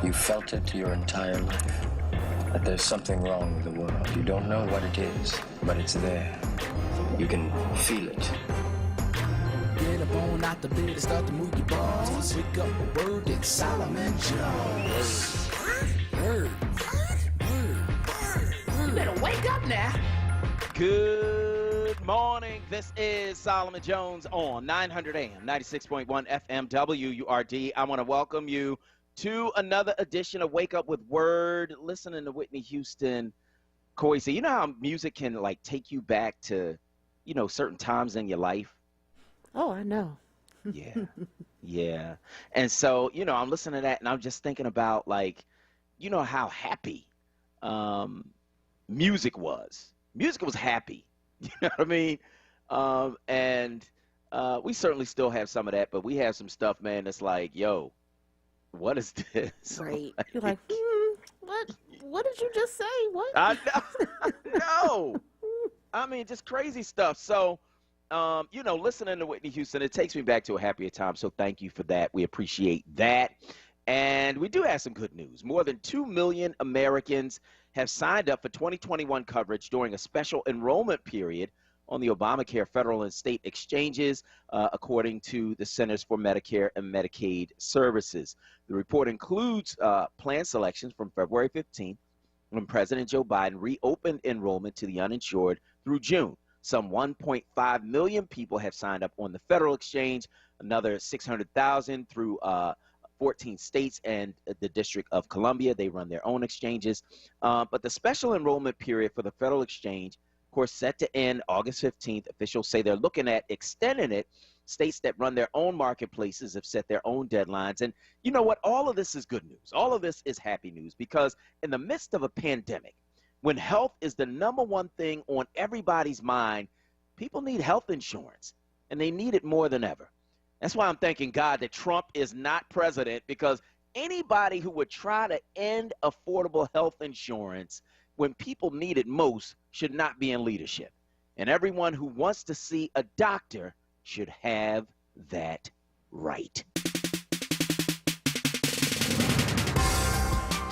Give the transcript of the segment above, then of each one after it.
You felt it your entire life. That there's something wrong with the world. You don't know what it is, but it's there. You can feel it. Get up on out the bed and start to move your balls. Wake up a word and Solomon Jones. Word. You better wake up now. Good morning. This is Solomon Jones on 900 AM, 96.1 FM, WURD. I want to welcome you to another edition of Wake Up with Word, listening to Whitney Houston. Corey, so you know how music can like take you back to, certain times in your life? Oh, I know. Yeah. And so, I'm listening to that and I'm just thinking about how happy music was. Music was happy. You know what I mean? And we certainly still have some of that, but we have some stuff, man, that's like, yo, what is this? Right. You're like, what did you just say? What? I know. I mean, just crazy stuff. So, listening to Whitney Houston, it takes me back to a happier time. So thank you for that. We appreciate that. And we do have some good news. More than 2 million Americans have signed up for 2021 coverage during a special enrollment period on the Obamacare federal and state exchanges, according to the Centers for Medicare and Medicaid Services. The report includes plan selections from February 15th, when President Joe Biden reopened enrollment to the uninsured through June. Some 1.5 million people have signed up on the federal exchange, another 600,000 through 14 states and the District of Columbia. They run their own exchanges. But the special enrollment period for the federal exchange, of course, set to end August 15th. Officials say they're looking at extending it. States that run their own marketplaces have set their own deadlines. And you know what? All of this is good news. All of this is happy news, because in the midst of a pandemic, when health is the number one thing on everybody's mind, people need health insurance, and they need it more than ever. That's why I'm thanking God that Trump is not president, because anybody who would try to end affordable health insurance when people need it most should not be in leadership. And everyone who wants to see a doctor should have that right.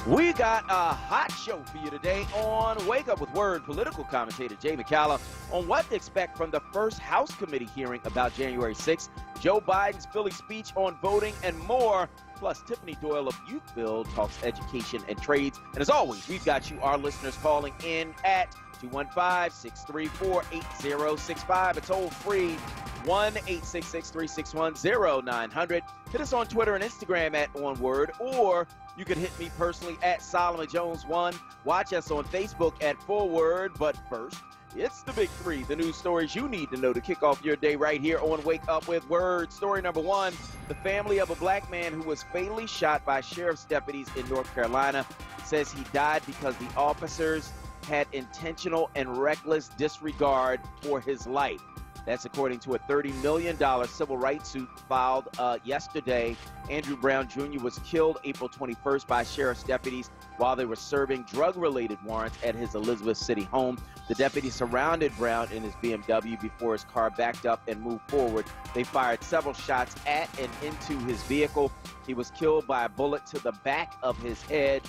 We got a hot show for you today on Wake Up with Word. Political commentator Jay McCalla on what to expect from the first House committee hearing about January 6th, Joe Biden's Philly speech on voting, and more. Plus, Tiffany Doyle of Youthville talks education and trades. And as always, we've got you, our listeners, calling in at 215-634-8065. It's toll free, 1-866-361-0900. Hit us on Twitter and Instagram at onWURD, or you can hit me personally at Solomon Jones 1. Watch us on Facebook at onWURD. But first, it's the big three, the news stories you need to know to kick off your day right here on Wake Up with Word. Story number one, the family of a black man who was fatally shot by sheriff's deputies in North Carolina says he died because the officers had intentional and reckless disregard for his life. That's according to a $30 million civil rights suit filed yesterday. Andrew Brown Jr. was killed April 21st by sheriff's deputies while they were serving drug-related warrants at his Elizabeth City home. The deputies surrounded Brown in his BMW before his car backed up and moved forward. They fired several shots at and into his vehicle. He was killed by a bullet to the back of his head.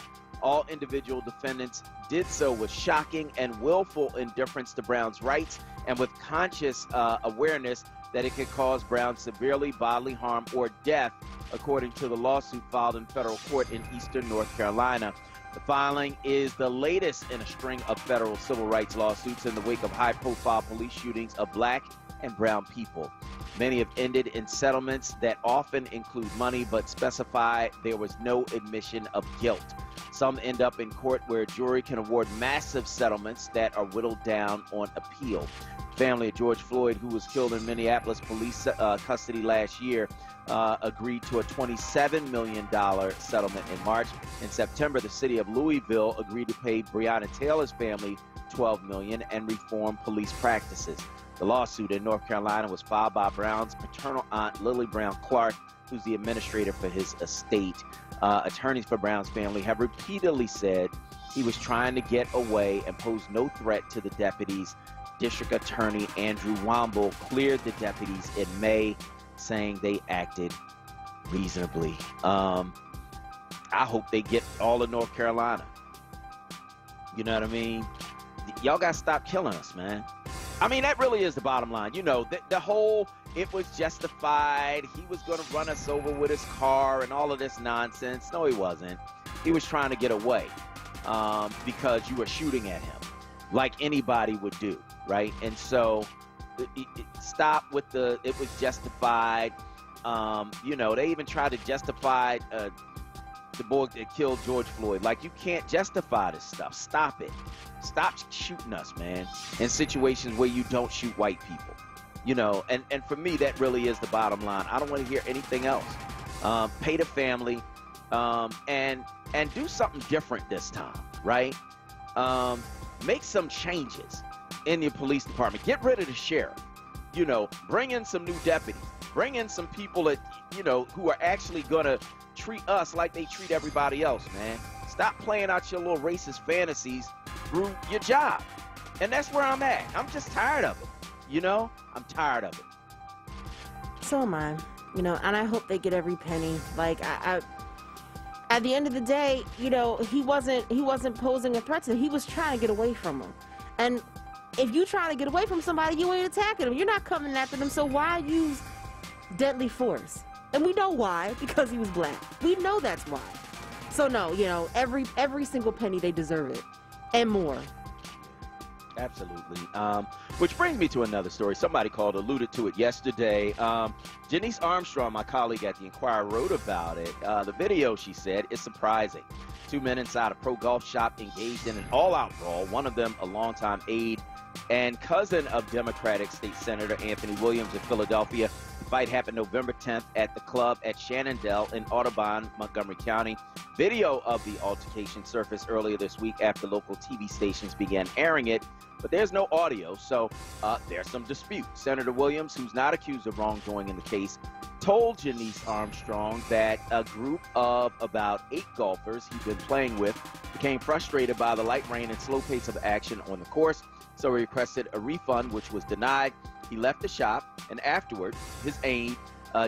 All individual defendants did so with shocking and willful indifference to Brown's rights and with conscious awareness that it could cause Brown severely bodily harm or death, according to the lawsuit filed in federal court in eastern North Carolina. The filing is the latest in a string of federal civil rights lawsuits in the wake of high-profile police shootings of black and brown people. Many have ended in settlements that often include money but specify there was no admission of guilt. Some end up in court where a jury can award massive settlements that are whittled down on appeal. Family of George Floyd, who was killed in Minneapolis police custody last year, agreed to a $27 million settlement in March. In September, the city of Louisville agreed to pay Breonna Taylor's family $12 million and reform police practices. The lawsuit in North Carolina was filed by Brown's paternal aunt, Lily Brown Clark, who's the administrator for his estate. Attorneys for Brown's family have repeatedly said he was trying to get away and posed no threat to the deputies. District Attorney Andrew Womble cleared the deputies in May, saying they acted reasonably. I hope they get all of North Carolina. You know what I mean? Y'all got to stop killing us, man. I mean, that really is the bottom line. You know, the whole, it was justified. He was going to run us over with his car and all of this nonsense. No, he wasn't. He was trying to get away because you were shooting at him like anybody would do, right? And so stop with the, it was justified. You know, they even tried to justify the boy that killed George Floyd. Like, you can't justify this stuff. Stop it. Stop shooting us, man, in situations where you don't shoot white people. You know, and for me, that really is the bottom line. I don't want to hear anything else. Pay the family and do something different this time, right? Make some changes in your police department. Get rid of the sheriff. You know, bring in some new deputies. Bring in some people that, you know, who are actually going to treat us like they treat everybody else, man. Stop playing out your little racist fantasies through your job. And that's where I'm at. I'm just tired of it. You know, I'm tired of it. So am I. You know, and I hope they get every penny. Like, I at the end of the day, you know, he wasn't posing a threat to him. He was trying to get away from him. And if you trying to get away from somebody, you ain't attacking them. You're not coming after them. So why use deadly force? And we know why, because he was black. We know that's why. So no, you know, every single penny, they deserve it and more. Absolutely. Which brings me to another story. Somebody alluded to it yesterday. Janice Armstrong, my colleague at the Inquirer, wrote about it. The video, she said, is surprising. Two men inside a pro golf shop engaged in an all-out brawl. One of them, a longtime aide and cousin of Democratic State Senator Anthony Williams of Philadelphia. The fight happened November 10th at the club at Shannondale in Audubon, Montgomery County. Video of the altercation surfaced earlier this week after local TV stations began airing it, but there's no audio, so there's some dispute. Senator Williams, who's not accused of wrongdoing in the case, told Janice Armstrong that a group of about 8 golfers he'd been playing with became frustrated by the light rain and slow pace of action on the course, so he requested a refund, which was denied. He left the shop, and afterward, his aide,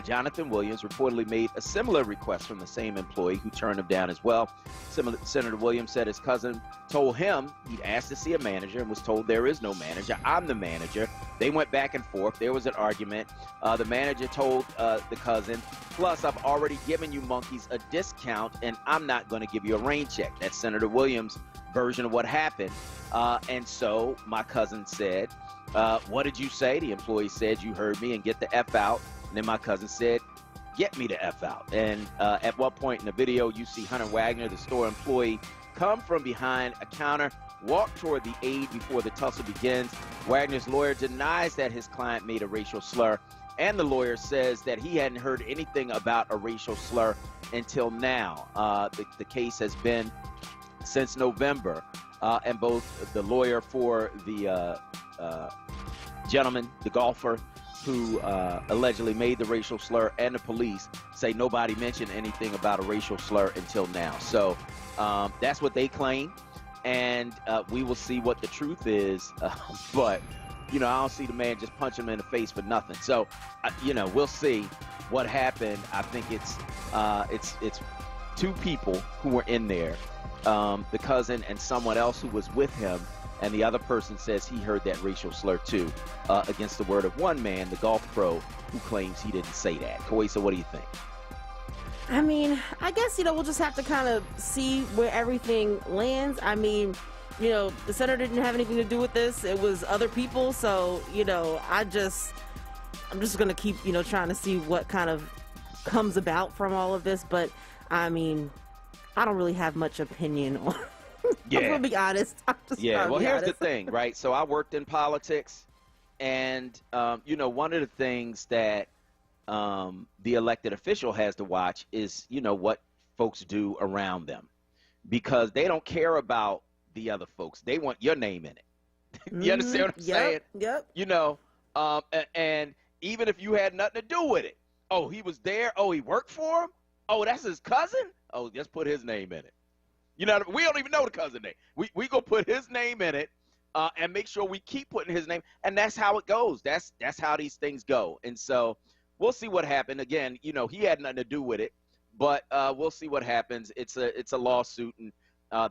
Jonathan Williams, reportedly made a similar request from the same employee, who turned him down as well. Senator Williams said his cousin told him he'd asked to see a manager and was told there is no manager. I'm the manager. They went back and forth. There was an argument. The manager told the cousin, plus I've already given you monkeys a discount and I'm not going to give you a rain check. That's Senator Williams' version of what happened. And so my cousin said, what did you say? The employee said, you heard me, and get the F out. And then my cousin said, get me the F out. And at one point in the video, you see Hunter Wagner, the store employee, come from behind a counter, walk toward the aide before the tussle begins. Wagner's lawyer denies that his client made a racial slur, and the lawyer says that he hadn't heard anything about a racial slur until now. The case has been since November, and both the lawyer for the gentleman, the golfer, who allegedly made the racial slur, and the police say nobody mentioned anything about a racial slur until now. So that's what they claim, and we will see what the truth is. But, you know, I don't see the man just punch him in the face for nothing. So, you know, we'll see what happened. I think it's 2 people who were in there, the cousin and someone else who was with him. And the other person says he heard that racial slur too, against the word of one man, the golf pro, who claims he didn't say that. Koisa, what do you think? I mean, I guess, you know, we'll just have to kind of see where everything lands. I mean, you know, the senator didn't have anything to do with this. It was other people. So, you know, I'm just going to keep, you know, trying to see what kind of comes about from all of this. But, I mean, I don't really have much opinion on Yeah. I'm gonna be honest. Well, here's the thing, right? So I worked in politics, and you know, one of the things that the elected official has to watch is, you know, what folks do around them, because they don't care about the other folks. They want your name in it. You understand what I'm saying? Yep. You know, and even if you had nothing to do with it, oh, he was there. Oh, he worked for him. Oh, that's his cousin. Oh, just put his name in it. You know, we don't even know the cousin name. We go put his name in it, and make sure we keep putting his name. And that's how it goes. That's how these things go. And so we'll see what happened. Again, you know, he had nothing to do with it. but we'll see what happens. It's a lawsuit, and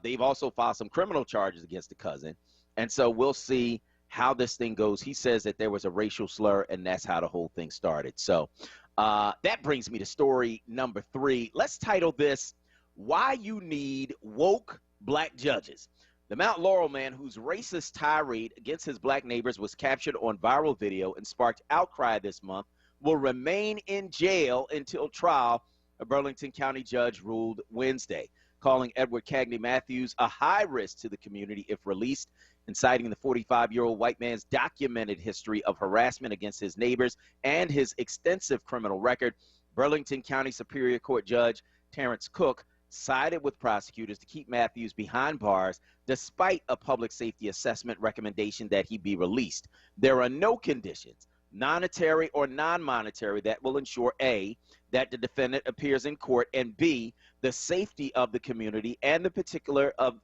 they've also filed some criminal charges against the cousin. And so we'll see how this thing goes. He says that there was a racial slur, and that's how the whole thing started. So that brings me to story number 3. Let's title this, Why You Need Woke Black Judges. The Mount Laurel man whose racist tirade against his black neighbors was captured on viral video and sparked outcry this month will remain in jail until trial, a Burlington County judge ruled Wednesday, calling Edward Cagney Matthews a high risk to the community if released, and citing the 45-year-old white man's documented history of harassment against his neighbors and his extensive criminal record. Burlington County Superior Court Judge Terrence Cook sided with prosecutors to keep Matthews behind bars despite a public safety assessment recommendation that he be released. There are no conditions, monetary or non-monetary, that will ensure A, that the defendant appears in court, and B, the safety of the community and the particular of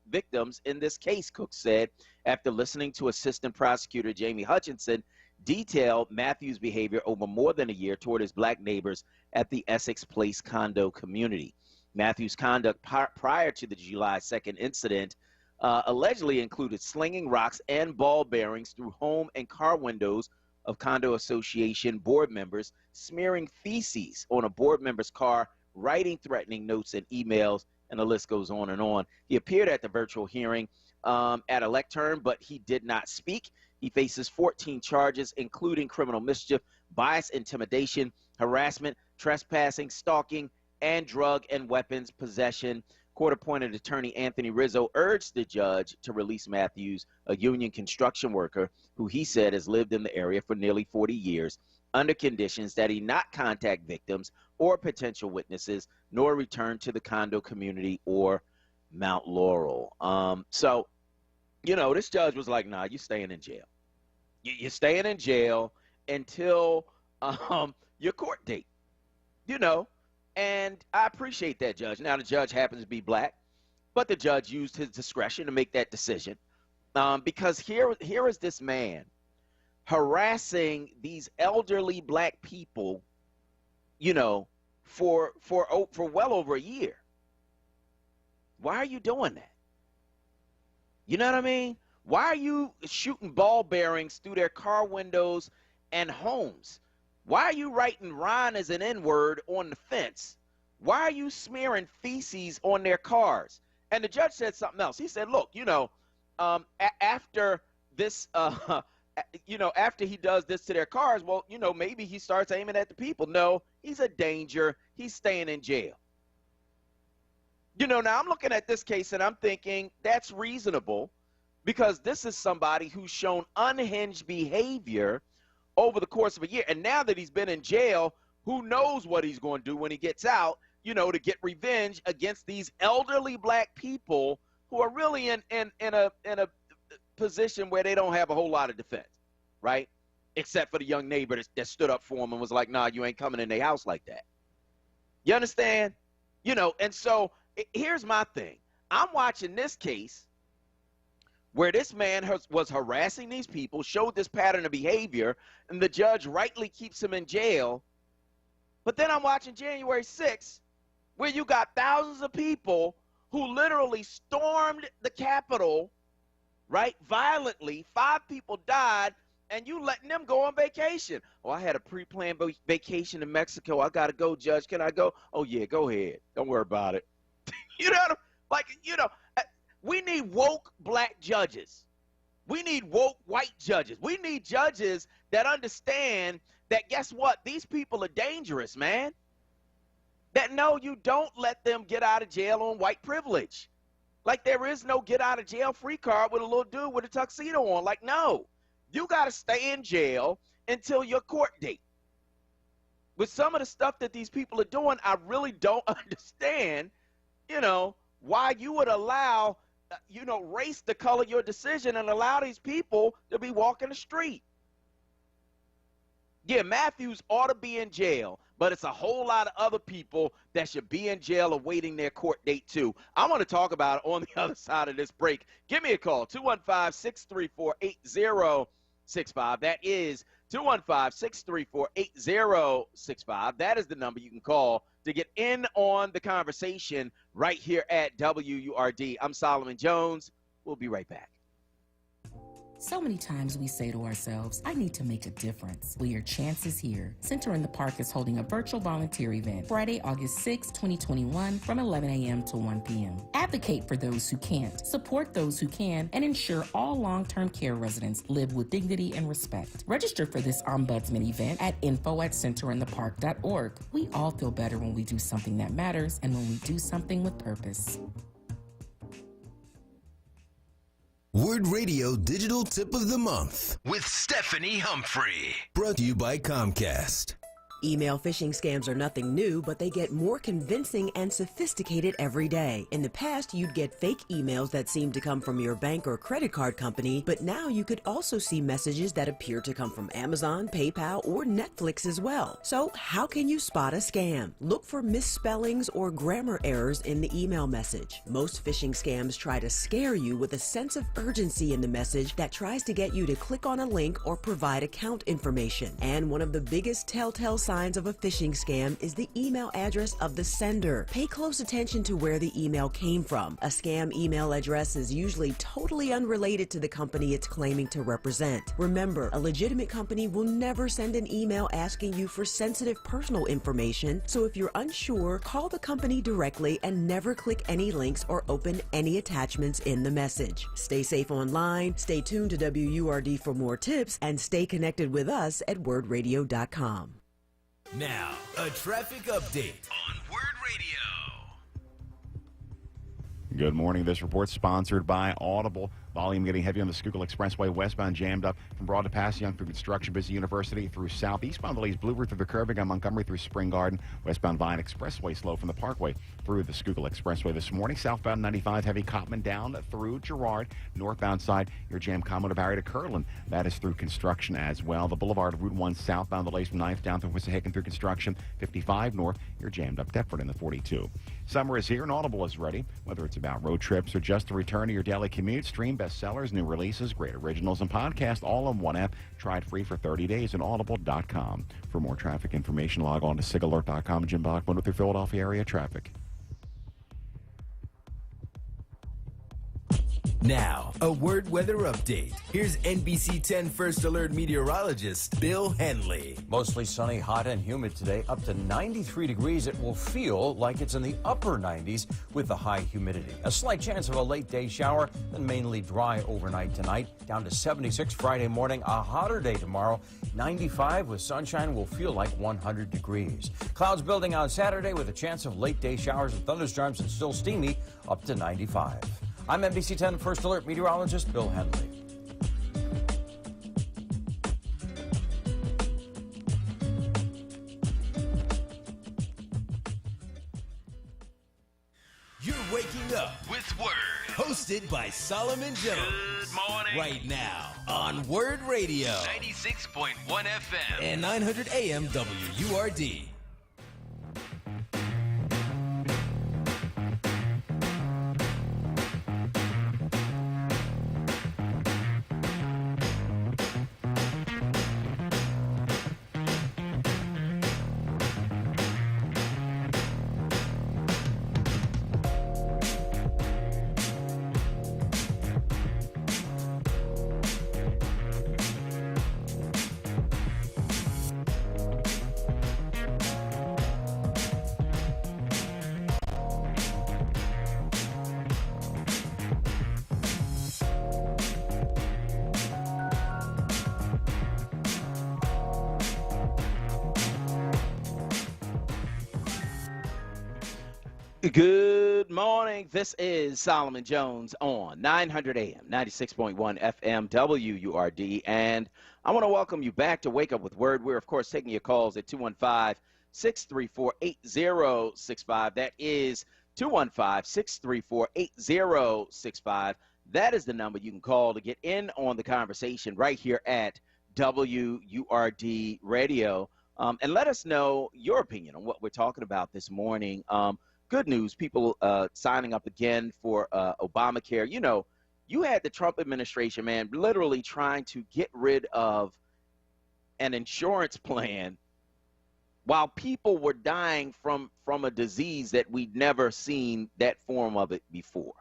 victims in this case, Cook said, after listening to Assistant Prosecutor Jamie Hutchinson detail Matthews' behavior over more than a year toward his black neighbors at the Essex Place condo community. Matthews' conduct prior to the July 2nd incident allegedly included slinging rocks and ball bearings through home and car windows of condo association board members, smearing feces on a board member's car, writing threatening notes and emails, and the list goes on and on. He appeared at the virtual hearing at a lectern, but he did not speak. He faces 14 charges, including criminal mischief, bias, intimidation, harassment, trespassing, stalking, and drug and weapons possession. Court-appointed attorney Anthony Rizzo urged the judge to release Matthews, a union construction worker who he said has lived in the area for nearly 40 years, under conditions that he not contact victims or potential witnesses, nor return to the condo community or Mount Laurel. So, you know, this judge was like, nah, you're staying in jail. You're staying in jail until your court date, you know. And I appreciate that, judge. Now, the judge happens to be black, but the judge used his discretion to make that decision, because here is this man harassing these elderly black people, you know, for well over a year. Why are you doing that? You know what I mean? Why are you shooting ball bearings through their car windows and homes? Why are you writing Ron as an N-word on the fence? Why are you smearing feces on their cars? And the judge said something else. He said, look, you know, after this, you know, after he does this to their cars, well, you know, maybe he starts aiming at the people. No, he's a danger. He's staying in jail. You know, now I'm looking at this case and I'm thinking that's reasonable, because this is somebody who's shown unhinged behavior over the course of a year. And now that he's been in jail, who knows what he's going to do when he gets out, you know, to get revenge against these elderly black people who are really in a position where they don't have a whole lot of defense, right? Except for the young neighbor that stood up for him and was like, nah, you ain't coming in their house like that. You understand? You know, and so here's my thing. I'm watching this case where this man was harassing these people, showed this pattern of behavior, and the judge rightly keeps him in jail. But then I'm watching January 6th, where you got thousands of people who literally stormed the Capitol, right, violently. 5 people died, and you letting them go on vacation. Oh, I had a pre-planned vacation in Mexico. I got to go, Judge. Can I go? Oh, yeah, go ahead. Don't worry about it. You know, like, you know, we need woke black judges. We need woke white judges. We need judges that understand that, guess what? These people are dangerous, man. That, no, you don't let them get out of jail on white privilege. Like, there is no get out of jail free card with a little dude with a tuxedo on. Like, no. You got to stay in jail until your court date. With some of the stuff that these people are doing, I really don't understand, you know, why you would allow, you know, race to color your decision and allow these people to be walking the street. Yeah, Matthews ought to be in jail, but it's a whole lot of other people that should be in jail awaiting their court date too. I want to talk about it on the other side of this break. Give me a call, 215-634-8065. That is 215-634-8065. That is the number you can call to get in on the conversation right here at WURD. I'm Solomon Jones. We'll be right back. So many times we say to ourselves, I need to make a difference. Well, your chance is here. Center in the Park is holding a virtual volunteer event Friday, August 6, 2021 from 11 a.m. to 1 p.m. Advocate for those who can't, support those who can, and ensure all long-term care residents live with dignity and respect. Register for this Ombudsman event at info@centerinthepark.org. We all feel better when we do something that matters and when we do something with purpose. WURD Radio Digital Tip of the Month with Stephanie Humphrey. Brought to you by Comcast. Email phishing scams are nothing new, but they get more convincing and sophisticated every day. In the past, you'd get fake emails that seemed to come from your bank or credit card company, but now you could also see messages that appear to come from Amazon, PayPal, or Netflix as well. So how can you spot a scam? Look for misspellings or grammar errors in the email message. Most phishing scams try to scare you with a sense of urgency in the message that tries to get you to click on a link or provide account information. And one of the biggest telltale signs of a phishing scam is the email address of the sender. Pay close attention to where the email came from. A scam email address is usually totally unrelated to the company it's claiming to represent. Remember, a legitimate company will never send an email asking you for sensitive personal information, so if you're unsure, call the company directly and never click any links or open any attachments in the message. Stay safe online, stay tuned to WURD for more tips, and stay connected with us at wordradio.com. Now, a traffic update on WURD Radio. Good morning. This report sponsored by Audible. Volume getting heavy on the Schuylkill Expressway westbound, jammed up from Broad to Passyunk through Construction, Busy University through South. Eastbound delays Blue Route through the curving on Montgomery through Spring Garden. Westbound Vine Expressway slow from the Parkway through the Schuylkill Expressway this morning. Southbound 95 heavy Cotman down through Girard. Northbound side, your jam Common to Barry to Curlin. That is through construction as well. The Boulevard Route 1 southbound delays from 9th down through Wissahickon through construction. 55 north, you're jammed up Deptford in the 42. Summer is here and Audible is ready. Whether it's about road trips or just a return to your daily commute, stream bestsellers, new releases, great originals, and podcasts all in one app. Try it free for 30 days at audible.com. For more traffic information, log on to sigalert.com. Jim Bachman with your Philadelphia area traffic. Now, a WURD weather update. Here's NBC 10 First Alert meteorologist Bill Henley. Mostly sunny, hot, and humid today, up to 93 degrees. It will feel like it's in the upper 90s with the high humidity. A slight chance of a late day shower, then mainly dry overnight tonight. Down to 76 Friday morning, a hotter day tomorrow. 95 with sunshine will feel like 100 degrees. Clouds building on Saturday with a chance of late day showers and thunderstorms and still steamy, up to 95. I'm NBC 10 First Alert meteorologist Bill Henley. You're waking up with WURD, hosted by Solomon Jones. Good morning. Right now on WURD Radio, 96.1 FM and 900 AM WURD. Good morning. This is Solomon Jones on 900 AM, 96.1 FM, WURD. And I want to welcome you back to Wake Up with WURD. We're, of course, taking your calls at 215-634-8065. That is 215-634-8065. That is the number you can call to get in on the conversation right here at WURD Radio. And let us know your opinion on what we're talking about this morning. Good news, people signing up again for Obamacare. You know, you had the Trump administration, man, literally trying to get rid of an insurance plan while people were dying from a disease that we'd never seen that form of it before.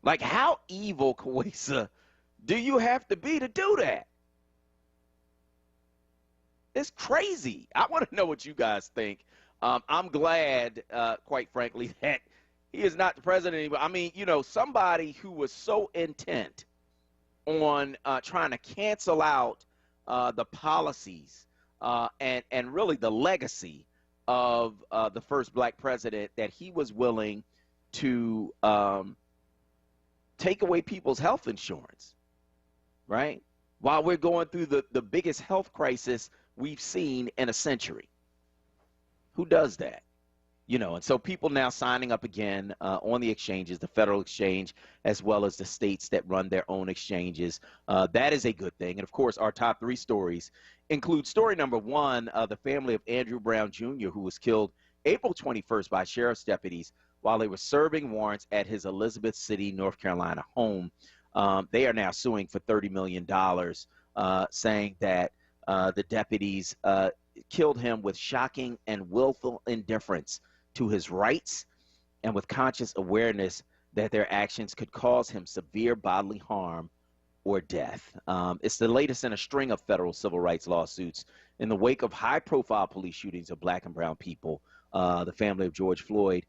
Like, how evil, Kawesa, do you have to be to do that? It's crazy. I want to know what you guys think. I'm glad, quite frankly, that he is not the president anymore. I mean, you know, somebody who was so intent on trying to cancel out the policies and really the legacy of the first black president, that he was willing to take away people's health insurance, right? While we're going through the biggest health crisis we've seen in a century. Who does that? You know, and so people now signing up again on the exchanges, the federal exchange, as well as the states that run their own exchanges. That is a good thing. And, of course, our top 3 stories include story number 1, the family of Andrew Brown Jr., who was killed April 21st by sheriff's deputies while they were serving warrants at his Elizabeth City, North Carolina home. They are now suing for $30 million, saying that the deputies killed him with shocking and willful indifference to his rights and with conscious awareness that their actions could cause him severe bodily harm or death. It's the latest in a string of federal civil rights lawsuits in the wake of high-profile police shootings of black and brown people. The family of George Floyd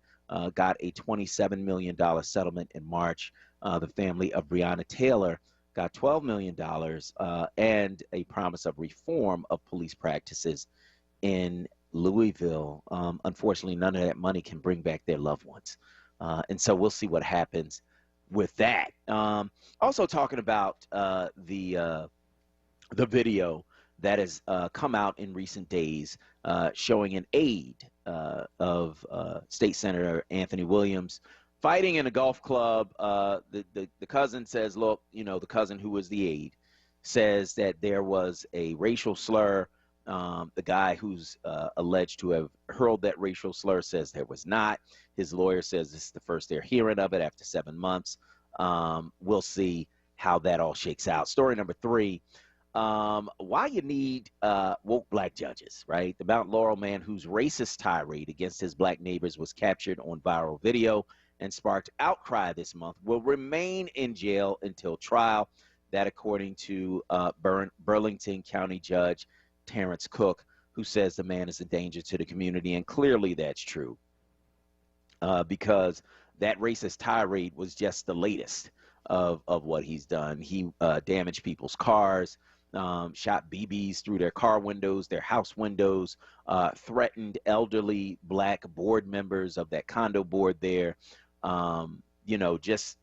got a $27 million settlement in March. The family of Breonna Taylor got $12 million and a promise of reform of police practices in Louisville. Unfortunately, none of that money can bring back their loved ones. And so we'll see what happens with that. Also talking about the video that has come out in recent days showing an aide of State Senator Anthony Williams fighting in a golf club. The cousin says, look, you know, the cousin who was the aide says that there was a racial slur. The guy who's alleged to have hurled that racial slur says there was not. His lawyer says this is the first they're hearing of it after 7 months. We'll see how that all shakes out. Story number 3, why you need woke black judges, right? The Mount Laurel man whose racist tirade against his black neighbors was captured on viral video and sparked outcry this month will remain in jail until trial. That according to Burlington County Judge Terrence Cook, who says the man is a danger to the community. And clearly that's true because that racist tirade was just the latest of what he's done. He damaged people's cars, shot BBs through their car windows, their house windows, threatened elderly black board members of that condo board there. You know, just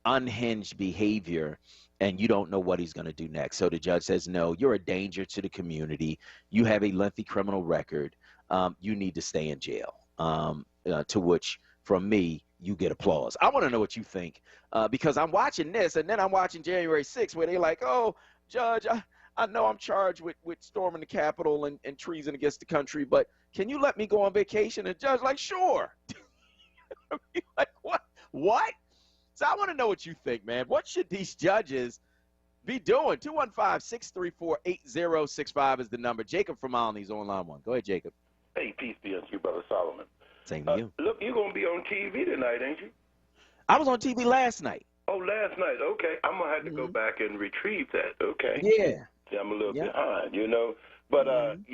unhinged behavior. And you don't know what he's going to do next. So the judge says, no, you're a danger to the community. You have a lengthy criminal record. You need to stay in jail. To which, from me, you get applause. I want to know what you think because I'm watching this, and then I'm watching January 6th where they're like, oh, Judge, I know I'm charged with storming the Capitol and treason against the country, but can you let me go on vacation? And the judge like, sure. I mean, like, what? So I want to know what you think, man. What should these judges be doing? 215-634-8065 is the number. Jacob from Alny's on line 1. Go ahead, Jacob. Hey, peace be unto you, Brother Solomon. Same to you. Look, you're going to be on TV tonight, ain't you? I was on TV last night. Oh, last night. Okay. I'm going to have to go back and retrieve that, okay? Yeah. See, I'm a little behind, you know. But, well, I'm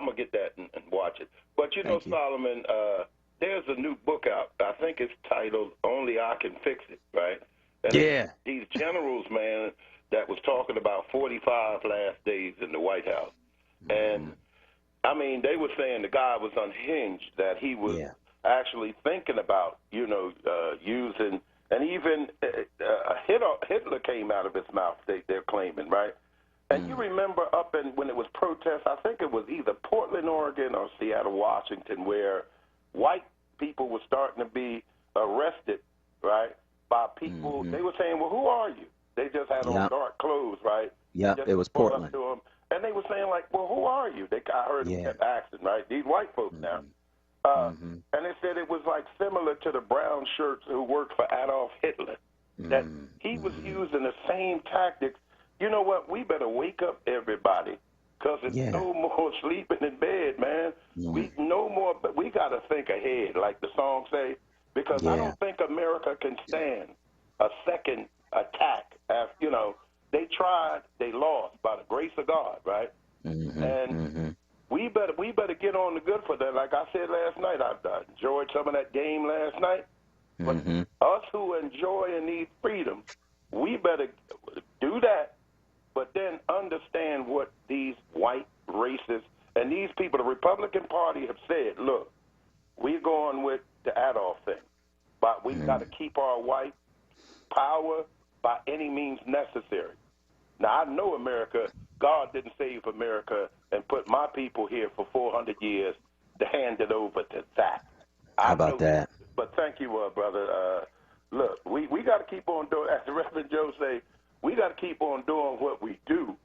going to get that and watch it. But, you know, Solomon, there's a new book out. I think it's titled Only I Can Fix It, right? And these generals, man, that was talking about 45 last days in the White House. And, I mean, they were saying the guy was unhinged, that he was actually thinking about, you know, using, and even Hitler came out of his mouth, they're claiming, right? And you remember when it was protests, I think it was either Portland, Oregon or Seattle, Washington, where white people were starting to be arrested, right, by people. They were saying, well, who are you? They just had on dark clothes, right? Yeah, it was Portland. And they were saying, like, well, who are you? I heard them kept asking, right? These white folks now. And they said it was, like, similar to the brown shirts who worked for Adolf Hitler, that he was using the same tactics. You know what? We better wake up everybody because it's no more sleeping in bed, man. We no more. We got to think ahead, like the song say, because I don't think America can stand a second attack. You know, they tried, they lost by the grace of God, right? And we better get on the good for that. Like I said last night, I enjoyed some of that game last night. But us who enjoy and need freedom, we better do that, but then understand what these white racists and these people, the Republican Party, have said. Look, we're going with the Adolf thing, but we've got to keep our white power by any means necessary. Now, I know America, God didn't save America and put my people here for 400 years to hand it over to that. How about that? But thank you, brother. Look, we got to keep on doing, as the Reverend Joe say, we got to keep on doing what we do.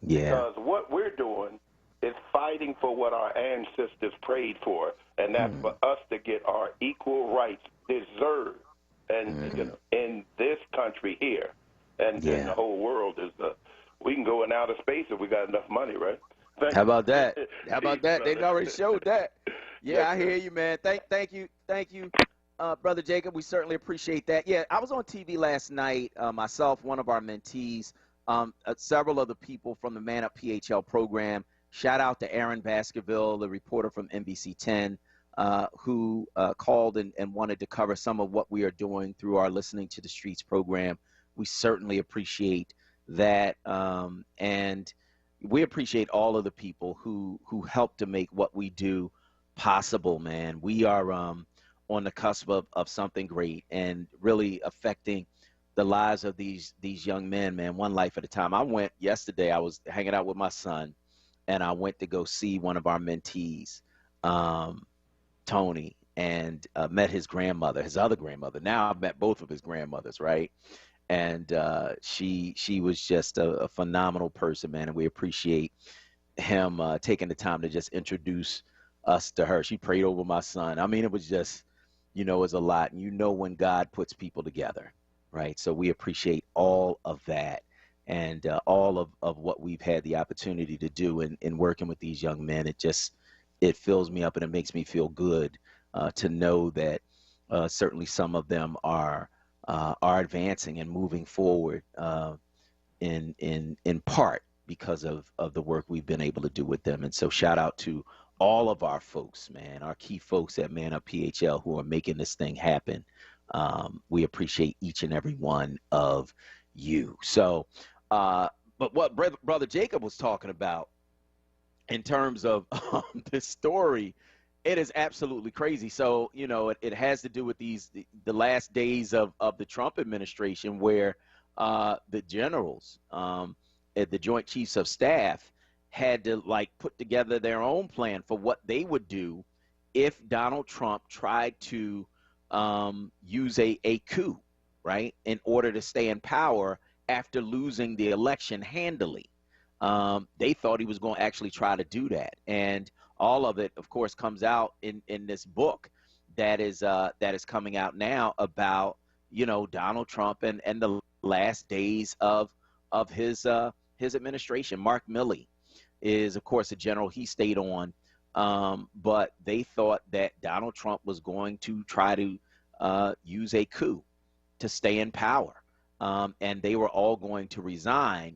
Because what we're doing is fighting for what our ancestors prayed for, and that's for us to get our equal rights deserved, and you know, in this country here, and in the whole world is we can go in outer space if we got enough money, right? How about that? How about that? They already showed that. Yeah, I hear you, man. Thank you, Brother Jacob. We certainly appreciate that. Yeah, I was on TV last night, myself, one of our mentees, several other people from the Man Up PHL program. Shout out to Aaron Baskerville, the reporter from NBC 10, who called and wanted to cover some of what we are doing through our Listening to the Streets program. We certainly appreciate that, and we appreciate all of the people who help to make what we do possible, man. We are on the cusp of something great and really affecting the lives of these young men, man, one life at a time. I went yesterday, I was hanging out with my son, and I went to go see one of our mentees, Tony, and met his grandmother, his other grandmother. Now I've met both of his grandmothers, right? And she was just a phenomenal person, man, and we appreciate him taking the time to just introduce us to her. She prayed over my son. I mean, it was just, you know, it was a lot. And you know when God puts people together, right? So we appreciate all of that and all of what we've had the opportunity to do in working with these young men. It fills me up and it makes me feel good to know that certainly some of them are advancing and moving forward in part because of the work we've been able to do with them. And so shout out to all of our folks, man, our key folks at Man Up PHL who are making this thing happen. We appreciate each and every one of you. So, but what Brother Jacob was talking about in terms of this story, it is absolutely crazy. So, you know, it has to do with the last days of the Trump administration where the generals at the Joint Chiefs of Staff had to put together their own plan for what they would do if Donald Trump tried to use a coup, right, in order to stay in power after losing the election handily. They thought he was going to actually try to do that. And all of it, of course, comes out in this book that is coming out now about, you know, Donald Trump and the last days of his administration. Mark Milley is, of course, a general. He stayed on, but they thought that Donald Trump was going to try to use a coup to stay in power, and they were all going to resign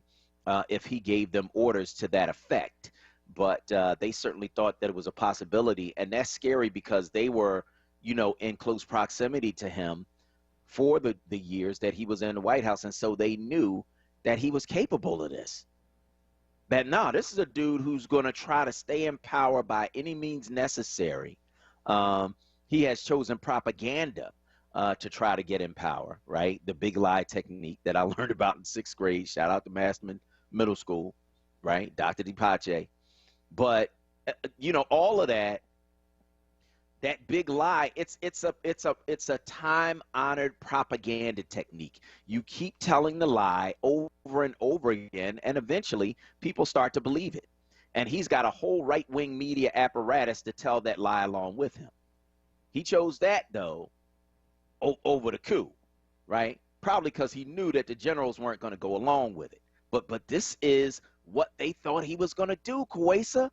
if he gave them orders to that effect. But they certainly thought that it was a possibility, and that's scary because they were, you know, in close proximity to him for the years that he was in the White House, and so they knew that he was capable of this. But no, this is a dude who's going to try to stay in power by any means necessary. He has chosen propaganda to try to get in power, right? The big lie technique that I learned about in 6th grade. Shout out to Masterman Middle School, right? Dr. DiPace. But, you know, all of that big lie, it's a time-honored propaganda technique. You keep telling the lie over and over again, and eventually people start to believe it. And he's got a whole right-wing media apparatus to tell that lie along with him. He chose that, though, over the coup, right? Probably because he knew that the generals weren't going to go along with it. But this is what they thought he was going to do, Kwesa.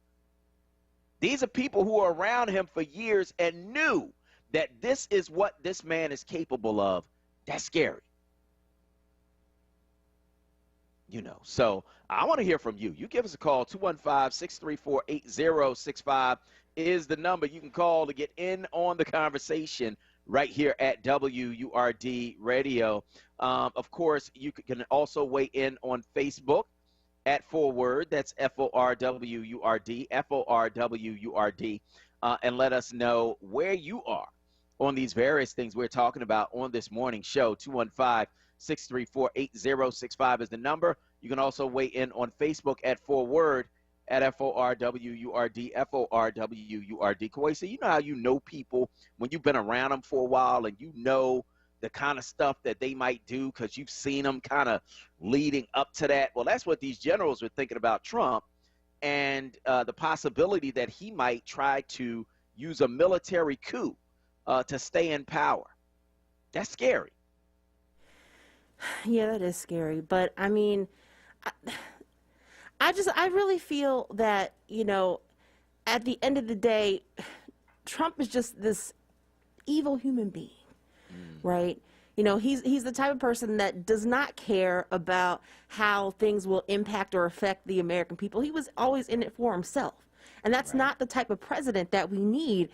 These are people who were around him for years and knew that this is what this man is capable of. That's scary. So I want to hear from you. You give us a call. 215-634-8065 is the number you can call to get in on the conversation right here at WURD Radio. Of course, you can also weigh in on Facebook at ForWord. That's FORWURD, FORWURD, and let us know where you are on these various things we're talking about on this morning show. 215-634-8065 is the number. You can also weigh in on Facebook at ForWord, at FORWURD, FORWURD. Kwesa, you know how you know people when you've been around them for a while and you know the kind of stuff that they might do because you've seen them kind of leading up to that? Well, that's what these generals were thinking about Trump and the possibility that he might try to use a military coup to stay in power. That's scary. Yeah, that is scary. But, I mean, I really feel that, at the end of the day, Trump is just this evil human being, right? He's the type of person that does not care about how things will impact or affect the American people. He was always in it for himself. And that's not the type of president that we need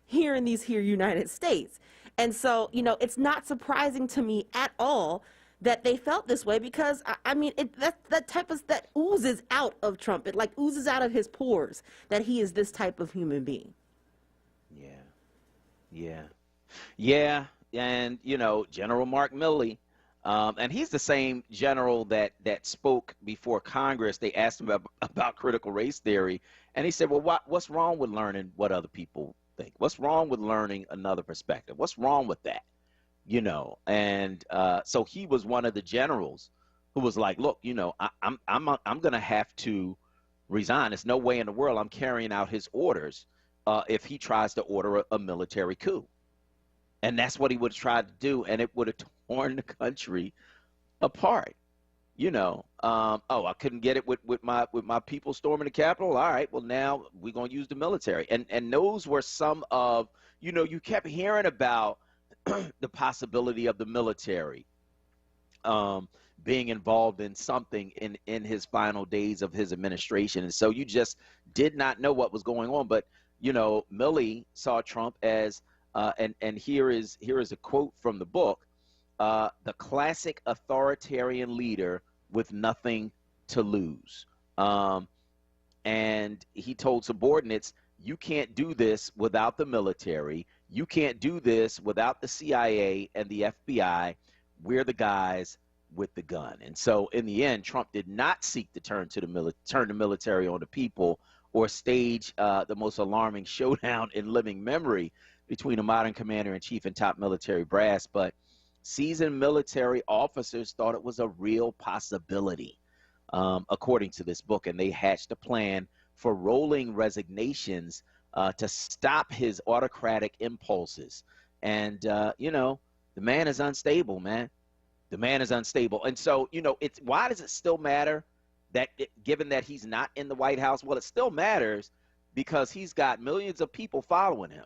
here in these United States. And so, it's not surprising to me at all that they felt this way because, I mean, that oozes out of Trump. It like oozes out of his pores that he is this type of human being. Yeah. And, General Mark Milley, and he's the same general that spoke before Congress. They asked him about critical race theory, and he said, well, what's wrong with learning what other people think? What's wrong with learning another perspective? What's wrong with that? And so he was one of the generals who was like, look, I'm going to have to resign. There's no way in the world I'm carrying out his orders if he tries to order a military coup. And that's what he would have tried to do, and it would have torn the country apart. I couldn't get it with my people storming the Capitol. All right, well, now we're going to use the military. And those were some of, you kept hearing about the possibility of the military being involved in something in his final days of his administration. And so you just did not know what was going on. But, Milley saw Trump as, and here is a quote from the book, the classic authoritarian leader with nothing to lose. And he told subordinates, you can't do this without the military. You can't do this without the CIA and the FBI. We're the guys with the gun. And so in the end, Trump did not seek to turn the military on the people or stage the most alarming showdown in living memory between a modern commander-in-chief and top military brass. But seasoned military officers thought it was a real possibility, according to this book. And they hatched a plan for rolling resignations to stop his autocratic impulses. And, the man is unstable, man. The man is unstable. And so, why does it still matter that given that he's not in the White House? Well, it still matters because he's got millions of people following him.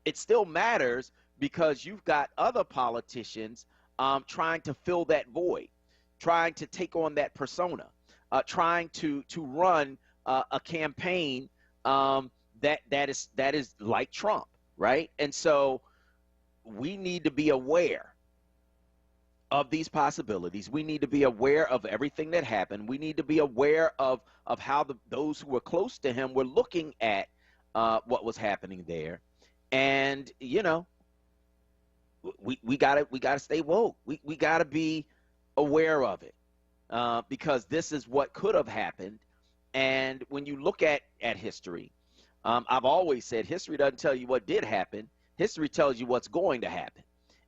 It still matters because you've got other politicians trying to fill that void, trying to take on that persona, trying to run a campaign that is like Trump, right? And so we need to be aware of these possibilities. We need to be aware of everything that happened. We need to be aware of how those who were close to him were looking at what was happening there. And, we gotta stay woke. We gotta be aware of it because this is what could have happened. And when you look at history, I've always said history doesn't tell you what did happen. History tells you what's going to happen.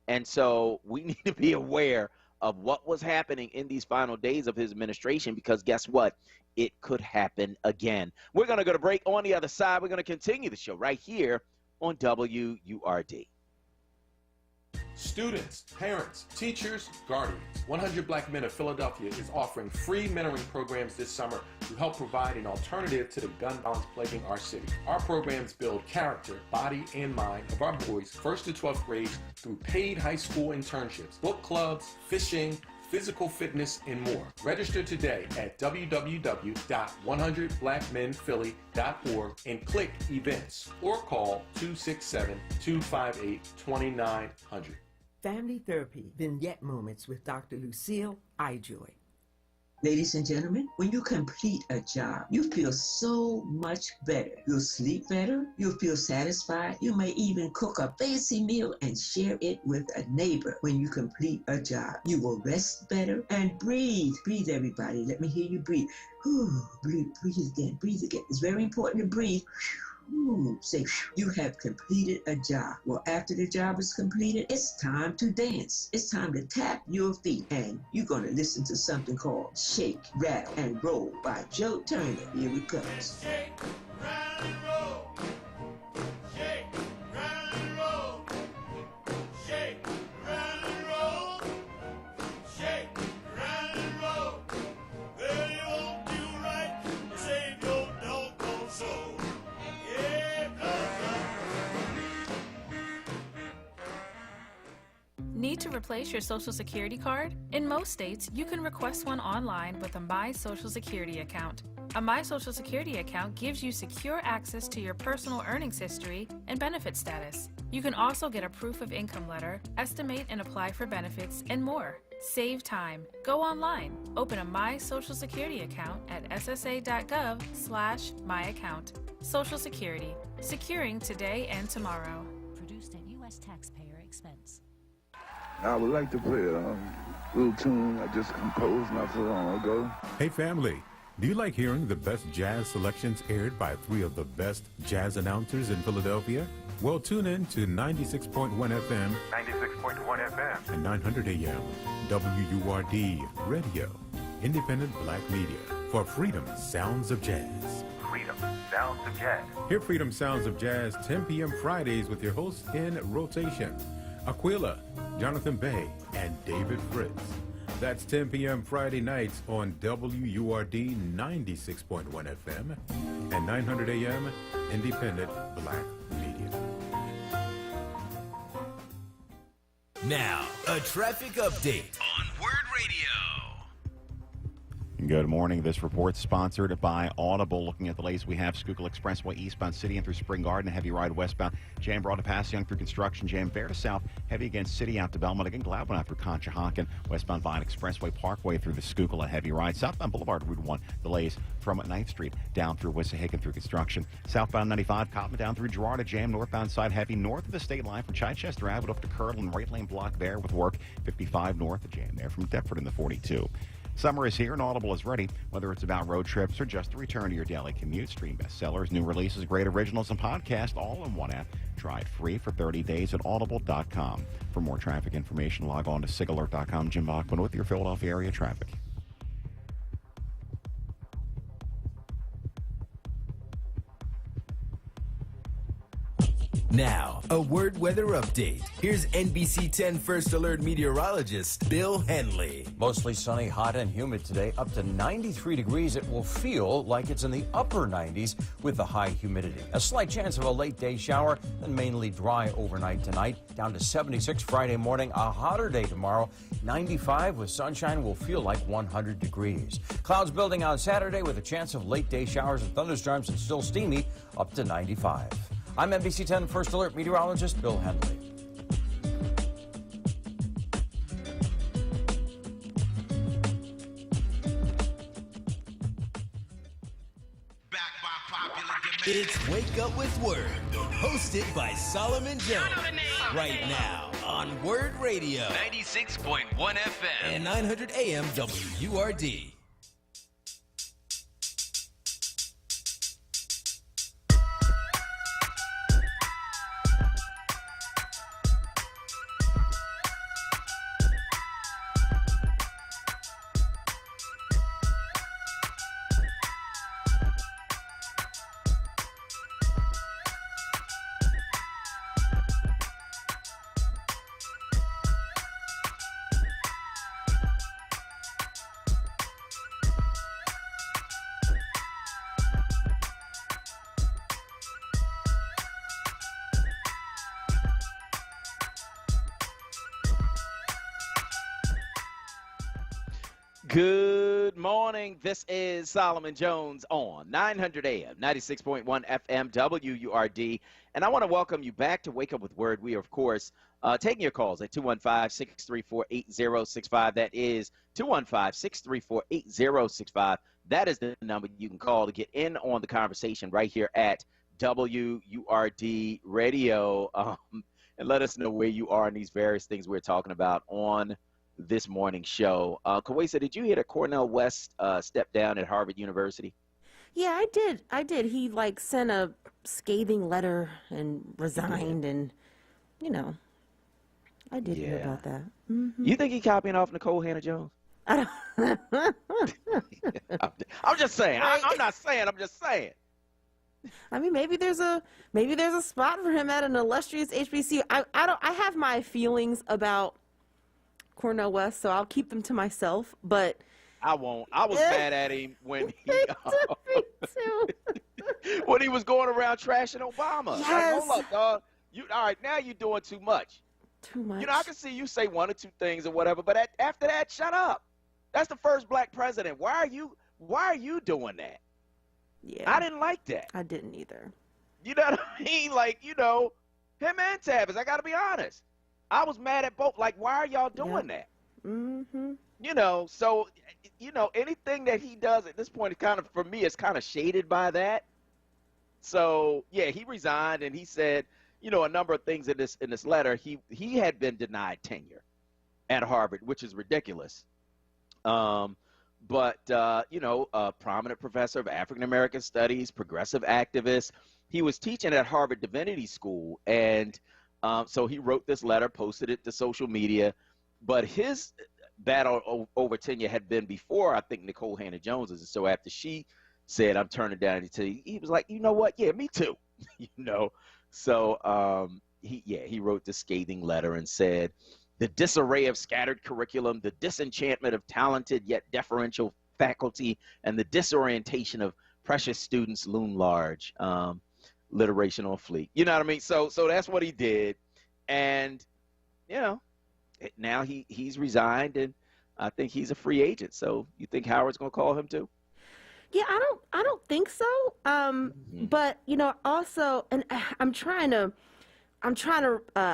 And so we need to be aware of what was happening in these final days of his administration because guess what? It could happen again. We're going to go to break. On the other side, we're going to continue the show right here on WURD. Students, parents, teachers, guardians. 100 Black Men of Philadelphia is offering free mentoring programs this summer to help provide an alternative to the gun violence plaguing our city. Our programs build character, body, and mind of our boys 1st to 12th grades through paid high school internships, book clubs, fishing, physical fitness, and more. Register today at www.100blackmenphilly.org and click events or call 267-258-2900. Family Therapy Vignette Moments with Dr. Lucille Ijoy. Ladies and gentlemen, when you complete a job, you feel so much better. You'll sleep better, you'll feel satisfied, you may even cook a fancy meal and share it with a neighbor. When you complete a job, you will rest better and breathe. Breathe, everybody. Let me hear you breathe. Whew, breathe again, breathe again. It's very important to breathe. Say, you have completed a job. Well, after the job is completed, it's time to dance. It's time to tap your feet. And you're going to listen to something called Shake, Rattle, and Roll by Joe Turner. Here it comes. Shake, rattle, and roll. Shake, rattle, and roll. Shake, rattle, and roll. Shake, rattle, and roll. Well, you won't do right to save your doggone soul. Need to replace your Social Security card? In most states, you can request one online with a My Social Security account. A My Social Security account gives you secure access to your personal earnings history and benefit status. You can also get a proof of income letter, estimate and apply for benefits, and more. Save time. Go online. Open a My Social Security account at ssa.gov/myaccount. Social Security. Securing today and tomorrow. Produced at U.S. taxpayer expense. I would like to play a little tune I just composed not so long ago. Hey family, do you like hearing the best jazz selections aired by 3 of the best jazz announcers in Philadelphia? Well, tune in to 96.1 FM, 96.1 FM, and 900 AM, WURD Radio, independent black media for Freedom Sounds of Jazz. Freedom Sounds of Jazz. Hear Freedom Sounds of Jazz 10 p.m. Fridays with your hosts in rotation, Aquila, Jonathan Bay, and David Fritz. That's 10 p.m. Friday nights on WURD 96.1 FM and 900 AM independent black media. Now, a traffic update on WURD Radio. Good morning. This report sponsored by Audible. Looking at the latest, we have Schuylkill Expressway eastbound City and through Spring Garden. Heavy ride westbound. Jam Broad to Passyunk through construction. Jam Fair to South. Heavy against City out to Belmont. Again, Gladwin out through Conshohocken. Westbound Vine Expressway Parkway through the Schuylkill. A heavy ride. Southbound Boulevard Route 1. Delays from 9th Street down through Wissahickon through construction. Southbound 95. Cotman down through Girard to Jam. Northbound side heavy north of the state line from Chichester Avenue up to Kirtland. Right lane block there with work. 55 north of Jam there from Deptford in the 42. Summer is here and Audible is ready. Whether it's about road trips or just a return to your daily commute, stream bestsellers, new releases, great originals, and podcasts all in one app. Try it free for 30 days at audible.com. For more traffic information, log on to sigalert.com. Jim Bachman with your Philadelphia area traffic. Now, a WURD weather update. Here's NBC 10 First Alert meteorologist Bill Henley. Mostly sunny, hot, and humid today, up to 93 degrees. It will feel like it's in the upper 90s with the high humidity. A slight chance of a late day shower, then mainly dry overnight tonight. Down to 76 Friday morning, a hotter day tomorrow. 95 with sunshine will feel like 100 degrees. Clouds building on Saturday with a chance of late day showers and thunderstorms and still steamy, up to 95. I'm NBC 10 First Alert meteorologist Bill Henley. It's Wake Up with WURD, hosted by Solomon Jones. Right now on WURD Radio, 96.1 FM and 900 AM WURD. Good morning. This is Solomon Jones on 900 AM, 96.1 FM, WURD. And I want to welcome you back to Wake Up with Word. We are, of course, taking your calls at 215-634-8065. That is 215-634-8065. That is the number you can call to get in on the conversation right here at WURD Radio. And let us know where you are in these various things we're talking about on this morning's show. Kawesa, did you hear that Cornel West stepped down at Harvard University? Yeah, I did. He sent a scathing letter and resigned, and I did hear about that. Mm-hmm. You think he copying off Nicole Hannah-Jones? I don't. I'm just saying. I'm not saying. I'm just saying. I mean, maybe there's a spot for him at an illustrious HBCU. I have my feelings about Cornel West, so I'll keep them to myself. But I won't. I was mad at him when when he was going around trashing Obama. Yes. Hold up, dog. All right, now you're doing too much. Too much. I can see you say one or two things or whatever, but after that, shut up. That's the first black president. Why are you doing that? Yeah. I didn't like that. I didn't either. You know what I mean? Him and Tavis, I got to be honest. I was mad at both. Why are y'all doing that? Mm-hmm. So, anything that he does at this point, for me, it's kind of shaded by that. So, yeah, he resigned, and he said, a number of things in this letter. He had been denied tenure at Harvard, which is ridiculous. But a prominent professor of African-American studies, progressive activist. He was teaching at Harvard Divinity School, and so he wrote this letter, posted it to social media. But his battle over tenure had been before, I think, Nicole Hannah-Jones's. And so after she said, I'm turning down, he was like, you know what? Yeah, me too. So he wrote this scathing letter and said, the disarray of scattered curriculum, the disenchantment of talented yet deferential faculty, and the disorientation of precious students loom large. Alliteration on fleek. You know what I mean? So that's what he did. And, now he's resigned, and I think he's a free agent. So you think Howard's going to call him too? Yeah, I don't think so. But, also, and I'm trying to, I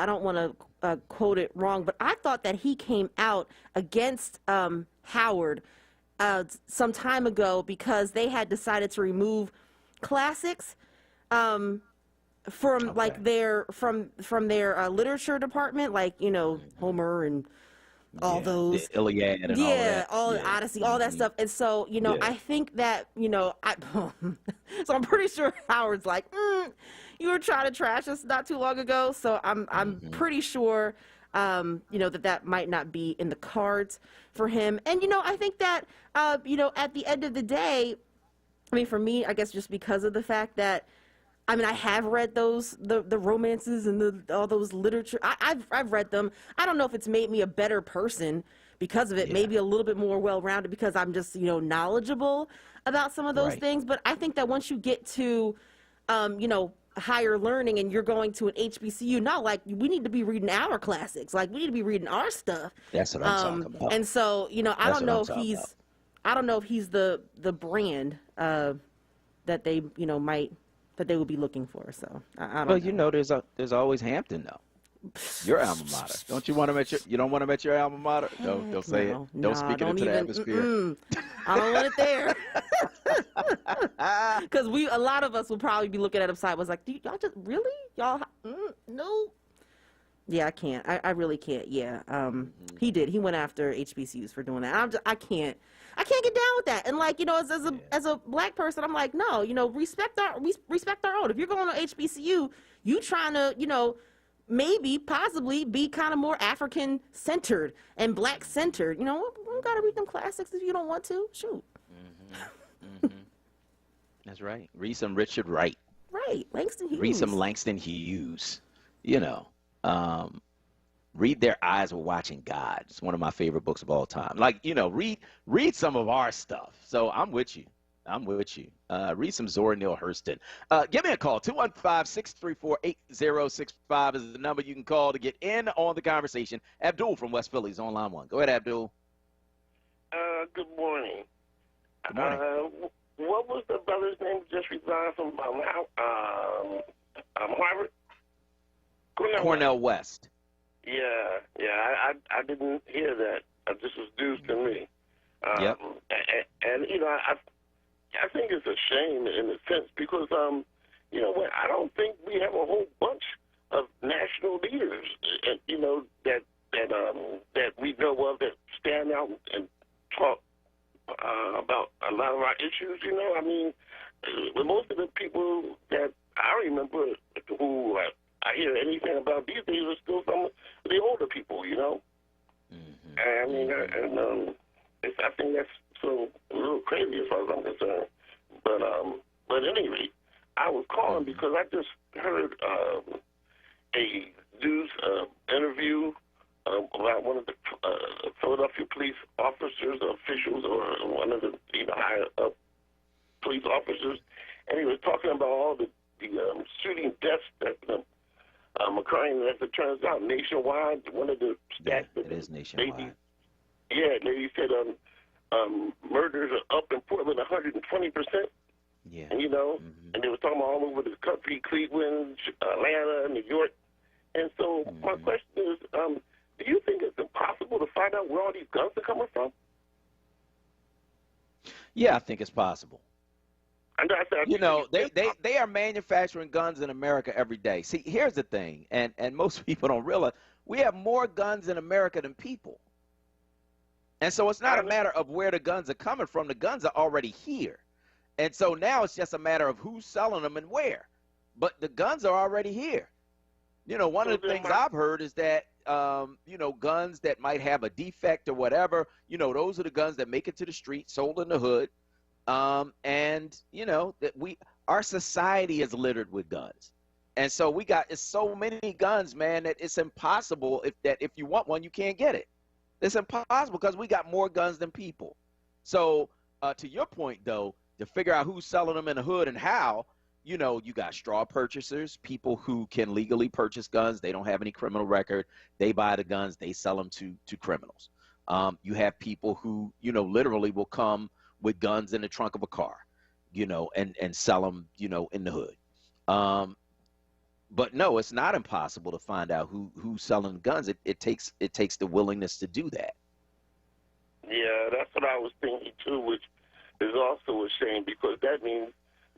don't want to quote it wrong, but I thought that he came out against Howard some time ago because they had decided to remove classics from their literature department, Homer and all those, the Iliad and all that. Odyssey, all that stuff. And so, I think that, so I'm pretty sure Howard's like, you were trying to trash us not too long ago. So I'm pretty sure, that might not be in the cards for him. And, I think that, at the end of the day, for me, I guess just because of the fact that, I have read the romances and all those literature. I've read them. I don't know if it's made me a better person because of it. Yeah. Maybe a little bit more well-rounded because I'm just, knowledgeable about some of those things. But I think that once you get to, higher learning and you're going to an HBCU, we need to be reading our classics. We need to be reading our stuff. That's what I'm talking about. And so, I don't know if he's the brand that they, that they would be looking for. So I don't know. There's always Hampton though. Your alma mater. Don't you want to you don't want to met your alma mater? Don't say it. Don't speak it into the atmosphere. I don't want it there. Because a lot of us will probably be looking at him sideways like, y'all just really? Y'all no. Yeah, I can't. I really can't. Yeah. He did. He went after HBCUs for doing that. I can't get down with that. And as a black person, I'm like, no, respect our own. If you're going to HBCU, you trying to, maybe possibly be kind of more African centered and black centered. We gotta read them classics if you don't want to. Shoot. That's right. Read some Richard Wright. Right. Langston Hughes. Read some Langston Hughes. Read Their Eyes Were Watching God. It's one of my favorite books of all time. Read some of our stuff. So I'm with you. Read some Zora Neale Hurston. Give me a call. 215-634-8065 is the number you can call to get in on the conversation. Abdul from West Philly is on line one. Go ahead, Abdul. Good morning. Good morning. What was the brother's name who just resigned from Harvard? Cornell West. Yeah. I didn't hear that. This was news to me. Yep. And you know, I think it's a shame in a sense because you know what? I don't think we have a whole bunch of national leaders, you know, that we know of that stand out and talk about a lot of our issues. You know, I mean, most of the people that I remember who I hear anything about these days are still some of the older people. You know, I mean, I think that's so a little crazy as far as I'm concerned. But at any rate, I was calling because I just heard a news interview about one of the Philadelphia police officers, officials, or one of the higher up police officers, and he was talking about all the shooting deaths that occurring, as it turns out, nationwide. One of the stats it is nationwide. Lady said murders are up in Portland 120%. Yeah. And, you know, and they were talking about all over the country, Cleveland, Atlanta, New York. And so my question is, do you think it's impossible to find out where all these guns are coming from? Yeah, I think it's possible. You know, they are manufacturing guns in America every day. See, here's the thing, and most people don't realize, we have more guns in America than people. And so it's not a matter of where the guns are coming from. The guns are already here. And so now it's just a matter of who's selling them and where. But the guns are already here. You know, one of the things I've heard is that, you know, guns that might have a defect or whatever, you know, those are the guns that make it to the street, sold in the hood. And, you know, that our society is littered with guns. And so it's so many guns, man, that it's impossible if you want one, you can't get it. It's impossible because we got more guns than people. So to your point, though, to figure out who's selling them in the hood and how, you know, you got straw purchasers, people who can legally purchase guns. They don't have any criminal record. They buy the guns. They sell them to criminals. You have people who, you know, literally will come with guns in the trunk of a car, you know, and sell them, you know, in the hood. But no, it's not impossible to find out who's selling guns. It takes the willingness to do that. Yeah, that's what I was thinking too, which is also a shame because that means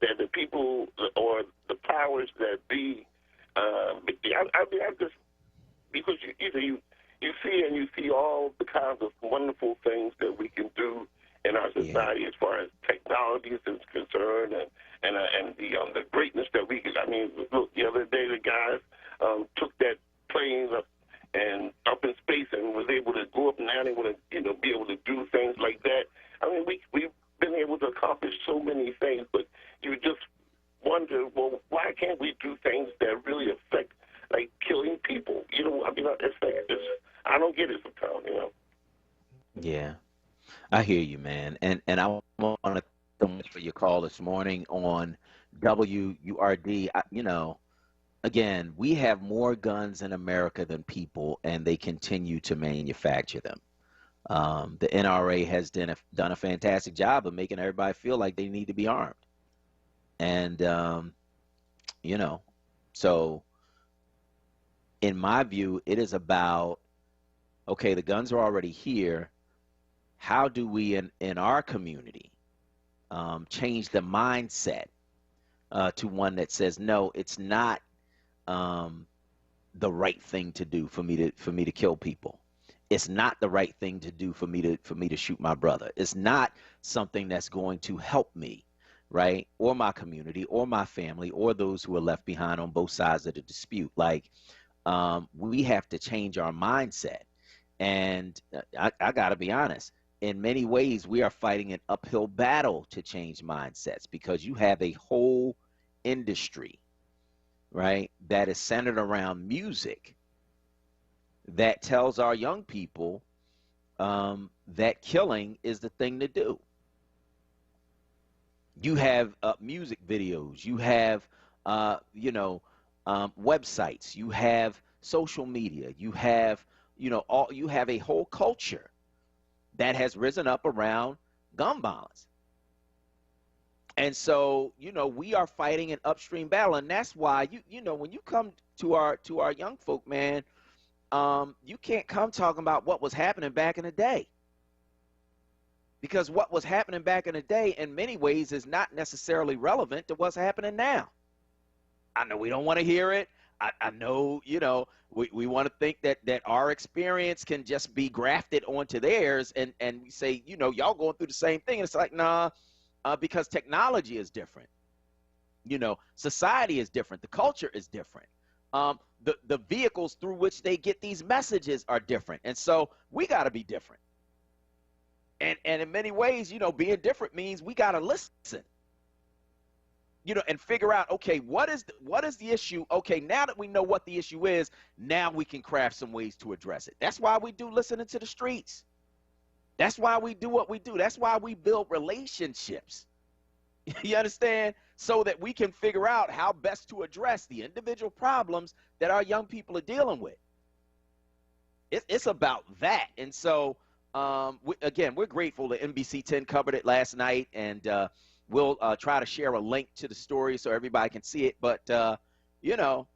that the people or the powers that be, I just because you see and you see all the kinds of wonderful things that we can do in our society as far as technology is concerned, and the greatness that we can. I mean, look, the other day the guys took that plane up in space and was able to go up and down, able to be able to do things like that. I mean, we've been able to accomplish so many things, but you just wonder, well, why can't we do things that really affect, like killing people? You know, I mean, I don't get it sometimes, you know. Yeah, I hear you, man, and I want to thank you for your call this morning on WURD. You know, again, we have more guns in America than people, and they continue to manufacture them. The NRA has done a fantastic job of making everybody feel like they need to be armed. And, you know, so in my view, it is about, okay, the guns are already here. How do we in our community change the mindset to one that says, no, it's not the right thing to do for me to kill people. It's not the right thing to do for me to shoot my brother. It's not something that's going to help me, right? Or my community or my family or those who are left behind on both sides of the dispute. Like, we have to change our mindset. And I got to be honest, in many ways, we are fighting an uphill battle to change mindsets because you have a whole industry, right, that is centered around music that tells our young people that killing is the thing to do. You have music videos, you have, websites, you have social media, you have, you have a whole culture that has risen up around gun violence. And so, you know, we are fighting an upstream battle, and that's why you know, when you come to our young folk, man, you can't come talking about what was happening back in the day, because what was happening back in the day in many ways is not necessarily relevant to what's happening now. I know we don't want to hear it. I know, you know, we want to think that our experience can just be grafted onto theirs, and we say, you know, y'all going through the same thing. And it's like, nah, because technology is different. You know, society is different. The culture is different. The vehicles through which they get these messages are different. And so we got to be different. And in many ways, you know, being different means we got to listen. You know, and figure out, okay, what is the issue? Okay, now that we know what the issue is, now we can craft some ways to address it. That's why we do listening to the streets. That's why we do what we do. That's why we build relationships. You understand? So that we can figure out how best to address the individual problems that our young people are dealing with. It's about that. And so, again, we're grateful that NBC 10 covered it last night, and we'll try to share a link to the story so everybody can see it. But, you know,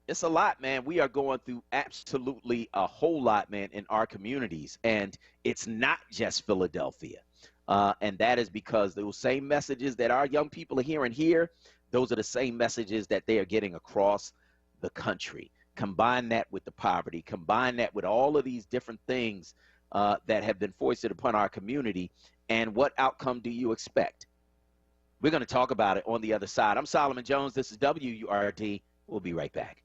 it's a lot, man. We are going through absolutely a whole lot, man, in our communities. And it's not just Philadelphia. And that is because those same messages that our young people are hearing here, those are the same messages that they are getting across the country. Combine that with the poverty, combine that with all of these different things that have been foisted upon our community, and what outcome do you expect? We're going to talk about it on the other side. I'm Solomon Jones. This is WURD. We'll be right back.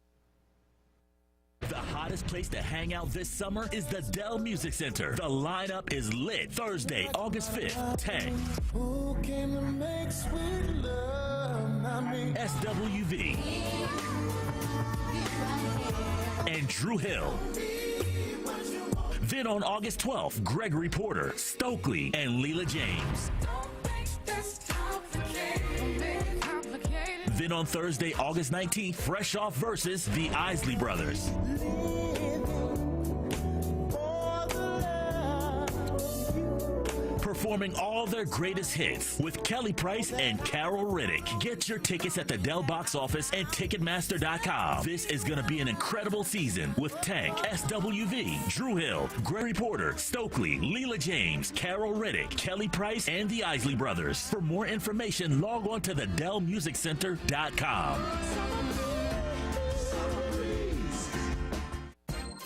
The hottest place to hang out this summer is the Dell Music Center. The lineup is lit. Thursday, August 5th, Tank, SWV, and Drew Hill. Then on August 12th, Gregory Porter, Stokely, and Leela James. Then on Thursday, August 19th, Fresh Off versus the Isley Brothers. Performing all their greatest hits with Kelly Price and Carol Riddick. Get your tickets at the Dell box office and Ticketmaster.com. This is going to be an incredible season with Tank, SWV, Drew Hill, Gregory Porter, Stokely, Leela James, Carol Riddick, Kelly Price, and the Isley Brothers. For more information, log on to the DellMusicCenter.com.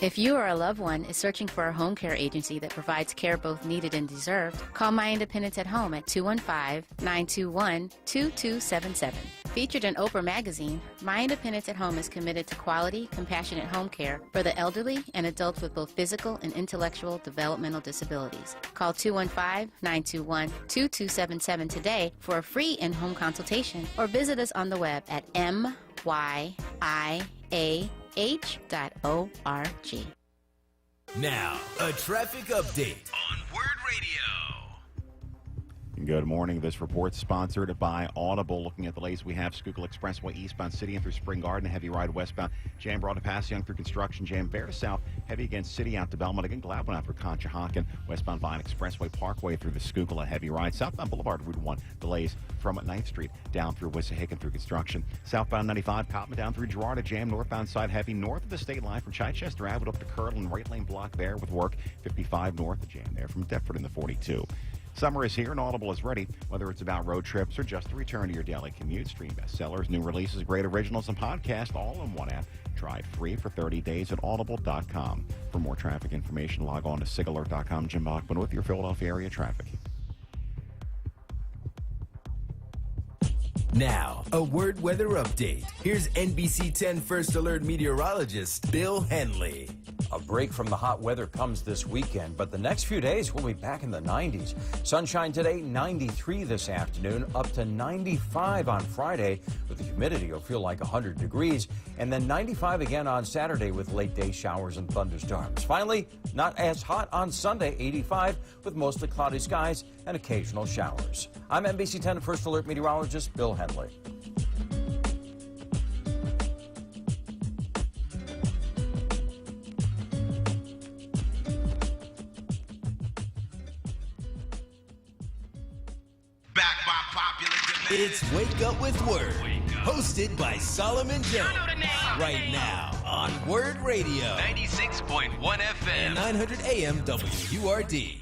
If you or a loved one is searching for a home care agency that provides care both needed and deserved, call My Independence at Home at 215-921-2277. Featured in Oprah Magazine, My Independence at Home is committed to quality, compassionate home care for the elderly and adults with both physical and intellectual developmental disabilities. Call 215-921-2277 today for a free in-home consultation, or visit us on the web at MYIA.org. Now, a traffic update on WURD Radio. Good morning. This report sponsored by Audible. Looking at the latest, we have Schuylkill Expressway eastbound City and through Spring Garden, heavy ride westbound. Jam Broad to Passyunk through construction. Jam Bear to South, heavy against City out to Belmont. Again, Gladwin out through Conshohocken. Westbound Vine Expressway Parkway through the Schuylkill, a heavy ride. Southbound Boulevard Route 1 delays from 9th Street down through Wissahickon through construction. Southbound 95 Cotman down through Girard to Jam. Northbound side heavy north of the state line from Chichester Avenue up to Kirtland. Right lane block there with work. 55 north of Jam there from Deptford in the 42. Summer is here and Audible is ready. Whether it's about road trips or just a return to your daily commute, stream bestsellers, new releases, great originals, and podcasts all in one app. Try it free for 30 days at audible.com. For more traffic information, log on to sigalert.com. Jim Bachman with your Philadelphia area traffic. Now, a WURD weather update. Here's NBC 10 First Alert meteorologist Bill Henley. A break from the hot weather comes this weekend, but the next few days we'll be back in the 90s. Sunshine today, 93 this afternoon, up to 95 on Friday. With the humidity, you'll feel like 100 degrees. And then 95 again on Saturday with late day showers and thunderstorms. Finally, not as hot on Sunday, 85 with mostly cloudy skies and occasional showers. I'm NBC 10 First Alert meteorologist Bill Henley. It's Wake Up with Word, hosted by Solomon Jones. Right now on Word Radio, 96.1 FM and 900 AM WURD.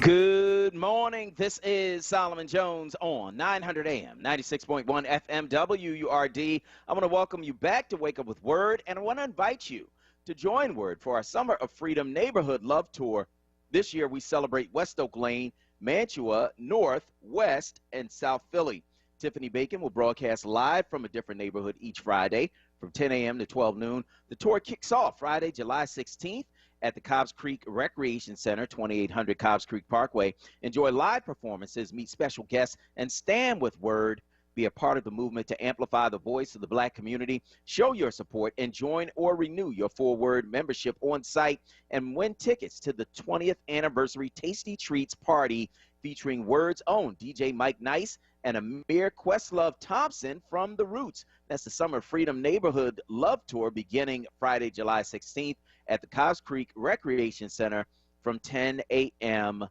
Good morning. This is Solomon Jones on 900 AM, 96.1 FM WURD. I want to welcome you back to Wake Up with Word, and I want to invite you to join Word for our Summer of Freedom Neighborhood Love Tour. This year we celebrate West Oak Lane, Mantua, North, West, and South Philly. Tiffany Bacon will broadcast live from a different neighborhood each Friday from 10 a.m. to 12 noon. The tour kicks off Friday, July 16th. At the Cobbs Creek Recreation Center, 2800 Cobbs Creek Parkway. Enjoy live performances, meet special guests, and stand with Word. Be a part of the movement to amplify the voice of the Black community. Show your support and join or renew your 4WURD membership on site and win tickets to the 20th anniversary Tasty Treats Party featuring Word's own DJ Mike Nice and Amir Questlove Thompson from The Roots. That's the Summer Freedom Neighborhood Love Tour beginning Friday, July 16th at the Cobbs Creek Recreation Center from 10 a.m.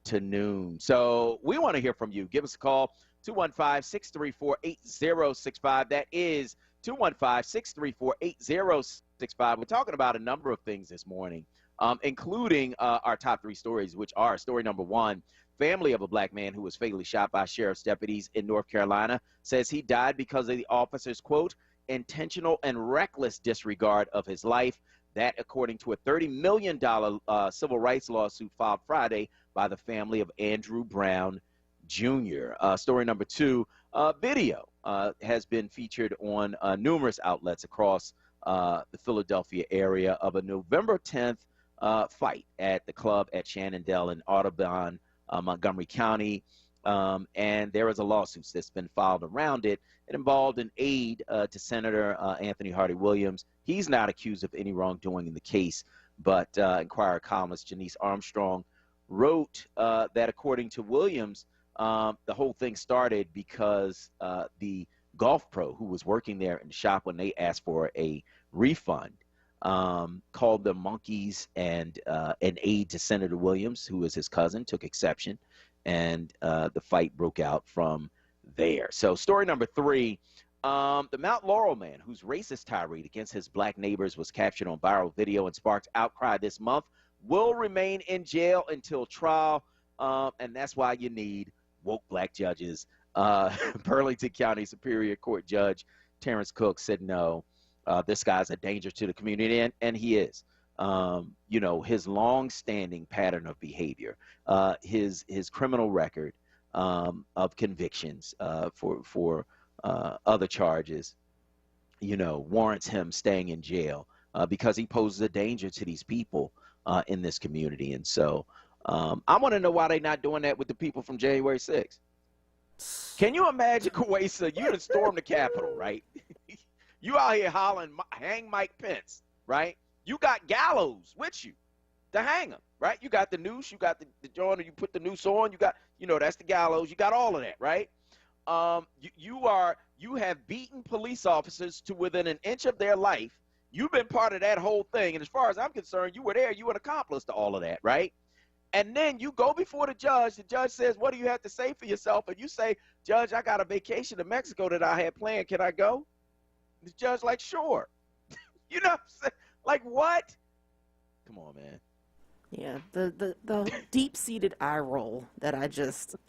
to noon. So we want to hear from you. Give us a call, 215-634-8065. That is 215-634-8065. We're talking about a number of things this morning, including our top three stories, which are story number one. Family of a Black man who was fatally shot by sheriff's deputies in North Carolina says he died because of the officer's, quote, intentional and reckless disregard of his life. That, according to a $30 million civil rights lawsuit filed Friday by the family of Andrew Brown Jr. Story number two, video has been featured on numerous outlets across the Philadelphia area of a November 10th fight at the club at Shannondale in Audubon, Montgomery County. And there is a lawsuit that's been filed around it. It involved an aide to Senator Anthony Hardy Williams. He's not accused of any wrongdoing in the case, but Inquirer columnist Janice Armstrong wrote that according to Williams, the whole thing started because the golf pro who was working there in the shop when they asked for a refund called them monkeys, and an aide to Senator Williams, who is his cousin, took exception, and the fight broke out from there. So story number three, the Mount Laurel man whose racist tirade against his Black neighbors was captured on viral video and sparked outcry this month will remain in jail until trial, and that's why you need woke Black judges. Burlington County Superior Court Judge Terrence Cook said no. This guy's a danger to the community, and he is. You know, his long-standing pattern of behavior, his criminal record of convictions for other charges, you know, warrants him staying in jail because he poses a danger to these people in this community. And so I want to know why they're not doing that with the people from January 6th. Can you imagine, Kawesa, you done stormed the Capitol, right? You out here hollering, hang Mike Pence, right? You got gallows with you to hang him, right? You got the noose, you got the joint, you put the noose on, you got, you know, that's the gallows. You got all of that, right? You have beaten police officers to within an inch of their life. You've been part of that whole thing. And as far as I'm concerned, you were there. You were an accomplice to all of that, right? And then you go before the judge says, what do you have to say for yourself? And you say, Judge, I got a vacation to Mexico that I had planned. Can I go? The judge like, sure. You know what I'm saying? Like, what? Come on, man. Yeah, the deep-seated eye roll that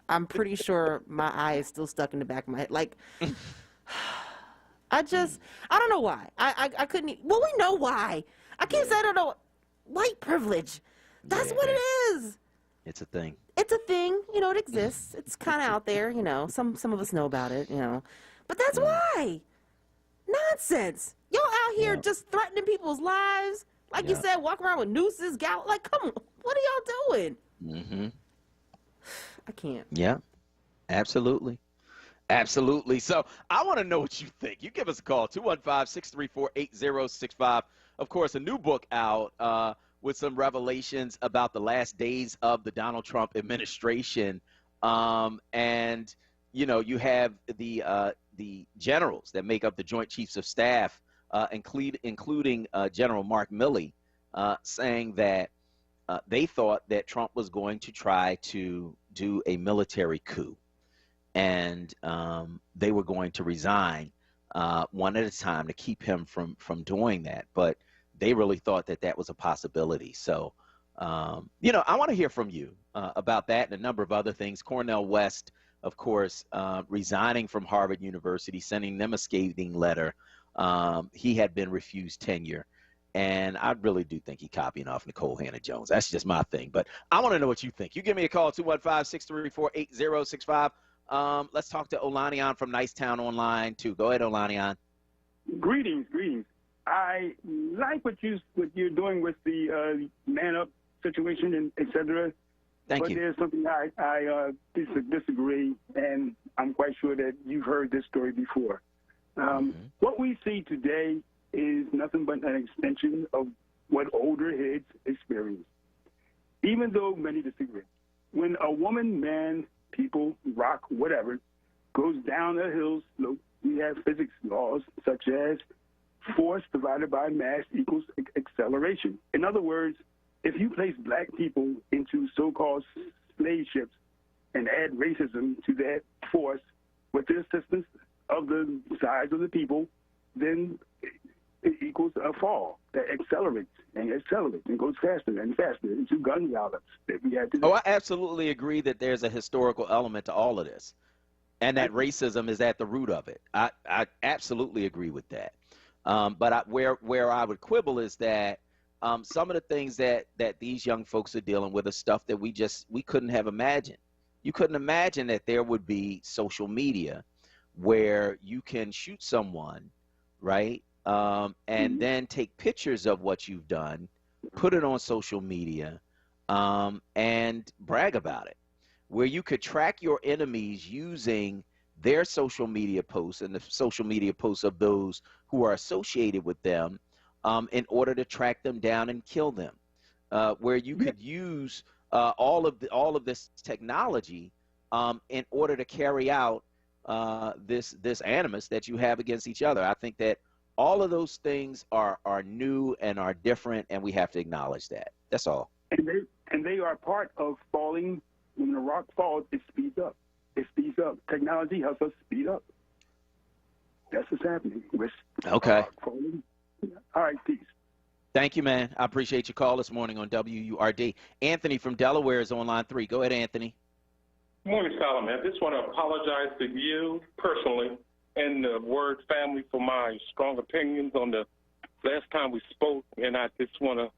I'm pretty sure my eye is still stuck in the back of my head. Like, I don't know why. I couldn't, well, we know why. I can't say I don't know. White privilege. That's what it is. It's a thing. It's a thing. You know, it exists. It's kind of out there, you know. Some of us know about it, you know. But that's why. Nonsense. Y'all out here just threatening people's lives. Like you said, walk around with nooses, like, come on. What are y'all doing? Mm-hmm. I can't. Yeah, absolutely. Absolutely. So I want to know what you think. You give us a call, 215-634-8065. Of course, a new book out with some revelations about the last days of the Donald Trump administration. And, you know, you have the generals that make up the Joint Chiefs of Staff, including General Mark Milley, saying that they thought that Trump was going to try to do a military coup. And they were going to resign one at a time to keep him from doing that. But they really thought that that was a possibility. So, you know, I want to hear from you about that and a number of other things. Cornel West, of course, resigning from Harvard University, sending them a scathing letter. He had been refused tenure. And I really do think he's copying off Nicole Hannah-Jones. That's just my thing. But I want to know what you think. You give me a call, 215-634-8065. Let's talk to Olanian from Nicetown Online, too. Go ahead, Olanian. Greetings. I like what you're doing with the man up situation and et cetera. Thank you. But there's something I disagree, and I'm quite sure that you've heard this story before. What we see today is nothing but an extension of what older heads experienced, even though many disagree. When a woman, man, people, rock, whatever, goes down a hill slope, we have physics laws such as force divided by mass equals acceleration. In other words, if you place black people into so-called slave ships and add racism to that force with the assistance of the size of the people, then it equals a fall that accelerates and goes faster and faster into gun violence that we had today. Oh, I absolutely agree that there's a historical element to all of this, and that racism is at the root of it. I absolutely agree with that. But where I would quibble is that some of the things that these young folks are dealing with are stuff that we couldn't have imagined. You couldn't imagine that there would be social media where you can shoot someone, right? And then take pictures of what you've done, put it on social media, and brag about it, where you could track your enemies using their social media posts and the social media posts of those who are associated with them in order to track them down and kill them, where you could use all of this technology in order to carry out this animus that you have against each other. I think that all of those things are new and are different, and we have to acknowledge that. That's all. And they are part of falling. When the rock falls, it speeds up. Technology helps us speed up. That's what's happening. Okay. Falling. All right, peace. Thank you, man. I appreciate your call this morning on WURD. Anthony from Delaware is on line 3. Go ahead, Anthony. Good morning, Solomon. I just want to apologize to you personally and the WURD family for my strong opinions on the last time we spoke, and I just want to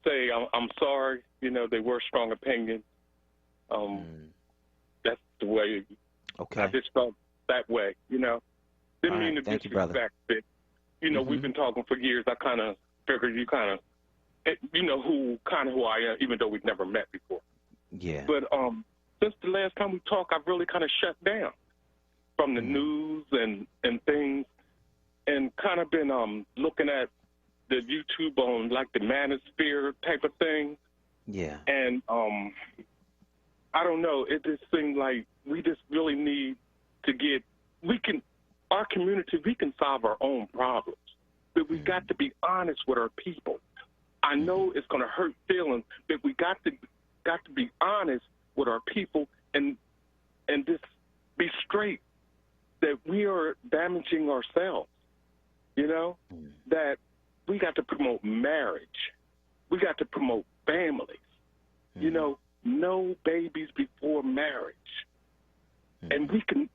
say I'm sorry. You know, they were strong opinions. That's the way. Okay. I just felt that way. You know, didn't mean to disrespect it. You know, we've been talking for years. I kind of figured you kind of, you know, who I am, even though we've never met before. Yeah. But since the last time we talked, I've really kind of shut down from the news and things, and kind of been looking at the YouTube on like the manosphere type of thing. Yeah. And I don't know, it just seemed like we just really need to our community, we can solve our own problems, but we got to be honest with our people. I know it's going to hurt feelings, but we got to got to be honest with our people and just be straight that we are damaging ourselves, you know, that we got to promote marriage. We got to promote families, you know, no babies before marriage. And we can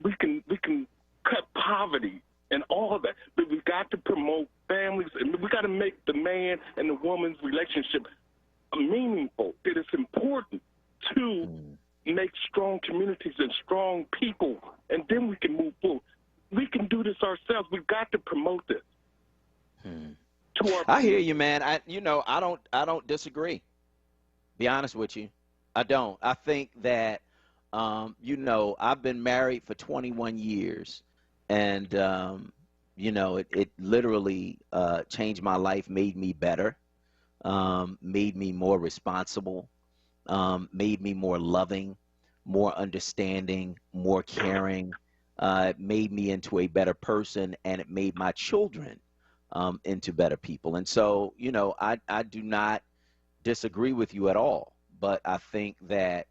cut poverty and all that, but we got to promote families, and we got to make the man and the woman's relationship meaningful. It is important to make strong communities and strong people, and then we can move forward. We can do this ourselves. We've got to promote this. I hear you, man. I don't disagree. Be honest with you, I don't. I think that you know, I've been married for 21 years, and you know, it literally changed my life, made me better, made me more responsible, made me more loving, more understanding, more caring. It made me into a better person, and it made my children into better people. And so, you know, I do not disagree with you at all. But I think that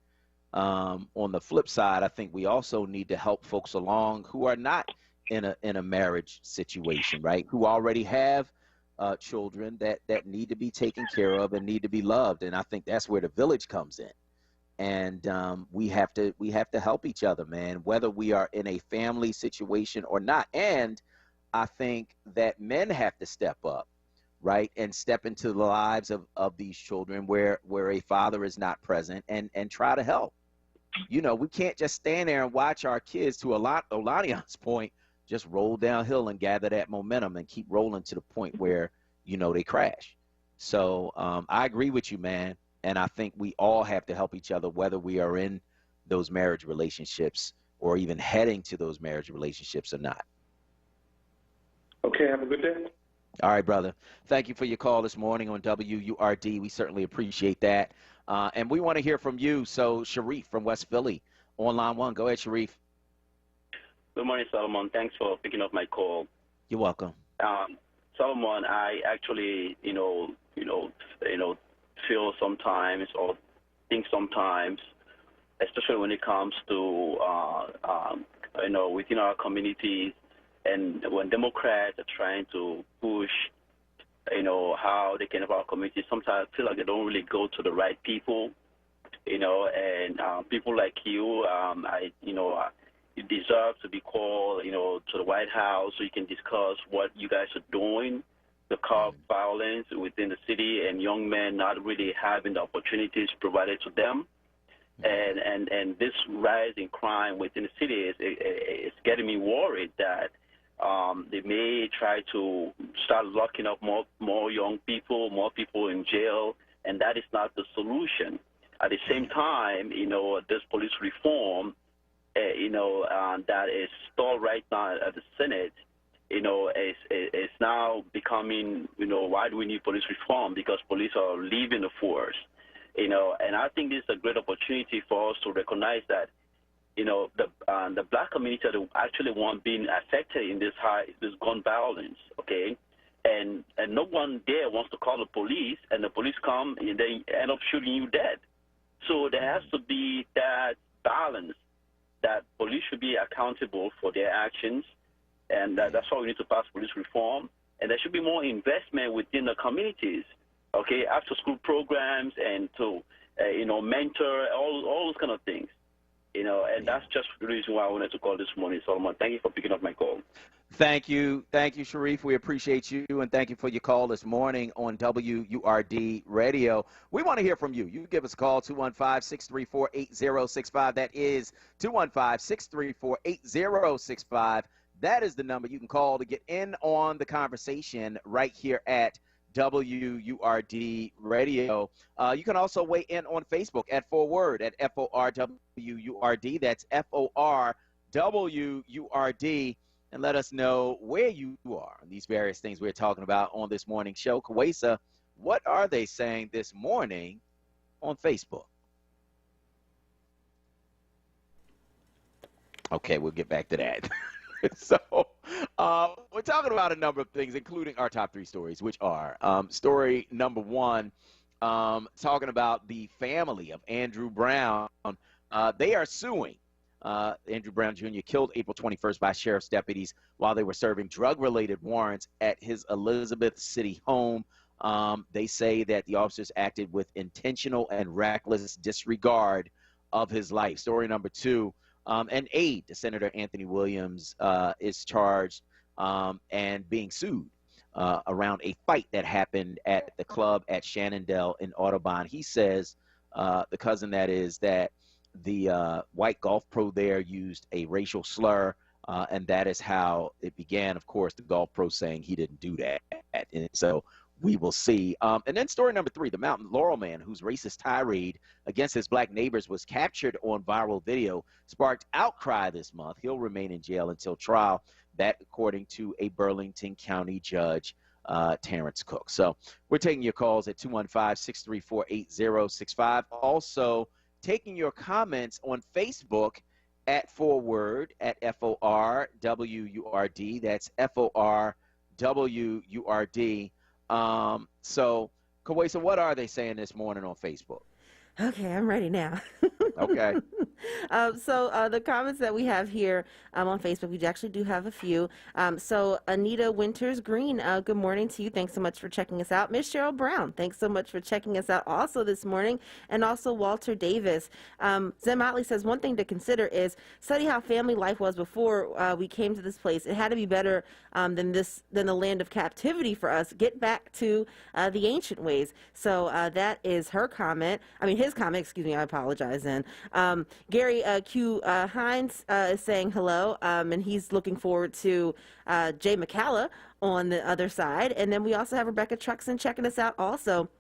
on the flip side, I think we also need to help folks along who are not in a marriage situation, right? Who already have children that need to be taken care of and need to be loved. And I think that's where the village comes in. And we have to help each other, man, whether we are in a family situation or not. And I think that men have to step up, right, and step into the lives of these children where a father is not present and try to help. You know, we can't just stand there and watch our kids, to Olanian's point, just roll downhill and gather that momentum and keep rolling to the point where, you know, they crash. So I agree with you, man. And I think we all have to help each other, whether we are in those marriage relationships or even heading to those marriage relationships or not. Okay, have a good day. All right, brother. Thank you for your call this morning on WURD. We certainly appreciate that. And we want to hear from you. So, Sharif from West Philly on line one. Go ahead, Sharif. Good morning, Solomon. Thanks for picking up my call. You're welcome. Solomon, I actually, feel sometimes or think sometimes, especially when it comes to, within our communities, and when Democrats are trying to push, how they can help our communities, sometimes I feel like they don't really go to the right people, and people like you, you deserve to be called, to the White House so you can discuss what you guys are doing, the curb violence within the city, and young men not really having the opportunities provided to them. And this rise in crime within the city is getting me worried that they may try to start locking up more young people, more people in jail, and that is not the solution. At the same time, this police reform, that is stalled right now at the Senate, is now becoming, why do we need police reform? Because police are leaving the force, and I think this is a great opportunity for us to recognize that, the black community are the actually one being affected in this gun violence, okay? And no one there wants to call the police, and the police come and they end up shooting you dead. So there has to be that balance that police should be accountable for their actions, and that's why we need to pass police reform. And there should be more investment within the communities, okay, after-school programs and to, mentor, all those kind of things. And that's just the reason why I wanted to call this morning, Solomon. Thank you for picking up my call. Thank you, Sharif. We appreciate you, and thank you for your call this morning on WURD Radio. We want to hear from you. You give us a call, 215-634-8065. That is 215-634-8065. That is the number you can call to get in on the conversation right here at WURD Radio. You can also weigh in on Facebook at FORWURD, at FORWURD. That's FORWURD. And let us know where you are on these various things we're talking about on this morning show. Kawesa, what are they saying this morning on Facebook? Okay, we'll get back to that. So we're talking about a number of things, including our top three stories, which are story number one, talking about the family of Andrew Brown. They are suing. Andrew Brown Jr. killed April 21st by sheriff's deputies while they were serving drug-related warrants at his Elizabeth City home. They say that the officers acted with intentional and reckless disregard of his life. Story number 2, an aide to Senator Anthony Williams is charged and being sued around a fight that happened at the club at Shannondale in Audubon. He says, the cousin that is, that the white golf pro there used a racial slur, and that is how it began. Of course, the golf pro saying he didn't do that. And so we will see. And then story number 3, the Mountain Laurel man whose racist tirade against his black neighbors was captured on viral video sparked outcry this month. He'll remain in jail until trial. That according to a Burlington County judge, Terrence Cook. So we're taking your calls at 215-634-8065. Also taking your comments on Facebook at ForWord, at FORWURD. That's FORWURD. So, Kawesa, what are they saying this morning on Facebook? Okay, I'm ready now. Okay. So the comments that we have here on Facebook, we actually do have a few. So Anita Winters Green, good morning to you. Thanks so much for checking us out. Miss Cheryl Brown, thanks so much for checking us out also this morning. And also Walter Davis. Zem Motley says, one thing to consider is study how family life was before we came to this place. It had to be better than the land of captivity for us. Get back to the ancient ways. So that is her comment. I mean, his comment, excuse me, I apologize then. Gary Q. Hines is saying hello, and he's looking forward to Jay McCalla on the other side. And then we also have Rebecca Truxton checking us out also.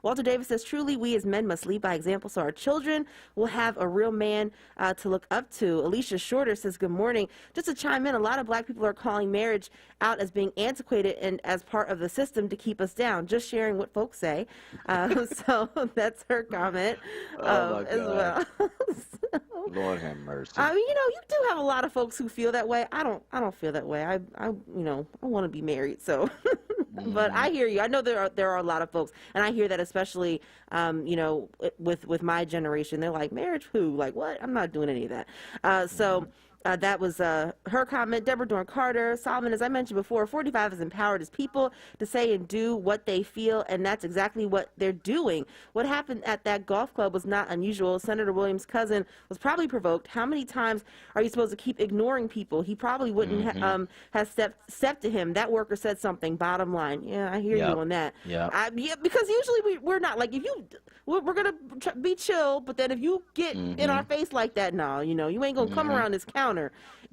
Walter Davis says, truly, we as men must lead by example so our children will have a real man to look up to. Alicia Shorter says, good morning. Just to chime in, a lot of black people are calling marriage out as being antiquated and as part of the system to keep us down. Just sharing what folks say. So that's her comment as well. Lord have mercy. I mean, you do have a lot of folks who feel that way. I don't feel that way. I want to be married, so. But I hear you. I know there are a lot of folks, and I hear that especially, with my generation. They're like, marriage who? Like, what? I'm not doing any of that. That was her comment. Deborah Dorn Carter. Solomon, as I mentioned before, 45 has empowered his people to say and do what they feel, and that's exactly what they're doing. What happened at that golf club was not unusual. Senator Williams' cousin was probably provoked. How many times are you supposed to keep ignoring people? He probably wouldn't have stepped to him. That worker said something, bottom line. Yeah, I hear you on that. Yeah, because usually we're not. Like, if we're going to be chill, but then if you get in our face like that, no, you ain't going to come around this counter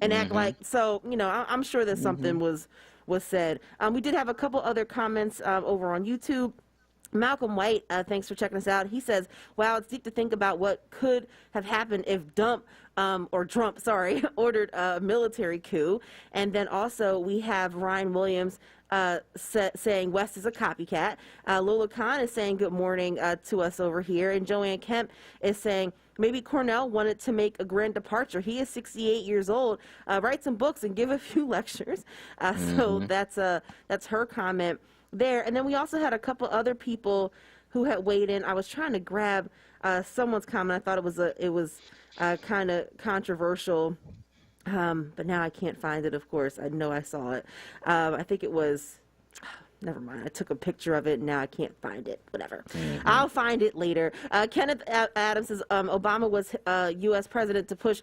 and act like, so, I'm sure that something was said. We did have a couple other comments over on YouTube. Malcolm White, thanks for checking us out. He says, wow, it's deep to think about what could have happened if Trump ordered a military coup. And then also we have Ryan Williams saying West is a copycat. Lola Khan is saying good morning to us over here. And Joanne Kemp is saying, maybe Cornell wanted to make a grand departure. He is 68 years old. Write some books and give a few lectures. So that's her comment there. And then we also had a couple other people who had weighed in. I was trying to grab someone's comment. I thought it was kind of controversial, but now I can't find it. Of course, I know I saw it. I think it was. Never mind. I took a picture of it, and now I can't find it. Whatever. I'll find it later. Kenneth Adams says Obama was U.S. president to push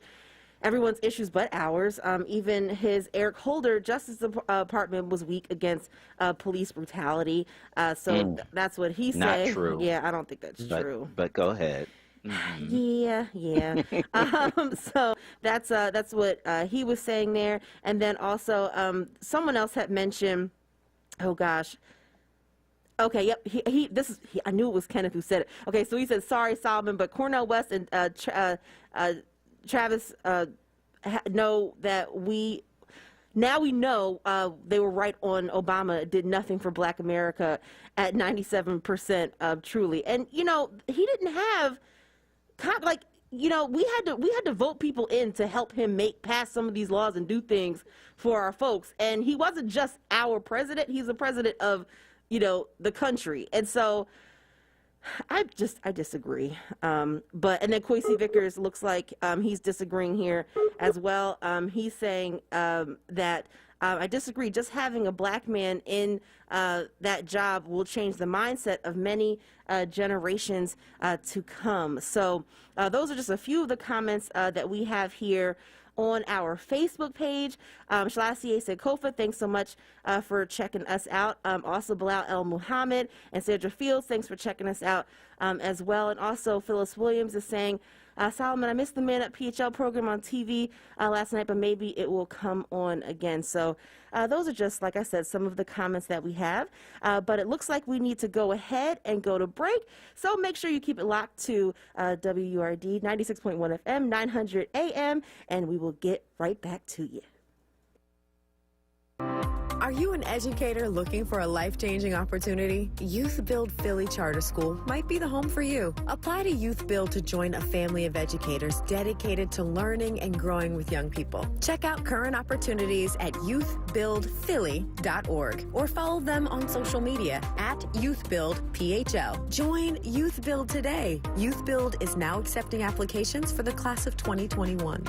everyone's issues but ours. Even his Eric Holder Justice Department was weak against police brutality. So that's what he said. Not true. Yeah, I don't think that's true. But go ahead. Yeah. So that's what he was saying there. And then also someone else had mentioned. Oh gosh. Okay, yep. I knew it was Kenneth who said it. Okay, so he said, sorry, Solomon, but Cornel West and Travis know that we know they were right on Obama did nothing for Black America at 97% truly. And he didn't have we had to vote people in to help him pass some of these laws and do things for our folks. And he wasn't just our president; he's the president of, the country. And so, I disagree. But and then Kwesi Vickers looks like he's disagreeing here as well. He's saying that I disagree. Just having a black man in that job will change the mindset of many generations to come. So those are just a few of the comments that we have here on our Facebook page. Shalasi said, Kofa, thanks so much for checking us out. Also, Bilal El Muhammad and Sandra Fields, thanks for checking us out as well. And also, Phyllis Williams is saying, Solomon, I missed the Man Up PHL program on TV last night, but maybe it will come on again. So those are just, like I said, some of the comments that we have. But it looks like we need to go ahead and go to break. So make sure you keep it locked to WURD 96.1 FM, 900 AM, and we will get right back to you. Are you an educator looking for a life-changing opportunity? Youth Build Philly Charter School might be the home for you. Apply to Youth Build to join a family of educators dedicated to learning and growing with young people. Check out current opportunities at youthbuildphilly.org or follow them on social media at YouthBuildPHL. Join Youth Build today. Youth Build is now accepting applications for the class of 2021.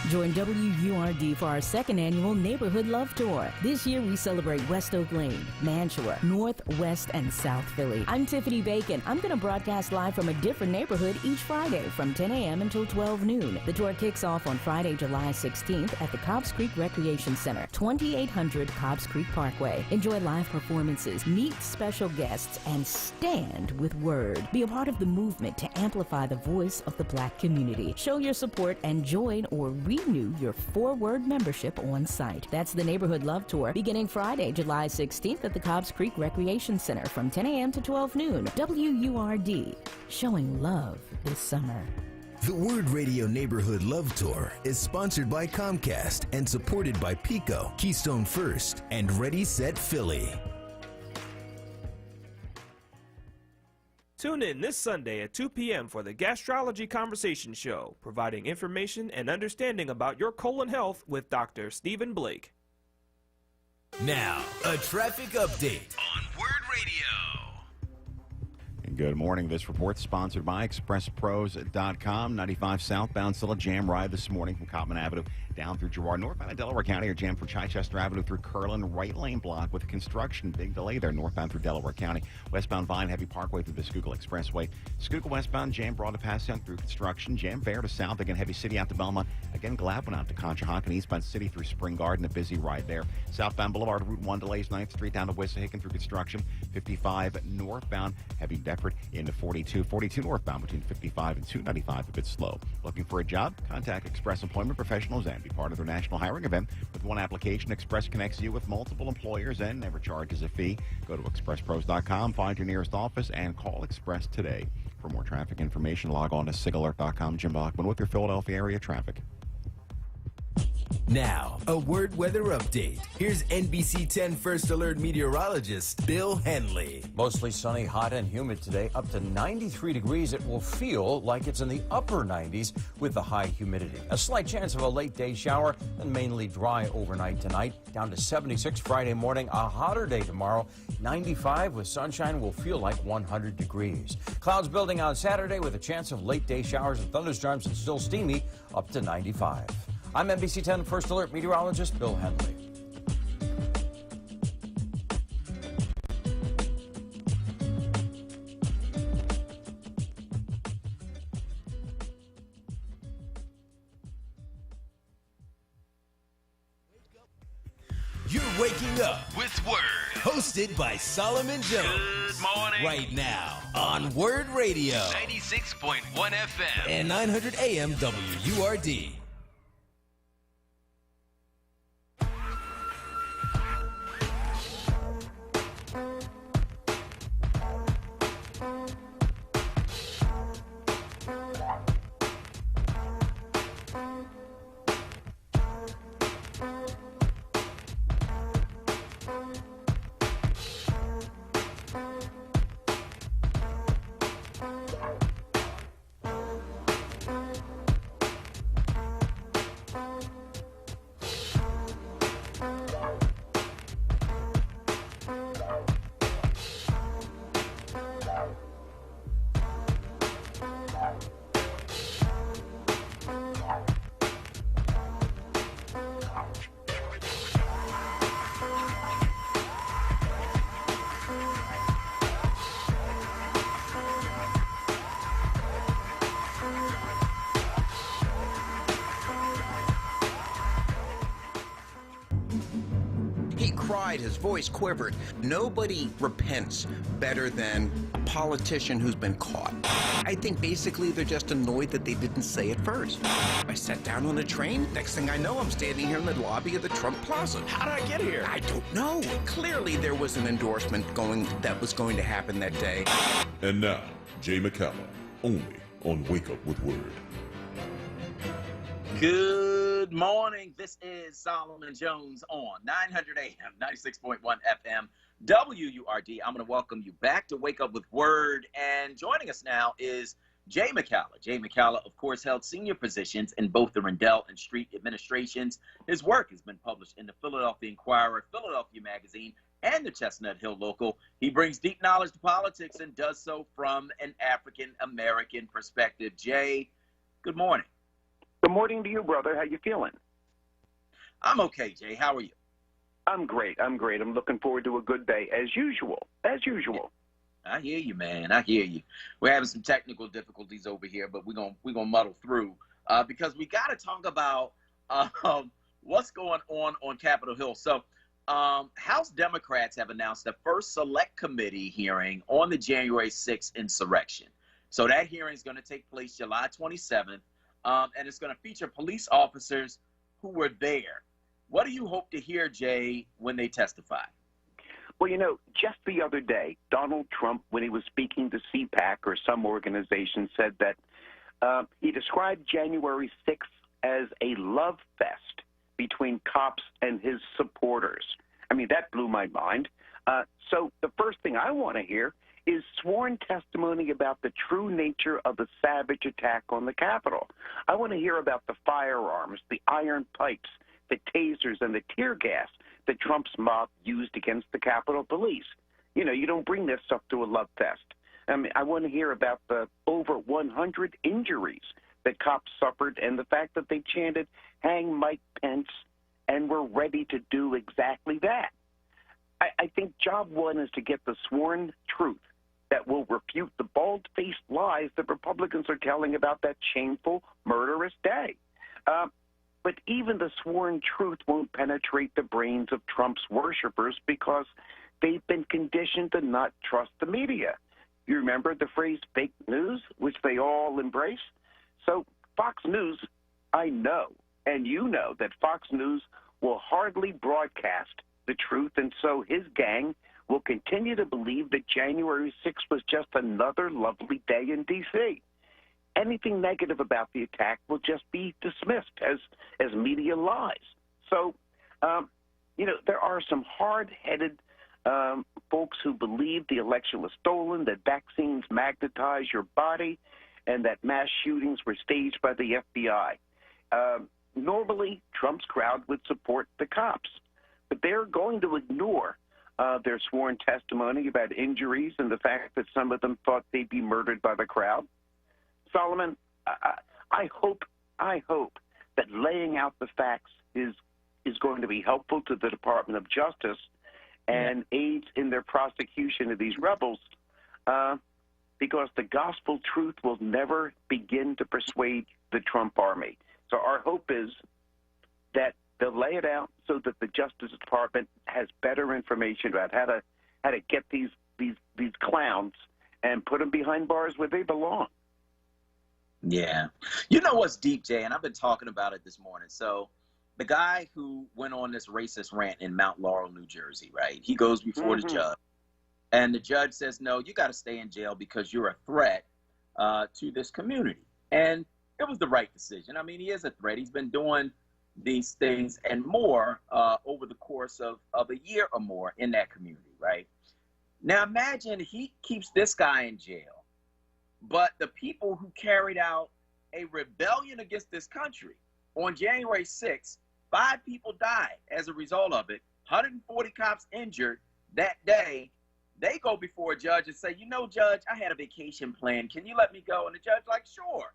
Join WURD for our second annual Neighborhood Love Tour. This year we celebrate West Oak Lane, Mantua, North, West, and South Philly. I'm Tiffany Bacon. I'm going to broadcast live from a different neighborhood each Friday from 10 a.m. until 12 noon. The tour kicks off on Friday, July 16th at the Cobbs Creek Recreation Center, 2800 Cobbs Creek Parkway. Enjoy live performances, meet special guests, and stand with WURD. Be a part of the movement to amplify the voice of the Black community. Show your support and join or renew your 4WURD membership on site. That's the Neighborhood Love Tour beginning Friday, July 16th at the Cobbs Creek Recreation Center from 10 a.m. to 12 noon. WURD, showing love this summer. The WURD Radio Neighborhood Love Tour is sponsored by Comcast and supported by Pico, Keystone First, and Ready Set Philly. Tune in this Sunday at 2 p.m. for the Gastrology Conversation Show, providing information and understanding about your colon health with Dr. Stephen Blake. Now, a traffic update on WURD Radio. And good morning. This report sponsored by ExpressPros.com. 95 southbound, still a jam ride this morning from Cottman Avenue down through Girard. Northbound in Delaware County are jammed from Chichester Avenue through Curlin. Right lane block with construction. Big delay there northbound through Delaware County. Westbound Vine Heavy Parkway through the Schuylkill Expressway. Schuylkill westbound jam Broad to Passyunk through construction. Jam Fair to south. Again, Heavy City out to Belmont. Again, Gladwin out to Conshohocken. Eastbound City through Spring Garden. A busy ride there. Southbound Boulevard Route 1 delays 9th Street down to Wissahickon through construction. 55 northbound. Heavy Deptford into 42. 42 northbound between 55 and 295. A bit slow. Looking for a job? Contact Express Employment Professionals and be part of their national hiring event. With one application, Express connects you with multiple employers and never charges a fee. Go to expresspros.com, find your nearest office, and call Express today. For more traffic information, log on to sigalert.com. Jim Bachman with your Philadelphia area traffic. Now, a WURD weather update. Here's NBC 10 First Alert meteorologist Bill Henley. Mostly sunny, hot, and humid today. Up to 93 degrees. It will feel like it's in the upper 90s with the high humidity. A slight chance of a late day shower, and mainly dry overnight tonight. Down to 76 Friday morning. A hotter day tomorrow. 95 with sunshine will feel like 100 degrees. Clouds building on Saturday with a chance of late day showers and thunderstorms and still steamy. Up to 95. I'm NBC 10 First Alert meteorologist Bill Henley. You're waking up with WURD, hosted by Solomon Jones. Good morning. Right now on WURD Radio, 96.1 FM and 900 AM WURD. cried, his voice quivered. Nobody repents better than a politician who's been caught. I think basically they're just annoyed that they didn't say it first. I sat down on the train. Next thing I know, I'm standing here in the lobby of the Trump Plaza. How did I get here? I don't know. Clearly there was an endorsement that was going to happen that day. And now, Jay McCallum, only on Wake Up with Word. Good morning. This is Solomon Jones on 900 AM, 96.1 FM, WURD. I'm going to welcome you back to Wake Up with Word. And joining us now is Jay McCallum. Jay McCallum, of course, held senior positions in both the Rendell and Street administrations. His work has been published in the Philadelphia Inquirer, Philadelphia Magazine, and the Chestnut Hill Local. He brings deep knowledge to politics and does so from an African-American perspective. Jay, good morning. Good morning to you, brother. How you feeling? I'm okay, Jay. How are you? I'm great. I'm looking forward to a good day, as usual. As usual. I hear you, man. I hear you. We're having some technical difficulties over here, but we're gonna muddle through because we got to talk about what's going on Capitol Hill. So, House Democrats have announced the first Select Committee hearing on the January 6th insurrection. So that hearing is going to take place July 27th, and it's going to feature police officers who were there. What do you hope to hear, Jay, when they testify? Well, you know, just the other day, Donald Trump, when he was speaking to CPAC or some organization, said that he described January 6th as a love fest between cops and his supporters. I mean, that blew my mind. So the first thing I want to hear is sworn testimony about the true nature of the savage attack on the Capitol. I want to hear about the firearms, the iron pipes, the tasers, and the tear gas that Trump's mob used against the Capitol Police. You know, you don't bring this stuff to a love fest. I mean, I want to hear about the over 100 injuries that cops suffered and the fact that they chanted, "Hang Mike Pence," and were ready to do exactly that. I think job one is to get the sworn truth that will refute the bald-faced lies that Republicans are telling about that shameful, murderous day. But even the sworn truth won't penetrate the brains of Trump's worshipers because they've been conditioned to not trust the media. You remember the phrase fake news, which they all embrace? So Fox News, I know, and you know, that Fox News will hardly broadcast the truth, and so his gang will continue to believe that January 6th was just another lovely day in D.C. Anything negative about the attack will just be dismissed as media lies. So, you know, there are some hard-headed folks who believe the election was stolen, that vaccines magnetize your body, and that mass shootings were staged by the FBI. Normally, Trump's crowd would support the cops, but they're going to ignore their sworn testimony about injuries and the fact that some of them thought they'd be murdered by the crowd. Solomon, I hope that laying out the facts is going to be helpful to the Department of Justice and aids in their prosecution of these rebels, because the gospel truth will never begin to persuade the Trump army. So our hope is that they'll lay it out so that the Justice Department has better information about how to get these clowns and put them behind bars where they belong. Yeah. You know what's deep, Jay, and I've been talking about it this morning. So the guy who went on this racist rant in Mount Laurel, New Jersey, right? He goes before the judge, and the judge says, no, you got to stay in jail because you're a threat to this community. And it was the right decision. I mean, he is a threat. He's been doing these things and more over the course of a year or more in that community, right? Now imagine he keeps this guy in jail, but the people who carried out a rebellion against this country on January 6th, 5 people died as a result of it, 140 cops injured that day. They go before a judge and say, you know, judge, I had a vacation plan. Can you let me go? And the judge like, sure.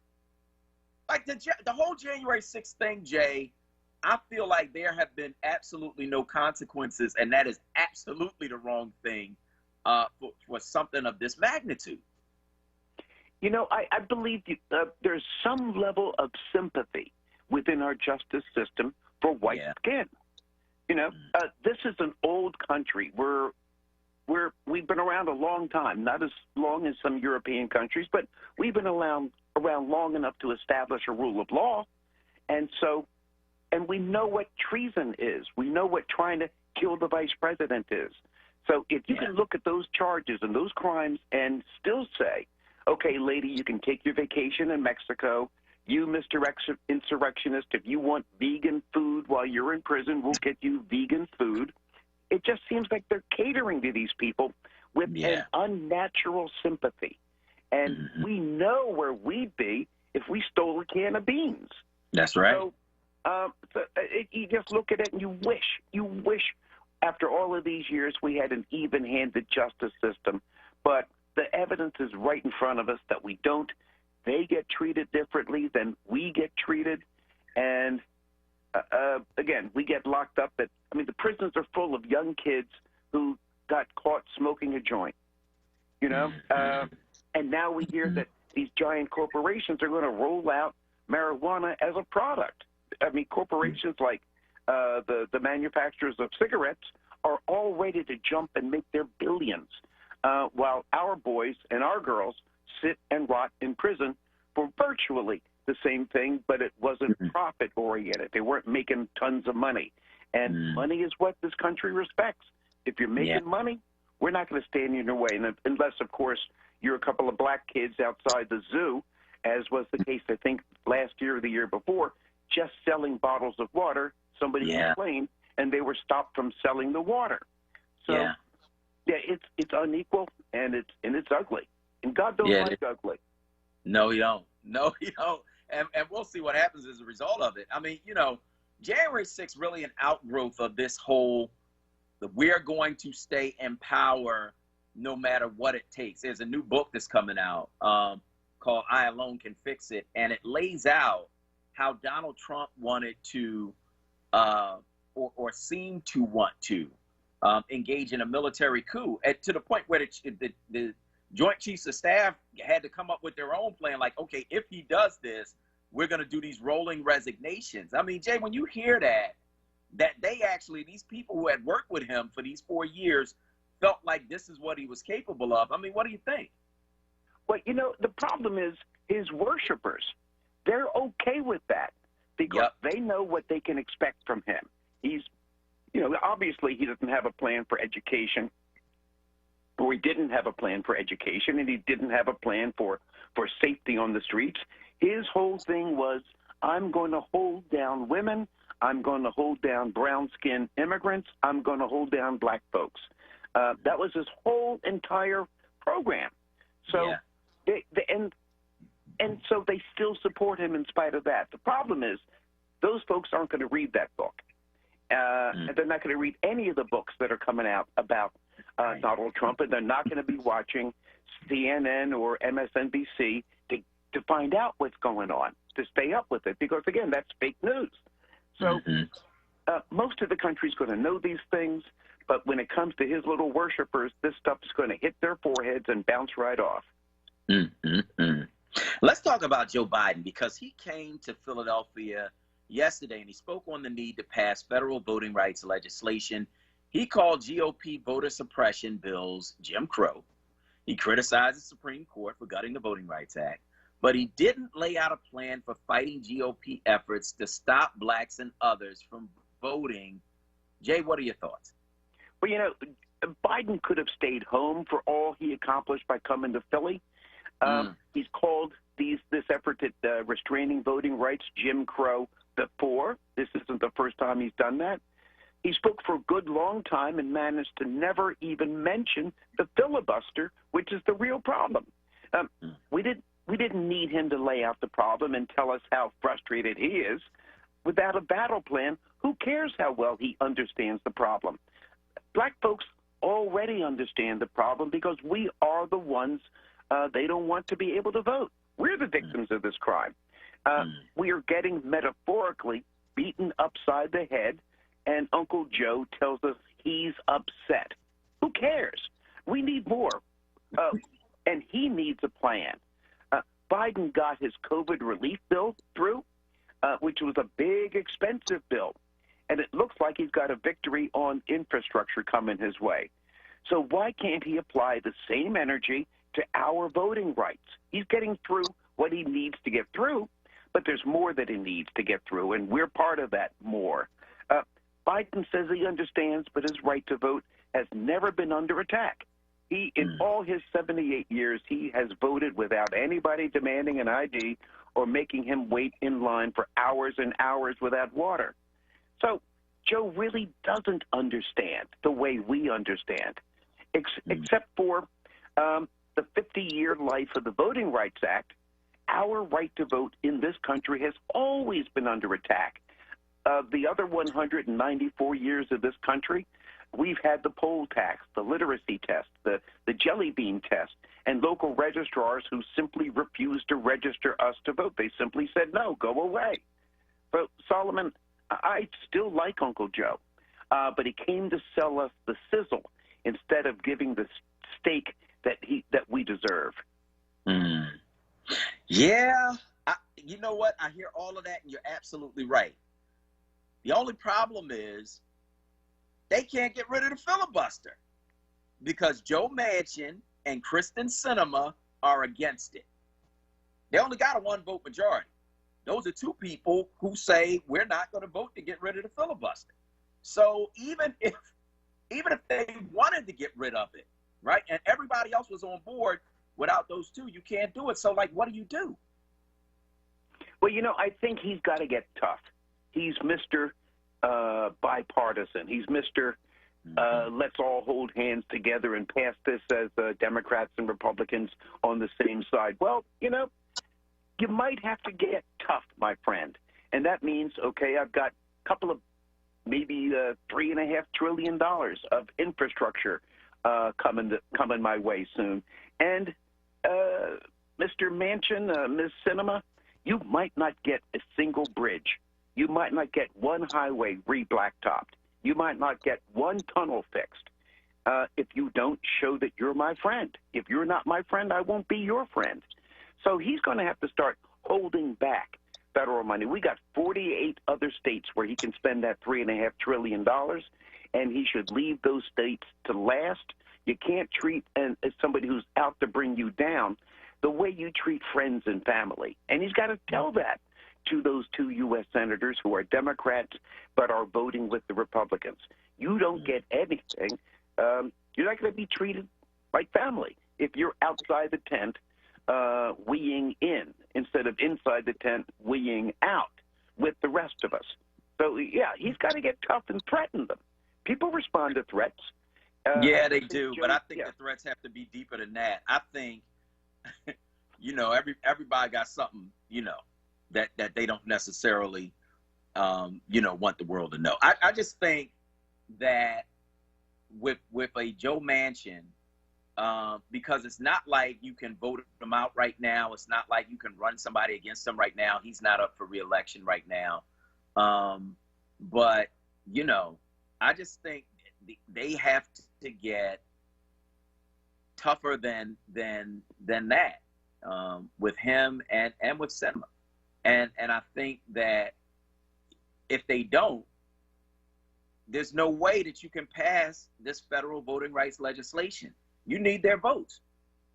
Like the whole January 6th thing, Jay, I feel like there have been absolutely no consequences, and that is absolutely the wrong thing for something of this magnitude. You know, I believe there's some level of sympathy within our justice system for white skin. You know, this is an old country. We've been around a long time, not as long as some European countries, but we've been around long enough to establish a rule of law. And we know what treason is. We know what trying to kill the vice president is. So if you can look at those charges and those crimes and still say, okay, lady, you can take your vacation in Mexico. You, Mr. Insurrectionist, if you want vegan food while you're in prison, we'll get you vegan food. It just seems like they're catering to these people with an unnatural sympathy. And we know where we'd be if we stole a can of beans. That's right. You just look at it and you wish after all of these years we had an even-handed justice system. But the evidence is right in front of us that we don't. They get treated differently than we get treated. And, again, we get locked up. The prisons are full of young kids who got caught smoking a joint, you know? And now we hear that these giant corporations are going to roll out marijuana as a product. I mean, corporations like the manufacturers of cigarettes are all ready to jump and make their billions, while our boys and our girls sit and rot in prison for virtually the same thing, but it wasn't profit-oriented. They weren't making tons of money. And money is what this country respects. If you're making money, we're not going to stand in your way, unless, of course, you're a couple of black kids outside the zoo, as was the case, I think, last year or the year before, just selling bottles of water. Somebody complained, and they were stopped from selling the water. So, it's unequal, and it's ugly. And God don't like ugly. No, you don't. No, you don't. And we'll see what happens as a result of it. I mean, you know, January 6th really an outgrowth of this whole, we're going to stay in power no matter what it takes. There's a new book that's coming out called I Alone Can Fix It, and it lays out how Donald Trump wanted to, or seemed to want to, engage in a military coup, to the point where the Joint Chiefs of Staff had to come up with their own plan, like, okay, if he does this, we're going to do these rolling resignations. I mean, Jay, when you hear that they actually, these people who had worked with him for these 4 years felt like this is what he was capable of. I mean, what do you think? Well, you know, the problem is his worshipers. They're okay with that because they know what they can expect from him. He's, you know, obviously he doesn't have a plan for education, or he didn't have a plan for education, and he didn't have a plan for safety on the streets. His whole thing was, I'm going to hold down women, I'm going to hold down brown-skinned immigrants, I'm going to hold down black folks. That was his whole entire program. So, and so they still support him in spite of that. The problem is, those folks aren't going to read that book. And they're not going to read any of the books that are coming out about Donald Trump, and they're not going to be watching CNN or MSNBC to find out what's going on, to stay up with it, because, again, that's fake news. So most of the country's going to know these things, but when it comes to his little worshipers, this stuff is going to hit their foreheads and bounce right off. Let's talk about Joe Biden, because he came to Philadelphia yesterday and he spoke on the need to pass federal voting rights legislation. He called GOP voter suppression bills Jim Crow. He criticized the Supreme Court for gutting the Voting Rights Act, but he didn't lay out a plan for fighting GOP efforts to stop blacks and others from voting. Jay, what are your thoughts? Well, you know, Biden could have stayed home for all he accomplished by coming to Philly. He's called this effort at restraining voting rights Jim Crow before. This isn't the first time he's done that. He spoke for a good long time and managed to never even mention the filibuster, which is the real problem. We didn't need him to lay out the problem and tell us how frustrated he is. Without a battle plan, who cares how well he understands the problem? Black folks already understand the problem because we are the ones they don't want to be able to vote. We're the victims of this crime. We are getting metaphorically beaten upside the head, and Uncle Joe tells us he's upset. Who cares? We need more, and he needs a plan. Biden got his COVID relief bill through, which was a big, expensive bill. and it looks like he's got a victory on infrastructure coming his way. So why can't he apply the same energy to our voting rights? He's getting through what he needs to get through, but there's more that he needs to get through, and we're part of that more. Biden says he understands, but his right to vote has never been under attack. He, in all his 78 years, he has voted without anybody demanding an ID or making him wait in line for hours and hours without water. So Joe really doesn't understand the way we understand, except for the 50-year life of the Voting Rights Act. Our right to vote in this country has always been under attack. The other 194 years of this country, we've had the poll tax, the literacy test, the jelly bean test, and local registrars who simply refused to register us to vote. They simply said, no, go away. So, Solomon, I still like Uncle Joe, but he came to sell us the sizzle instead of giving the steak that we deserve. Yeah, you know what? I hear all of that, and you're absolutely right. The only problem is they can't get rid of the filibuster because Joe Manchin and Kristen Sinema are against it. They only got a one-vote majority. Those are two people who say we're not going to vote to get rid of the filibuster. So even if they wanted to get rid of it, right, and everybody else was on board, without those two, you can't do it. So, like, what do? Well, I think he's got to get tough. He's Mr. Bipartisan. He's Mr. Let's all hold hands together and pass this as Democrats and Republicans on the same side. Well, you might have to get tough, my friend. And that means, okay, I've got a couple of maybe $3.5 trillion of infrastructure coming my way soon. And Mr. Manchin, Ms. Sinema, you might not get a single bridge. You might not get one highway re-blacktopped. You might not get one tunnel fixed if you don't show that you're my friend. If you're not my friend, I won't be your friend. So he's going to have to start holding back federal money. We got 48 other states where he can spend that $3.5 trillion, and he should leave those states to last. You can't treat as somebody who's out to bring you down the way you treat friends and family. And he's got to tell that to those two U.S. senators who are Democrats but are voting with the Republicans. You don't get anything. You're not going to be treated like family if you're outside the tent weeing in instead of inside the tent weeing out with the rest of us. So, yeah, he's got to get tough and threaten them. People respond to threats. Yeah, they do, but I think the threats have to be deeper than that. I think, everybody got something, that they don't necessarily, want the world to know. I just think that with a Joe Manchin, because it's not like you can vote him out right now. It's not like you can run somebody against him right now. He's not up for re-election right now. But, I just think they have to get tougher than that with him and with Sinema. And I think that if they don't, there's no way that you can pass this federal voting rights legislation. You need their votes.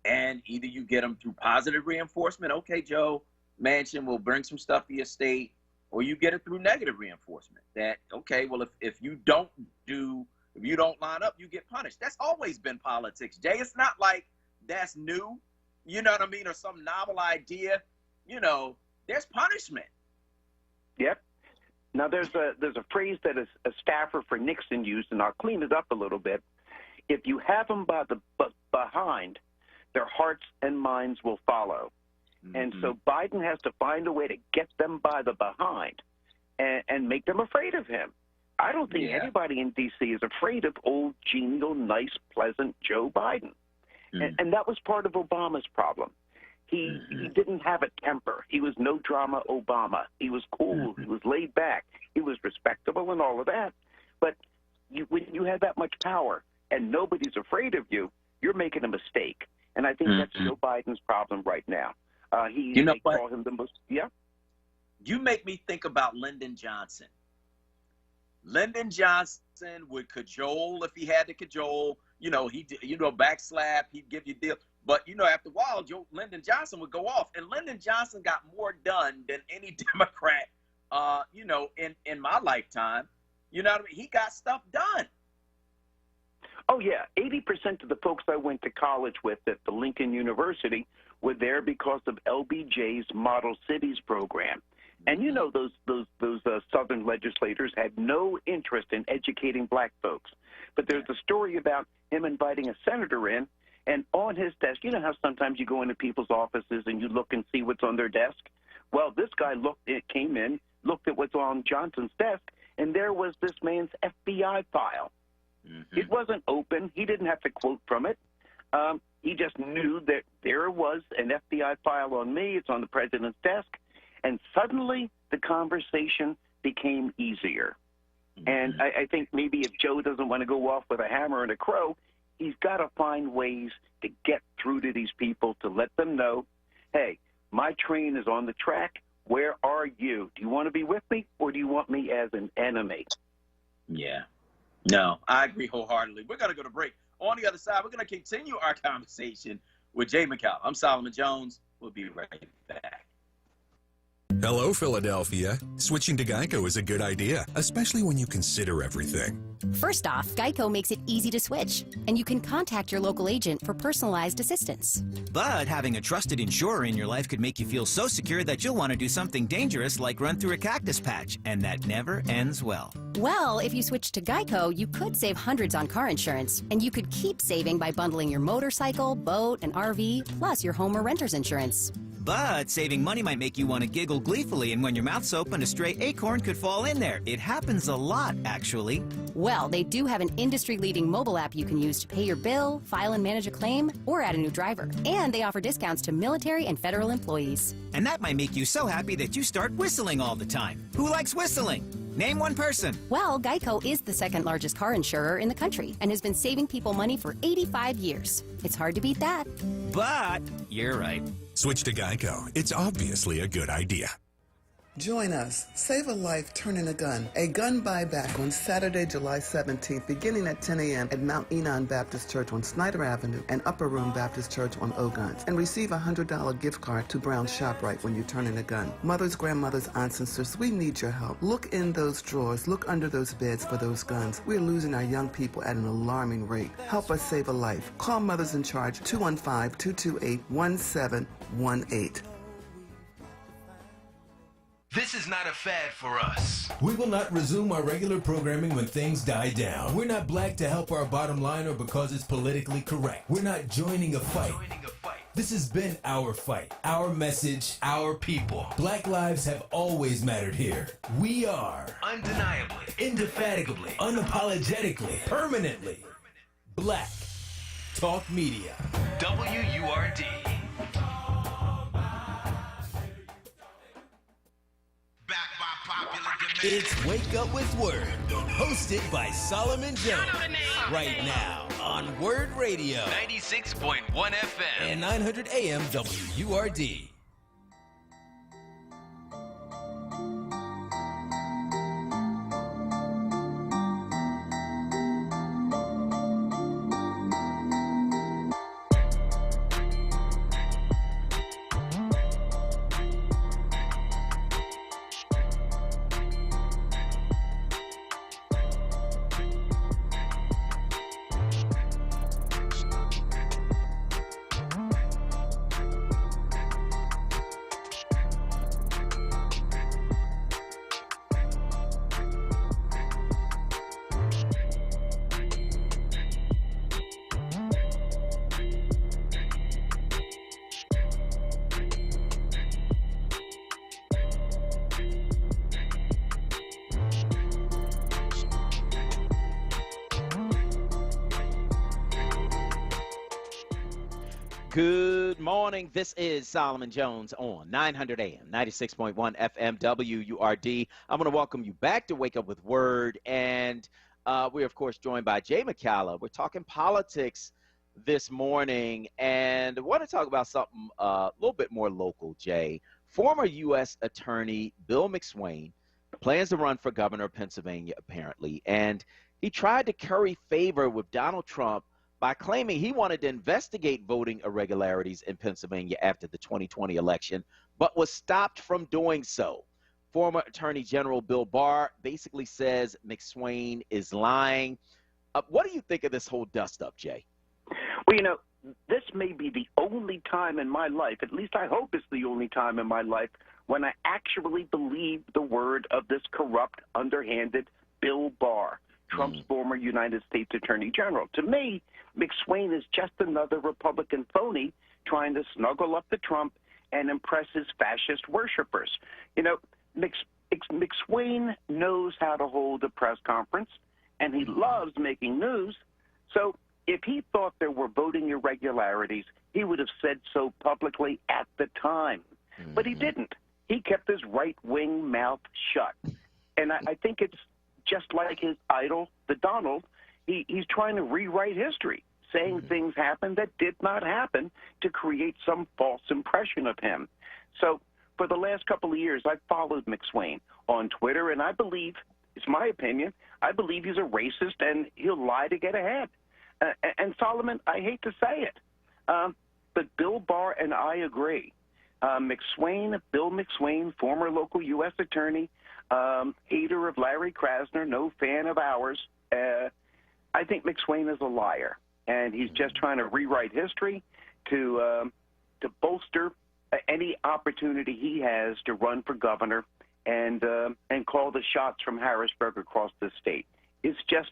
And either you get them through positive reinforcement, okay, Joe Manchin will bring some stuff to your state, or you get it through negative reinforcement that, okay, well, if you don't line up, you get punished. That's always been politics, Jay. It's not like that's new, you know what I mean, or some novel idea. There's punishment. Yep. Now, there's a phrase that a staffer for Nixon used, and I'll clean it up a little bit. If you have them behind, their hearts and minds will follow. Mm-hmm. And so Biden has to find a way to get them by the behind and make them afraid of him. I don't think anybody in D.C. is afraid of old, genial, nice, pleasant Joe Biden. Mm-hmm. And that was part of Obama's problem. He didn't have a temper. He was no drama Obama. He was cool. He was laid back. He was respectable and all of that. But when you have that much power and nobody's afraid of you, you're making a mistake. And I think that's Joe Biden's problem right now. Call him the most. Yeah. You make me think about Lyndon Johnson. Lyndon Johnson would cajole if he had to cajole. Backslap, he'd give you deal. But, after a while, Lyndon Johnson would go off. And Lyndon Johnson got more done than any Democrat, in my lifetime. You know what I mean? He got stuff done. Oh, yeah. 80% of the folks I went to college with at the Lincoln University were there because of LBJ's Model Cities program. And those Southern legislators had no interest in educating black folks. But there's a story about him inviting a senator in, and on his desk, you know how sometimes you go into people's offices and you look and see what's on their desk? Well, this guy came in, looked at what's on Johnson's desk, and there was this man's FBI file. Mm-hmm. It wasn't open. He didn't have to quote from it. He just knew that there was an FBI file on me. It's on the president's desk. And suddenly the conversation became easier. Mm-hmm. And I think maybe if Joe doesn't want to go off with a hammer and a crow, he's got to find ways to get through to these people to let them know, hey, my train is on the track. Where are you? Do you want to be with me, or do you want me as an enemy? Yeah. No, I agree wholeheartedly. We're going to go to break. On the other side, we're going to continue our conversation with Jay McCall. I'm Solomon Jones. We'll be right back. Hello, Philadelphia. Switching to Geico is a good idea, especially when you consider everything. First off, Geico makes it easy to switch, and you can contact your local agent for personalized assistance. But having a trusted insurer in your life could make you feel so secure that you'll want to do something dangerous like run through a cactus patch, and that never ends well. Well, if you switch to Geico, you could save hundreds on car insurance, and you could keep saving by bundling your motorcycle, boat, and RV, plus your home or renter's insurance. But saving money might make you want to giggle gleefully, and when your mouth's open, a stray acorn could fall in there. It happens a lot, actually. Well, they do have an industry-leading mobile app you can use to pay your bill, file and manage a claim, or add a new driver. And they offer discounts to military and federal employees. And that might make you so happy that you start whistling all the time. Who likes whistling? Name one person. Well, Geico is the second largest car insurer in the country and has been saving people money for 85 years. It's hard to beat that. But you're right. Switch to Geico. It's obviously a good idea. Join us. Save a life turning a gun. A gun buyback on Saturday, July 17th, beginning at 10 a.m. at Mount Enon Baptist Church on Snyder Avenue and Upper Room Baptist Church on Ogons. And receive a $100 gift card to Brown ShopRite when you turn in a gun. Mothers, grandmothers, aunts, and sisters, we need your help. Look in those drawers. Look under those beds for those guns. We're losing our young people at an alarming rate. Help us save a life. Call Mothers in Charge 215-228-1718. This is not a fad for us. We will not resume our regular programming when things die down. We're not black to help our bottom line or because it's politically correct. We're not joining a fight. This has been our fight, our message, our people. Black lives have always mattered here. We are undeniably, indefatigably, unapologetically, permanently Black Talk Media. WURD. It's Wake Up with Word, hosted by Solomon Jones. Right now on WURD Radio, 96.1 FM and 900 AM WURD. Good morning. This is Solomon Jones on 900 AM, 96.1 FM, WURD. I'm going to welcome you back to Wake Up with Word. And we're, of course, joined by Jay McCalla. We're talking politics this morning. And I want to talk about something a little bit more local, Jay. Former U.S. Attorney Bill McSwain plans to run for governor of Pennsylvania, apparently. And he tried to curry favor with Donald Trump by claiming he wanted to investigate voting irregularities in Pennsylvania after the 2020 election, but was stopped from doing so. Former Attorney General Bill Barr basically says McSwain is lying. What do you think of this whole dust-up, Jay? Well, you know, this may be the only time in my life, at least I hope it's the only time in my life, when I actually believe the word of this corrupt, underhanded Bill Barr, Trump's former United States Attorney General. To me, McSwain is just another Republican phony trying to snuggle up to Trump and impress his fascist worshipers. You know, McSwain knows how to hold a press conference, and he loves making news. So if he thought there were voting irregularities, he would have said so publicly at the time. But he didn't. He kept his right-wing mouth shut. And I think it's just like his idol, the Donald. He's trying to rewrite history, saying things happened that did not happen to create some false impression of him. So for the last couple of years, I've followed McSwain on Twitter, and I believe, it's my opinion, I believe he's a racist and he'll lie to get ahead. And Solomon, I hate to say it, but Bill Barr and I agree. Bill McSwain, former local U.S. attorney, hater of Larry Krasner, no fan of ours. I think McSwain is a liar, and he's just trying to rewrite history to bolster any opportunity he has to run for governor and call the shots from Harrisburg across the state. It's just,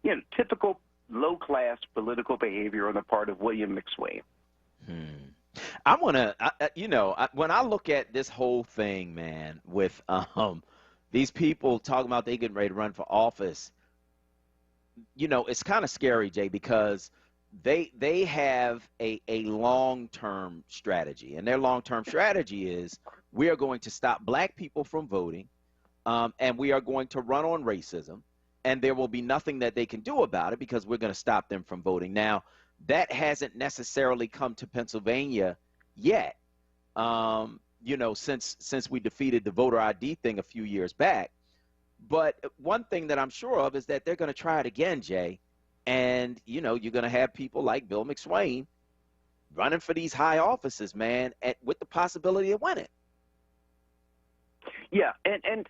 you know, typical low-class political behavior on the part of William McSwain. I want to, you know, when I look at this whole thing, man, with these people talking about they getting ready to run for office, you know, it's kind of scary, Jay, because they have a long-term strategy, and their long-term strategy is we are going to stop black people from voting, and we are going to run on racism, and there will be nothing that they can do about it because we're going to stop them from voting. Now, that hasn't necessarily come to Pennsylvania yet, you know, since we defeated the voter ID thing a few years back. But one thing that I'm sure of is that they're going to try it again, Jay. And, you know, you're going to have people like Bill McSwain running for these high offices, man, with the possibility of winning. Yeah, and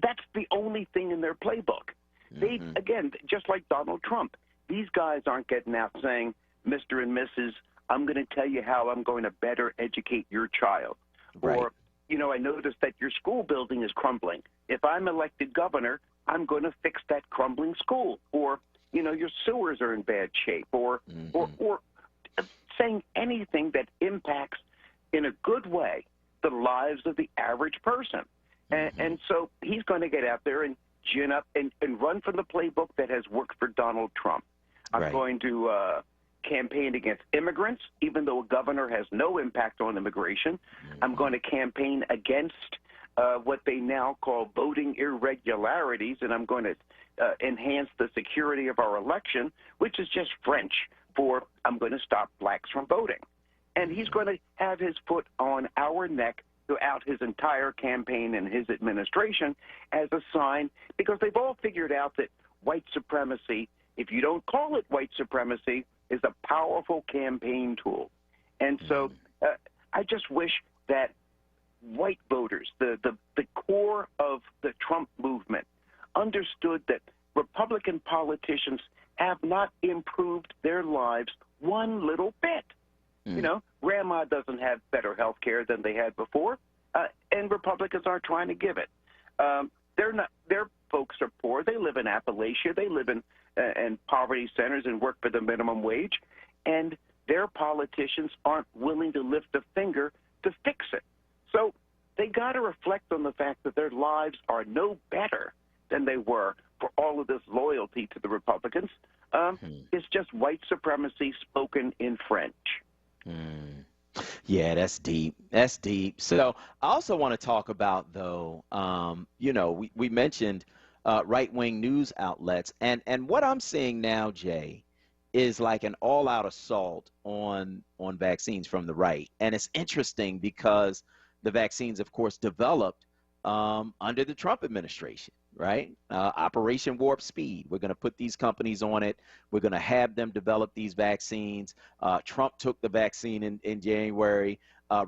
that's the only thing in their playbook. They, again, just like Donald Trump, these guys aren't getting out saying, Mr. and Mrs., I'm going to tell you how I'm going to better educate your child. Right. Or, you know, I noticed that your school building is crumbling. If I'm elected governor, I'm going to fix that crumbling school. Or, you know, your sewers are in bad shape. Or saying anything that impacts in a good way the lives of the average person. And so he's going to get out there and gin up and run from the playbook that has worked for Donald Trump. I'm going to campaign against immigrants, even though a governor has no impact on immigration. I'm going to campaign against what they now call voting irregularities, and I'm going to enhance the security of our election, which is just French for I'm going to stop blacks from voting. And he's going to have his foot on our neck throughout his entire campaign and his administration as a sign, because they've all figured out that white supremacy, if you don't call it white supremacy, is a powerful campaign tool. And so I just wish that white voters, the core of the Trump movement, understood that Republican politicians have not improved their lives one little bit. You know, grandma doesn't have better health care than they had before, and Republicans aren't trying to give it. Their folks are poor. They live in Appalachia. They live in poverty centers and work for the minimum wage, and their politicians aren't willing to lift a finger to fix it. So they got to reflect on the fact that their lives are no better than they were for all of this loyalty to the Republicans. It's just white supremacy spoken in French. Yeah, that's deep. That's deep. So I also want to talk about, though, you know, we mentioned right-wing news outlets. And what I'm seeing now, Jay, is like an all-out assault on vaccines from the right. And it's interesting because the vaccines, of course, developed under the Trump administration, right? Operation Warp Speed. We're going to put these companies on it. We're going to have them develop these vaccines. Trump took the vaccine in January.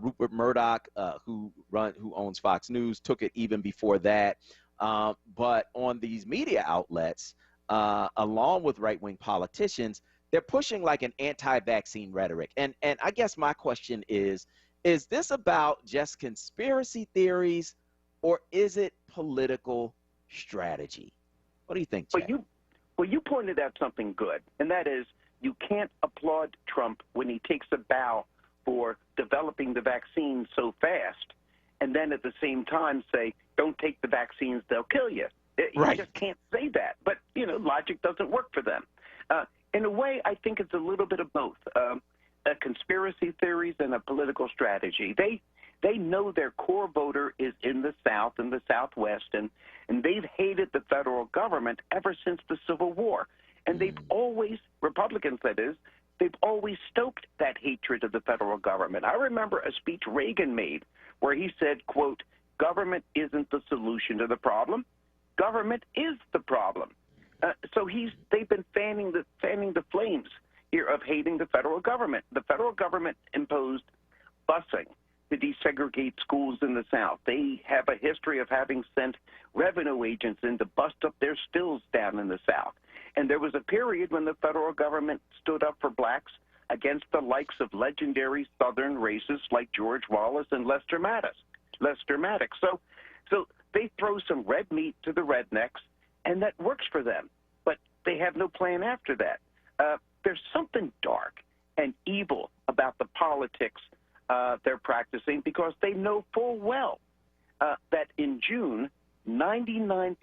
Rupert Murdoch, who owns Fox News, took it even before that. But on these media outlets, along with right-wing politicians, they're pushing like an anti-vaccine rhetoric. And I guess my question is this about just conspiracy theories, or is it political strategy? What do you think, Chad? Well, you pointed out something good, and that is you can't applaud Trump when he takes a bow for developing the vaccine so fast, and then at the same time say, don't take the vaccines, they'll kill you. You just can't say that. But, logic doesn't work for them. In a way, I think it's a little bit of both, conspiracy theories and a political strategy. They know their core voter is in the South and the Southwest, and they've hated the federal government ever since the Civil War. And they've always, Republicans that is, they've always stoked that hatred of the federal government. I remember a speech Reagan made where he said, quote, government isn't the solution to the problem. Government is the problem. So they've been fanning the flames here of hating the federal government. The federal government imposed busing to desegregate schools in the South. They have a history of having sent revenue agents in to bust up their stills down in the South. And there was a period when the federal government stood up for blacks against the likes of legendary Southern racists like George Wallace and Lester Maddox. So they throw some red meat to the rednecks, and that works for them. But they have no plan after that. There's something dark and evil about the politics they're practicing, because they know full well that in June, 99%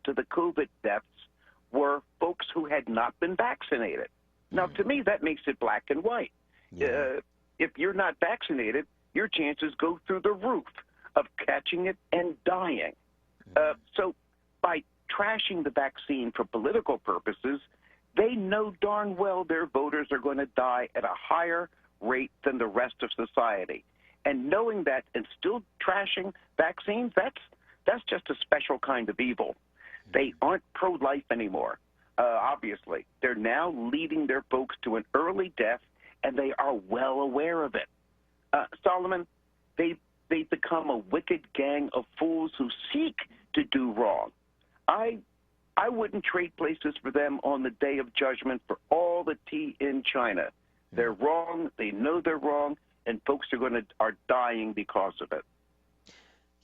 of the COVID deaths were folks who had not been vaccinated. Now, to me, that makes it black and white. If you're not vaccinated, your chances go through the roof of catching it and dying. So by trashing the vaccine for political purposes, they know darn well their voters are going to die at a higher rate than the rest of society. And knowing that and still trashing vaccines, that's just a special kind of evil. They aren't pro-life anymore, obviously. They're now leading their folks to an early death, and they are well aware of it. Solomon, they've become a wicked gang of fools who seek to do wrong. I wouldn't trade places for them on the day of judgment for all the tea in China. They're wrong. They know they're wrong, and folks are dying because of it.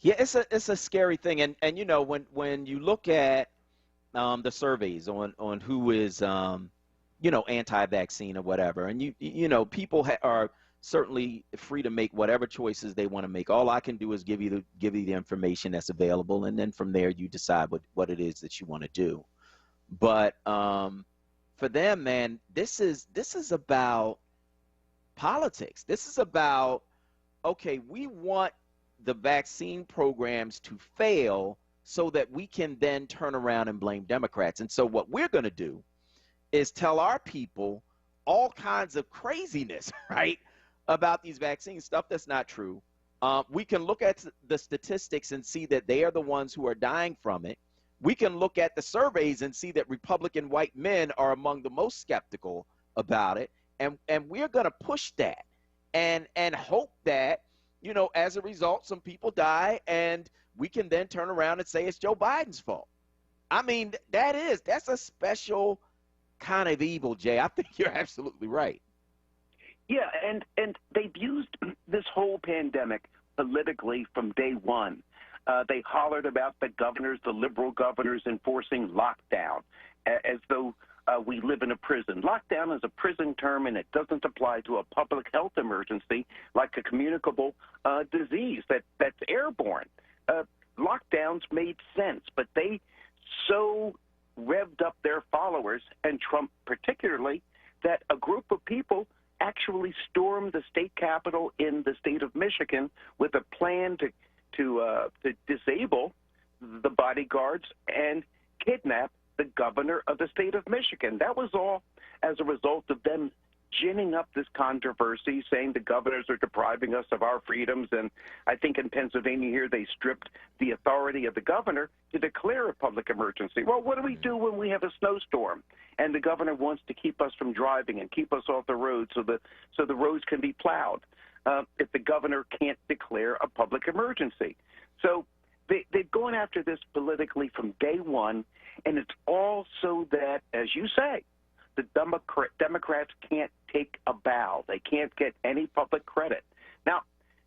Yeah, it's a scary thing, and when you look at the surveys on who is anti-vaccine or whatever, and people are certainly free to make whatever choices they want to make. All I can do is give you the information that's available, and then from there you decide what it is that you want to do. But for them, man, this is about politics. This is about, okay, we want the vaccine programs to fail so that we can then turn around and blame Democrats. And so what we're going to do is tell our people all kinds of craziness, right, about these vaccines, stuff that's not true. We can look at the statistics and see that they are the ones who are dying from it. We can look at the surveys and see that Republican white men are among the most skeptical about it. And we're going to push that and hope that, as a result, some people die, and we can then turn around and say it's Joe Biden's fault. I mean, that's a special kind of evil, Jay. I think you're absolutely right. Yeah, and they've used this whole pandemic politically from day one. They hollered about the liberal governors enforcing lockdown as though we live in a prison. Lockdown is a prison term, and it doesn't apply to a public health emergency like a communicable disease that's airborne. Lockdowns made sense, but they so revved up their followers, and Trump particularly, that a group of people actually stormed the state capitol in the state of Michigan with a plan to disable the bodyguards and kidnap the governor of the state of Michigan. That was all as a result of them ginning up this controversy, saying the governors are depriving us of our freedoms. And I think in Pennsylvania here, they stripped the authority of the governor to declare a public emergency. Well, what do we do when we have a snowstorm and the governor wants to keep us from driving and keep us off the road so the roads can be plowed if the governor can't declare a public emergency? So they've gone after this politically from day one, and it's all so that, as you say, the Democrats can't take a bow. They can't get any public credit. Now,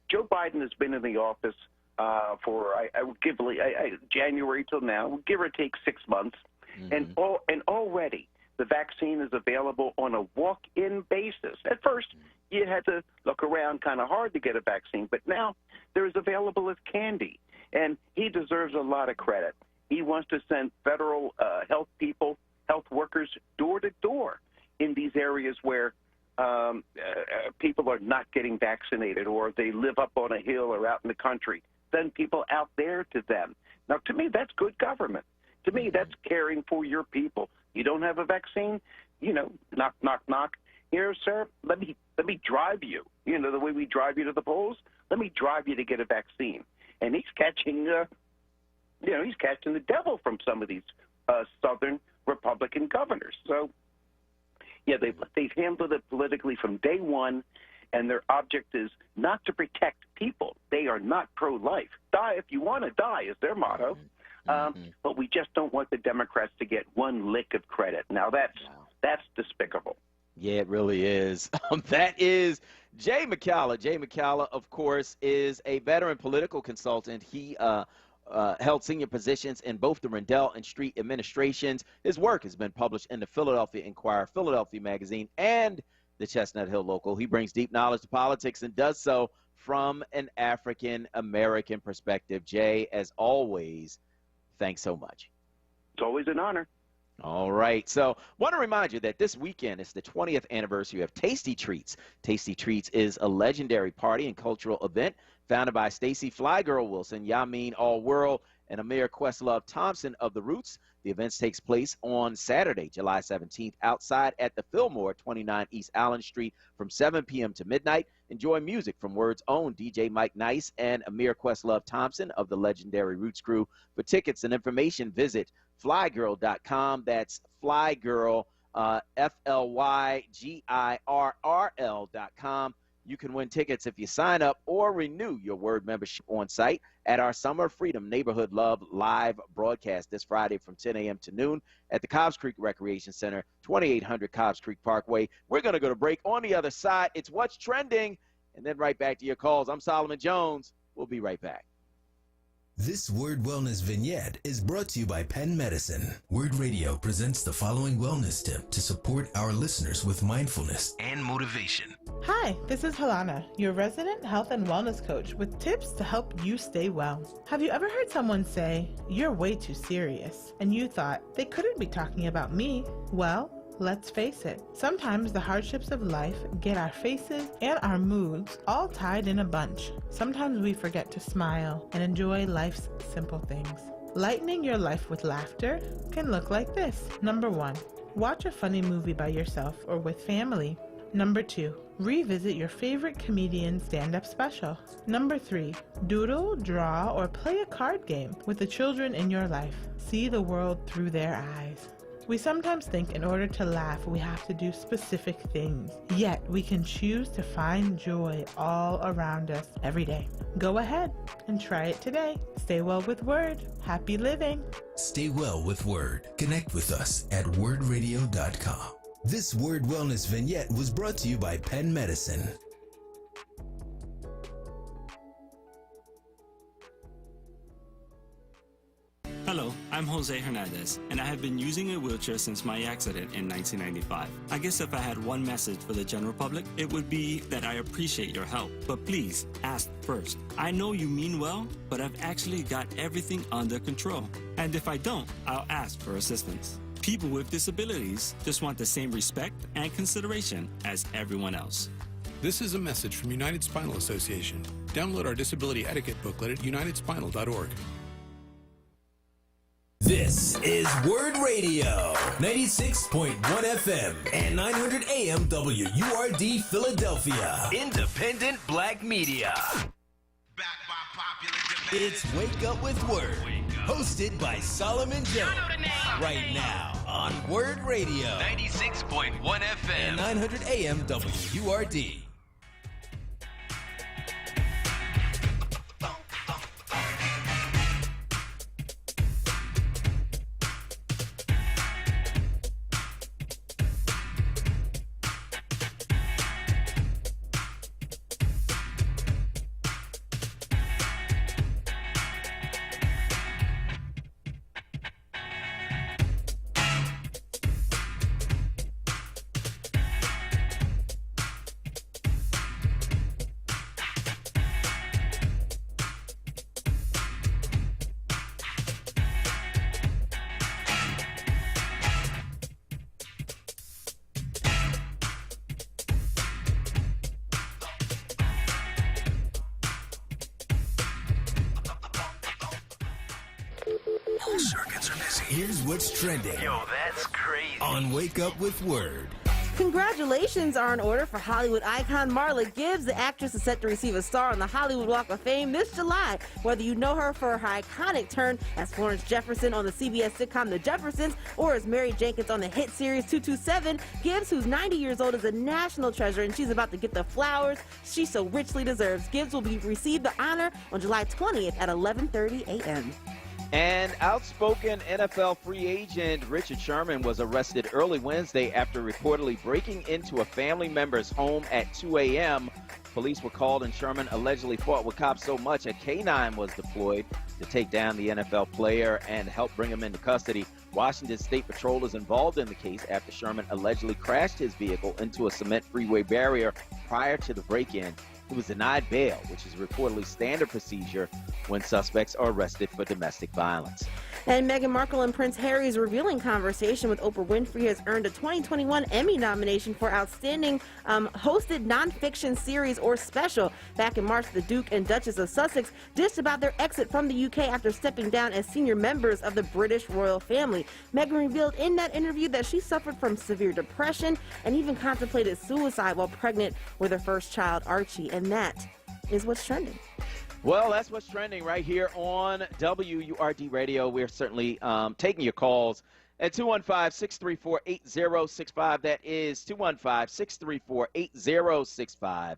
Joe Biden has been in the office for I would give January till now, give or take 6 months, and already the vaccine is available on a walk-in basis. At first, you had to look around kind of hard to get a vaccine, but now they're as available as candy, and he deserves a lot of credit. He wants to send federal health workers door to door in these areas where people are not getting vaccinated, or they live up on a hill or out in the country. Send people out there to them. Now, to me, that's good government. To me, that's caring for your people. You don't have a vaccine, knock, knock, knock. Here, sir, let me drive you. The way we drive you to the polls. Let me drive you to get a vaccine. And he's catching, he's catching the devil from some of these Southern Republican governors. So, yeah, they've handled it politically from day one, and their object is not to protect people. They are not pro-life. Die if you want to die is their motto. But we just don't want the Democrats to get one lick of credit. Now, that's despicable. Yeah, it really is. That is Jay McCalla. Jay McCalla, of course, is a veteran political consultant. He held senior positions in both the Rendell and Street administrations. His work has been published in the Philadelphia Inquirer, Philadelphia Magazine, and the Chestnut Hill Local. He brings deep knowledge to politics and does so from an African-American perspective. Jay, as always, thanks so much. It's always an honor. All right. So want to remind you that this weekend is the 20th anniversary of Tasty Treats. Tasty Treats is a legendary party and cultural event founded by Stacy Flygirl Wilson, Yamin Allworld, and Amir Questlove Thompson of The Roots. The event takes place on Saturday, July 17th, outside at the Fillmore, 29 East Allen Street, from 7 p.m. to midnight. Enjoy music from WURD's own DJ Mike Nice and Amir Questlove Thompson of the legendary Roots crew. For tickets and information, visit flygirl.com. That's flygirl, FLYGIRRL.com. You can win tickets if you sign up or renew your WURD membership on site at our Summer Freedom Neighborhood Love live broadcast this Friday from 10 a.m. to noon at the Cobbs Creek Recreation Center, 2800 Cobbs Creek Parkway. We're going to go to break. On the other side, it's What's Trending, and then right back to your calls. I'm Solomon Jones. We'll be right back. This WURD Wellness Vignette is brought to you by Penn Medicine. WURD Radio presents the following wellness tip to support our listeners with mindfulness and motivation. Hi, this is Helana, your resident health and wellness coach with tips to help you stay well. Have you ever heard someone say, "You're way too serious," and you thought, they couldn't be talking about me? Well, let's face it, sometimes the hardships of life get our faces and our moods all tied in a bunch. Sometimes we forget to smile and enjoy life's simple things. Lightening your life with laughter can look like this. Number 1, watch a funny movie by yourself or with family. Number 2, revisit your favorite comedian's stand-up special. Number 3, doodle, draw, or play a card game with the children in your life. See the world through their eyes. We sometimes think in order to laugh, we have to do specific things. Yet, we can choose to find joy all around us every day. Go ahead and try it today. Stay well with WURD. Happy living. Stay well with WURD. Connect with us at wordradio.com. This WURD Wellness Vignette was brought to you by Penn Medicine. Hello, I'm Jose Hernandez, and I have been using a wheelchair since my accident in 1995. I guess if I had one message for the general public, it would be that I appreciate your help, but please ask first. I know you mean well, but I've actually got everything under control. And if I don't, I'll ask for assistance. People with disabilities just want the same respect and consideration as everyone else. This is a message from United Spinal Association. Download our disability etiquette booklet at unitedspinal.org. This is WURD Radio, 96.1 FM and 900 AM WURD Philadelphia. Independent Black Media. It's Wake Up with WURD, hosted by Solomon Jones. Right now on WURD Radio, 96.1 FM and 900 AM WURD. All circuits are busy. Here's what's trending. Yo, that's crazy. On Wake Up with WURD. Congratulations are in order for Hollywood icon Marla Gibbs. The actress is set to receive a star on the Hollywood Walk of Fame this July. Whether you know her for her iconic turn as Florence Jefferson on the CBS sitcom The Jeffersons or as Mary Jenkins on the hit series 227, Gibbs, who's 90 years old, is a national treasure, and she's about to get the flowers she so richly deserves. Gibbs will receive the honor on July 20th at 11:30 a.m. And outspoken NFL free agent Richard Sherman was arrested early Wednesday after reportedly breaking into a family member's home at 2 a.m. Police were called, and Sherman allegedly fought with cops so much a K-9 was deployed to take down the NFL player and help bring him into custody. Washington State Patrol is involved in the case after Sherman allegedly crashed his vehicle into a cement freeway barrier prior to the break-in. He was denied bail, which is reportedly standard procedure when suspects are arrested for domestic violence. And Meghan Markle and Prince Harry's revealing conversation with Oprah Winfrey has earned a 2021 Emmy nomination for Outstanding Hosted Nonfiction Series or Special. Back in March, the Duke and Duchess of Sussex dished about their exit from the UK after stepping down as senior members of the British royal family. Meghan revealed in that interview that she suffered from severe depression and even contemplated suicide while pregnant with her first child, Archie. And that is what's trending. Well, that's what's trending right here on WURD Radio. We're certainly taking your calls at 215-634-8065. That is 215-634-8065.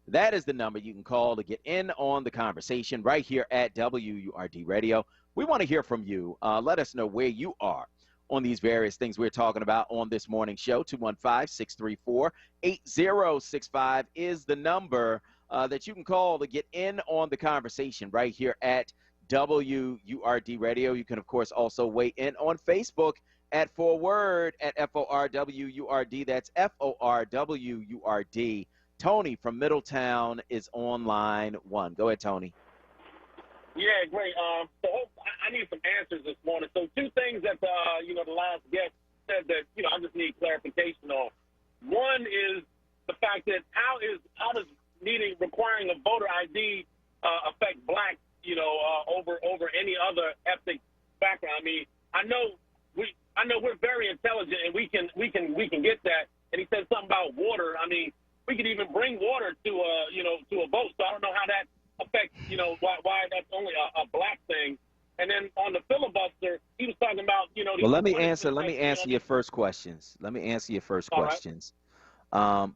That is the number you can call to get in on the conversation right here at WURD Radio. We want to hear from you. Let us know where you are on these various things we're talking about on this morning show. 215-634-8065 is the number that you can call to get in on the conversation right here at WURD Radio. You can, of course, also weigh in on Facebook at ForWord at FORWURD. That's FORWURD. Tony from Middletown is on line one. Go ahead, Tony. Yeah, great. So I need some answers this morning. So two things that, the last guest said that, I just need clarification on. One is the fact that how does requiring a voter ID affect blacks, over any other ethnic background? I mean, I know we're very intelligent and we can get that. And he said something about water. I mean, we could even bring water to a vote. So I don't know how that affects, why that's only a black thing. And then on the filibuster, he was talking about, Well, let me answer your first questions.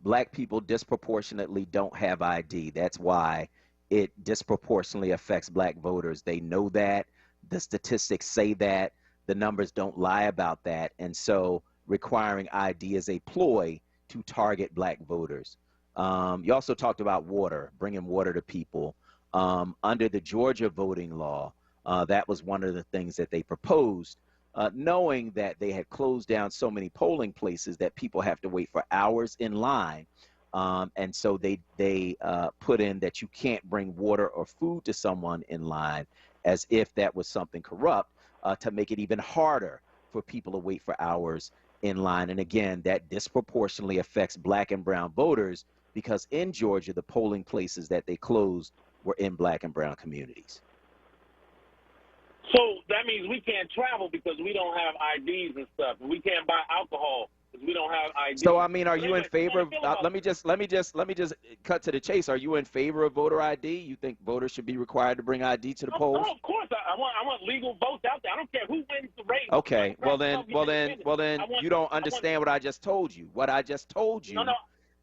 Black people disproportionately don't have ID. That's why it disproportionately affects black voters. They know that. The statistics say that. The numbers don't lie about that. And so requiring ID is a ploy to target black voters. You also talked about water, bringing water to people. Under the Georgia voting law, that was one of the things that they proposed, knowing that they had closed down so many polling places that people have to wait for hours in line. And so they put in that you can't bring water or food to someone in line, as if that was something corrupt, to make it even harder for people to wait for hours in line. And again, that disproportionately affects black and brown voters, because in Georgia, the polling places that they closed were in black and brown communities. So that means we can't travel because we don't have IDs and stuff. We can't buy alcohol because we don't have IDs. So I mean, are you in favor of? Let me just cut to the chase. Are you in favor of voter ID? You think voters should be required to bring ID to the polls? No, of course. I want legal votes out there. I don't care who wins the race. Okay. Well then, you don't understand what I just told you. What I just told you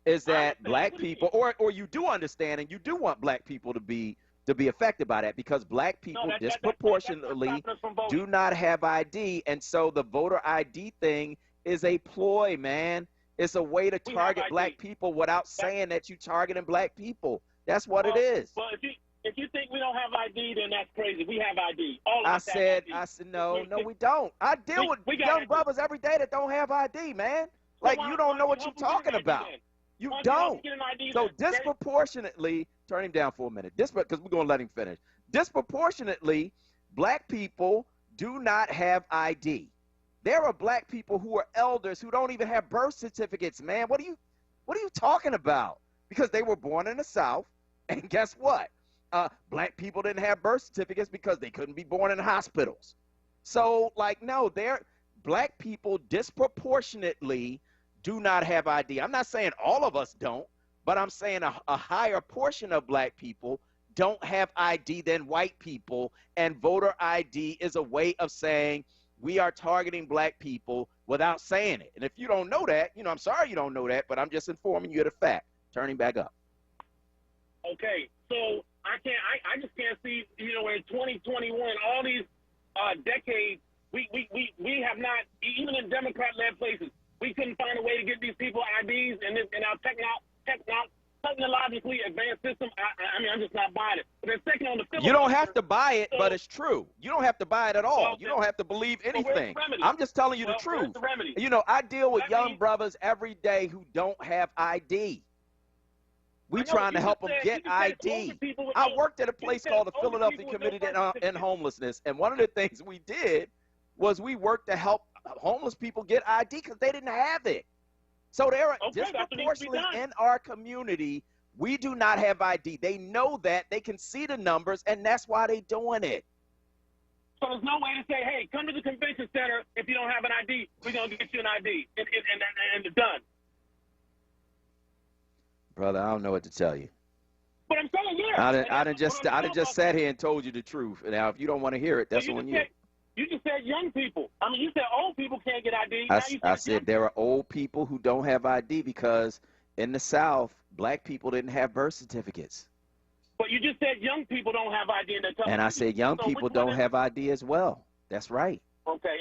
is that black people, or you do understand, and you do want black people to be affected by that, because black people disproportionately do not have ID, and so the voter ID thing is a ploy, man. It's a way to target black people without saying that you targeting black people. That's what it is. Well, if you think we don't have ID, then that's crazy. We have ID. I said no, we don't. I deal with young brothers every day that don't have ID, man. Like, you don't know what you're talking about. You don't. So disproportionately, turn him down for a minute, because we're going to let him finish. Disproportionately, black people do not have ID. There are black people who are elders who don't even have birth certificates, man. What are you talking about? Because they were born in the South, and guess what? Black people didn't have birth certificates because they couldn't be born in hospitals. So, no, black people disproportionately do not have ID. I'm not saying all of us don't, but I'm saying a higher portion of black people don't have ID than white people, and voter ID is a way of saying we are targeting black people without saying it. And if you don't know that, I'm sorry you don't know that, but I'm just informing you of the fact. Turning back up. Okay, so I just can't see, in 2021, all these decades, we have not, even in Democrat-led places, we couldn't find a way to get these people IDs, and our technologically advanced system. I'm just not buying it. But then second on the filibuster, you don't have to buy it, but it's true. You don't have to buy it at all. You don't have to believe anything. I'm just telling you the truth. I deal with young brothers every day who don't have ID. We trying to help them get ID. I worked at a place called the Philadelphia Committee in Homelessness, and one of the things we did was we worked to help homeless people get ID because they didn't have it. So they're disproportionately in our community. We do not have ID. They know that. They can see the numbers, and that's why they're doing it. So there's no way to say, hey, come to the convention center. If you don't have an ID, we're going to get you an ID, and it's done. Brother, I don't know what to tell you. But I'm telling you. I done just sat here and told you the truth. Now, if you don't want to hear it, that's on you. You just said young people. I mean, you said old people can't get ID. I said there are old people who don't have ID because in the South, black people didn't have birth certificates. But you just said young people don't have ID. And I said young people don't have ID as well. That's right. Okay.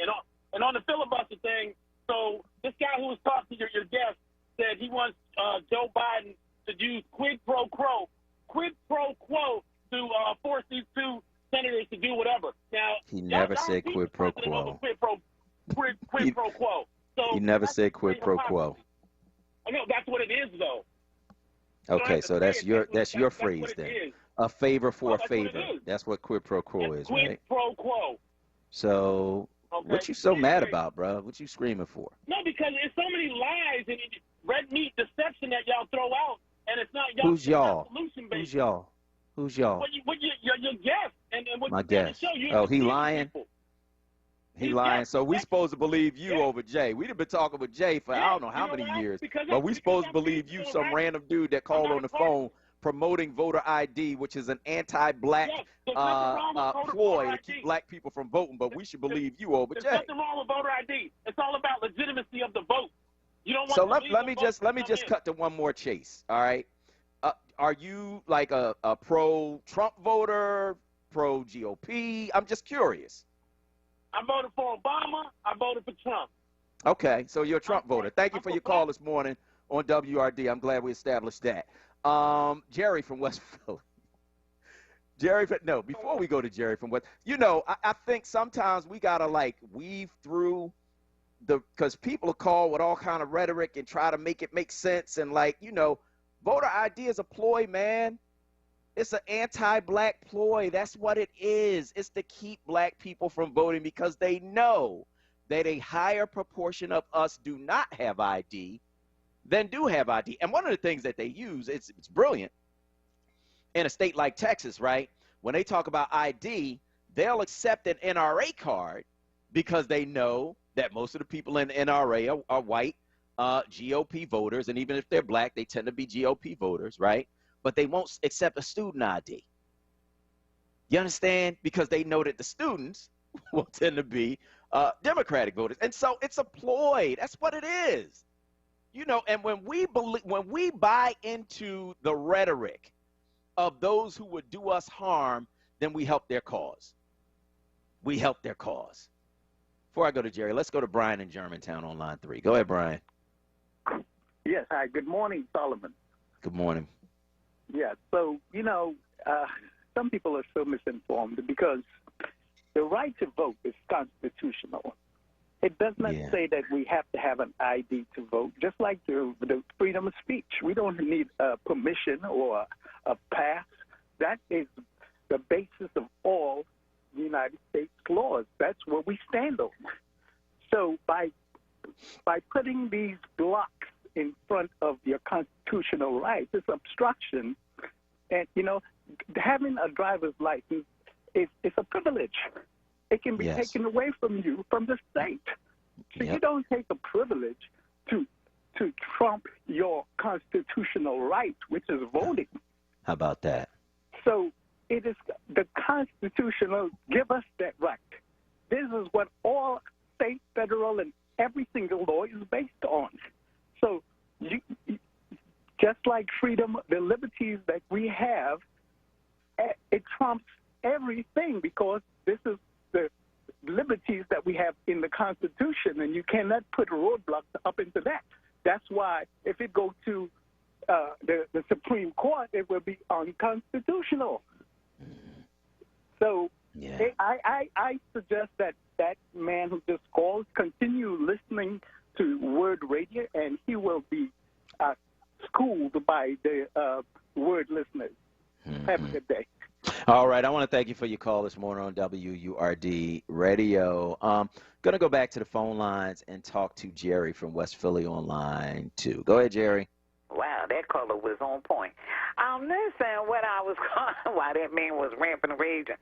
And on the filibuster thing, so this guy who was talking to your guest said he wants Joe Biden to use quid pro quo to force these two senators to do whatever. Now, he never said quid pro quo. Quid pro quo. So he never said quid pro quo. I know that's what it is, though. Okay, so that's your phrase then. A favor for a favor. That's what quid pro quo is, right? Quid pro quo. So, what you so mad about, bro? What you screaming for? No, because there's so many lies and red meat deception that y'all throw out, and it's not y'all. Who's y'all? Who's y'all? Who's y'all? Your guest. And my guest. Oh, he lying? He lying. So we supposed to believe you over Jay. We've been talking with Jay for I don't know how many years. But we supposed to believe you, some random dude that called on the phone promoting voter ID, which is an anti-black ploy to keep black people from voting. But we should believe you over Jay. There's nothing wrong with voter ID. It's all about legitimacy of the vote. You don't want so let me just cut to one more chase. All right. Are you like a pro-Trump voter, pro-GOP? I'm just curious. I voted for Obama. I voted for Trump. Okay, so you're a Trump voter. Thank you for your call this morning on WRD. I'm glad we established that. Jerry from West Philly. Before we go to Jerry from West, I think sometimes we got to weave through because people call with all kind of rhetoric and try to make it make sense. And voter ID is a ploy, man. It's an anti-black ploy. That's what it is. It's to keep black people from voting because they know that a higher proportion of us do not have ID than do have ID. And one of the things that they use, it's brilliant. In a state like Texas, right, when they talk about ID, they'll accept an NRA card because they know that most of the people in the NRA are white GOP voters, and even if they're black, they tend to be GOP voters, right? But they won't accept a student ID. You understand? Because they know that the students will tend to be Democratic voters. And so it's a ploy. That's what it is. You know, and when we buy into the rhetoric of those who would do us harm, then we help their cause. We help their cause. Before I go to Jerry, let's go to Brian in Germantown on line 3. Go ahead, Brian. Yes, hi. Good morning, Solomon. Good morning. Yeah, so, you know, some people are so misinformed because the right to vote is constitutional. It does not say that we have to have an ID to vote, just like the freedom of speech. We don't need permission or a pass. That is the basis of all the United States laws. That's what we stand on. So by putting these blocks in front of your constitutional rights, it's obstruction. And, you know, having a driver's license is a privilege. It can be taken away from you from the state. So you don't take a privilege to trump your constitutional right, which is voting. How about that? So it is the constitutional give us that right. This is what all state, federal, and every single law is based on. So you just like freedom, the liberties that we have, it trumps everything because this is the liberties that we have in the Constitution, and you cannot put roadblocks up into that. That's why if it goes to the Supreme Court, it will be unconstitutional. So I suggest that that man who just called continue listening to WURD Radio, and he will be schooled by the WURD listeners. Have a good day. All right. I want to thank you for your call this morning on WURD Radio. Going to go back to the phone lines and talk to Jerry from West Philly on line 2. Go ahead, Jerry. Wow, that caller was on point. Listen, what I was calling, why that man was rampant raging,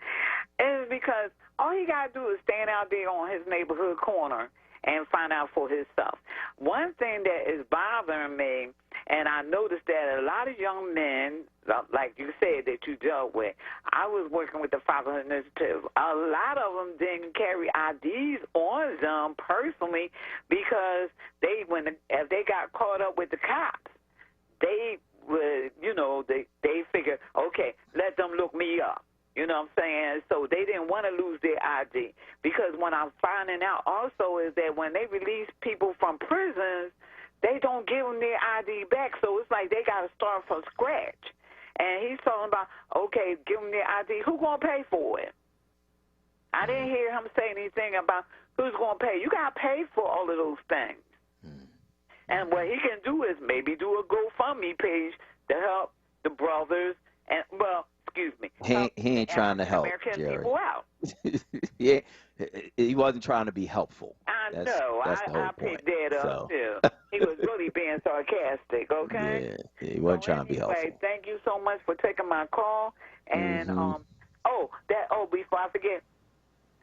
is because all he got to do is stand out there on his neighborhood corner and find out for himself. One thing that is bothering me, and I noticed that a lot of young men, like you said, that you dealt with, I was working with the Fatherhood Initiative. A lot of them didn't carry IDs on them personally because if they got caught up with the cops, they would, you know, they figured, okay, let them look me up. You know what I'm saying? So they didn't want to lose their ID. Because what I'm finding out also is that when they release people from prisons, they don't give them their ID back. So it's like they got to start from scratch. And he's talking about, okay, give them their ID. Who's going to pay for it? I didn't hear him say anything about who's going to pay. You got to pay for all of those things. And what he can do is maybe do a GoFundMe page to help the brothers and, well, excuse me. He ain't trying to help, American Jerry. people out. Yeah, he wasn't trying to be helpful. I That's know. the whole I point. picked that up, too. He was really being sarcastic, okay? Yeah, he wasn't trying to be helpful. Thank you so much for taking my call. And, before I forget,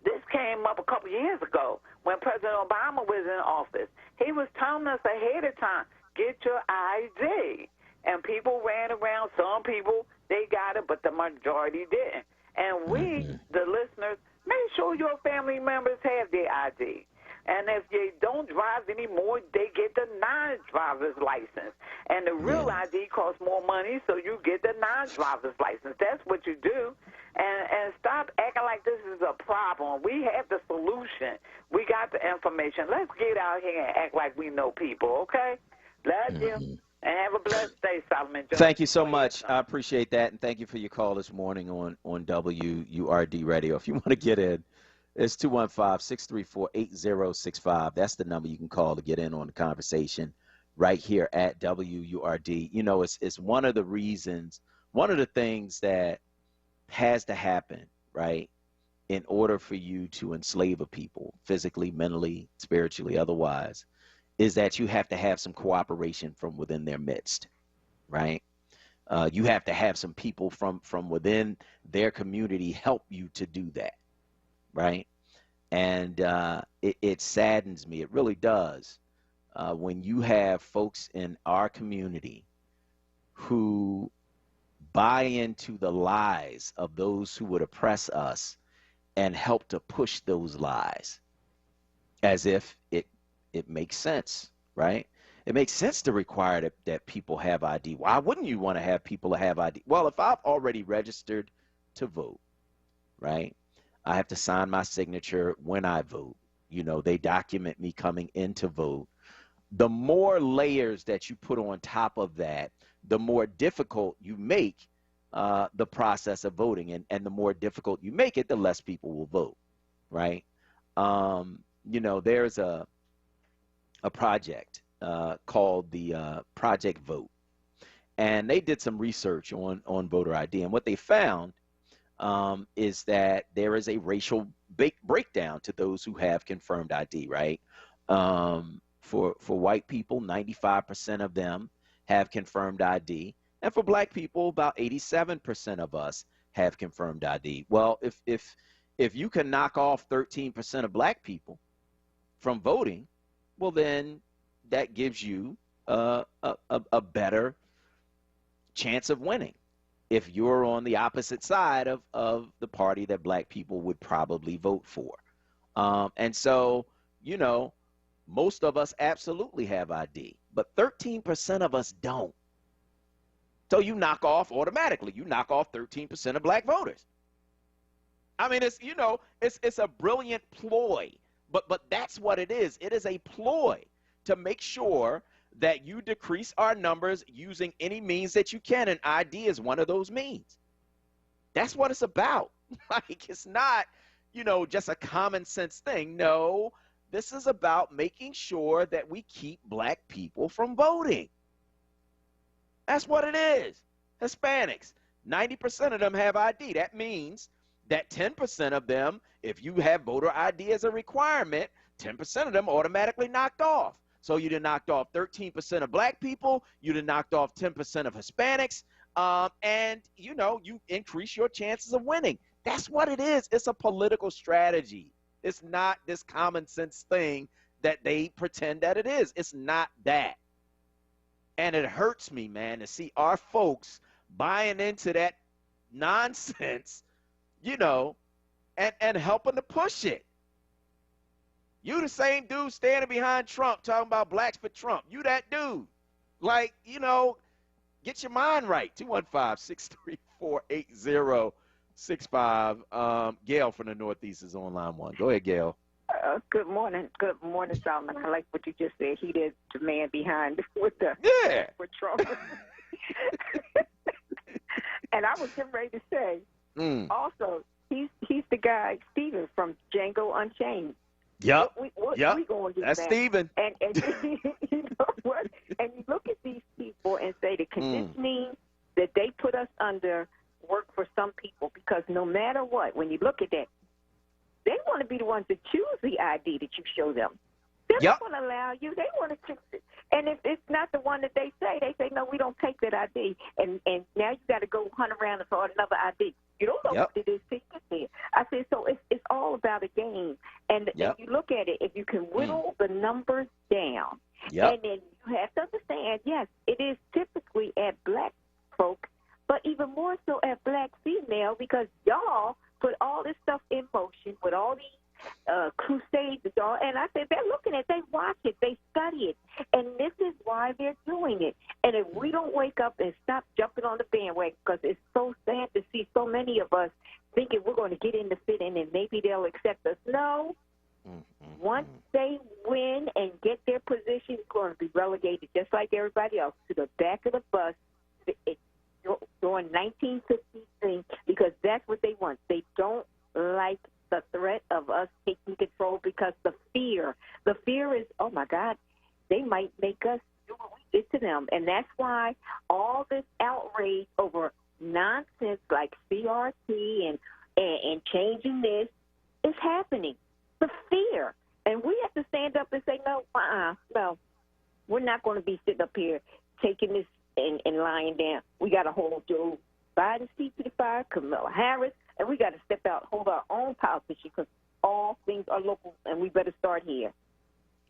this came up a couple years ago when President Obama was in office. He was telling us ahead of time, get your ID. And people ran around. Some people, they got it, but the majority didn't. And we, the listeners, make sure your family members have their ID. And if they don't drive anymore, they get the non-driver's license. And the real ID costs more money, so you get the non-driver's license. That's what you do. And stop acting like this is a problem. We have the solution. We got the information. Let's get out here and act like we know people, okay? Love you. And have a blessed day, Solomon Jones. Thank you so much. I appreciate that, and thank you for your call this morning on WURD Radio. If you want to get in, it's 215-634-8065. That's the number you can call to get in on the conversation right here at WURD. You know, it's one of the reasons, one of the things that has to happen, right, in order for you to enslave a people, physically, mentally, spiritually, otherwise, is that you have to have some cooperation from within their midst, right? You have to have some people from within their community help you to do that. right? And it saddens me. It really does. When you have folks in our community who buy into the lies of those who would oppress us and help to push those lies as if it makes sense, right? It makes sense to require that people have ID. Why wouldn't you want to have people to have ID? Well, if I've already registered to vote, right, I have to sign my signature when I vote. You know, they document me coming in to vote. The more layers that you put on top of that, the more difficult you make the process of voting. And the more difficult you make it, the less people will vote, right? You know, there's a project called the Project Vote. And they did some research on voter ID. And what they found is that there is a racial breakdown to those who have confirmed ID, right? For white people, 95% of them have confirmed ID. And for black people, about 87% of us have confirmed ID. Well, if you can knock off 13% of black people from voting, well, then that gives you a better chance of winning if you're on the opposite side of the party that black people would probably vote for. And so, you know, most of us absolutely have ID, but 13% of us don't. So you knock off automatically. You knock off 13% of black voters. I mean, it's, you know, it's a brilliant ploy, but that's what it is. It is a ploy to make sure that you decrease our numbers using any means that you can, and ID is one of those means. That's what it's about. Like, it's not, you know, just a common sense thing. No, this is about making sure that we keep black people from voting. That's what it is. Hispanics, 90% of them have ID. That means that 10% of them, if you have voter ID as a requirement, 10% of them automatically knocked off. So you done knocked off 13% of black people, you done knocked off 10% of Hispanics, and, you know, you increase your chances of winning. That's what it is. It's a political strategy. It's not this common sense thing that they pretend that it is. It's not that. And it hurts me, man, to see our folks buying into that nonsense, you know, and helping to push it. You the same dude standing behind Trump talking about blacks for Trump. You that dude. Like, you know, get your mind right. 215-634-8065. Gail from the Northeast is on line one. Go ahead, Gail. Good morning. Good morning, Solomon. I like what you just said. He did the man behind with Trump. And I was getting ready to say, also, he's the guy, Steven, from Django Unchained. Yep. We going to do That's that. Steven. And you know what? And you look at these people and say the conditioning that they put us under work for some people, because no matter what, when you look at that, they want to be the ones to choose the ID that you show them. They're not going to allow you. They want to choose it. And if it's not the one that they say, no, we don't take that ID. And now you got to go hunt around and find another ID. You don't know what it is. I said, so it's all about a game. And if you look at it, if you can whittle the numbers down, and then you have to understand, yes, it is typically at black folk, but even more so at black female, because y'all put all this stuff in motion with all these crusades and all. And I said, they're looking at it, they watch it, they study it. And this is why they're doing it. And if we don't wake up and stop jumping on the bandwagon, because it's so sad to see so many of us thinking we're going to get in the fit in and maybe they'll accept us. No. Once they win and get their position, it's going to be relegated just like everybody else to the back of the bus during 1950 thing, because that's what they want. They don't like the threat of us taking control, because the fear is, oh my God, they might make us do what we did to them. And that's why all this outrage over nonsense like CRT and changing this is happening. The fear. And we have to stand up and say, no, we're not going to be sitting up here taking this and lying down. We got to hold Joe Biden's feet to the fire, Kamala Harris, and we got to step out, hold our own politician, because all things are local, and we better start here.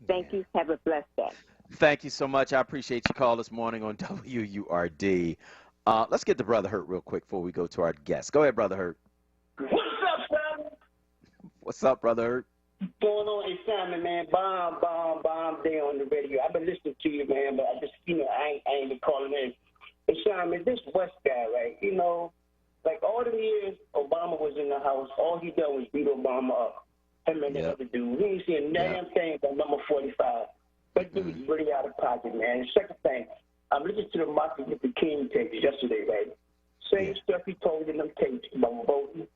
Thank you. Have a blessed day. Thank you so much. I appreciate your call this morning on WURD. Let's get to Brother Hurt real quick before we go to our guest. Go ahead, Brother Hurt. What's up, Simon? What's up, Brother Hurt? Going on, hey, Simon, man. Bomb day on the radio. I've been listening to you, man, but I just, I ain't been calling in. Hey, Simon, this West guy, right? Like all the years Obama was in the House, all he done was beat Obama up. Him and the other dude. He ain't seen a damn thing about number 45. That dude is really out of pocket, man. The second thing, I'm listening to the Martin Luther King tapes yesterday, right? Same stuff he told in them tapes about voting,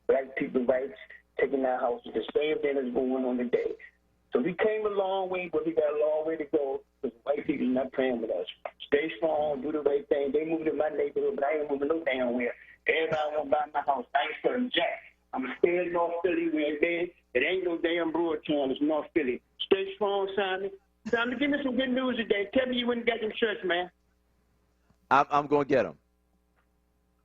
black people rights, taking our houses, the same thing is going on today. So we came a long way, but we got a long way to go because white people are not playing with us. Stay strong, do the right thing. They moved in my neighborhood, but I ain't moving no damn where. Everybody want to buy my house. I ain't selling jack. I'm staying in North Philly where it ain't no damn brewer town. It's North Philly. Stay strong, Simon. Simon, give me some good news today. Tell me you wouldn't get them shirts, man. I'm going to get them.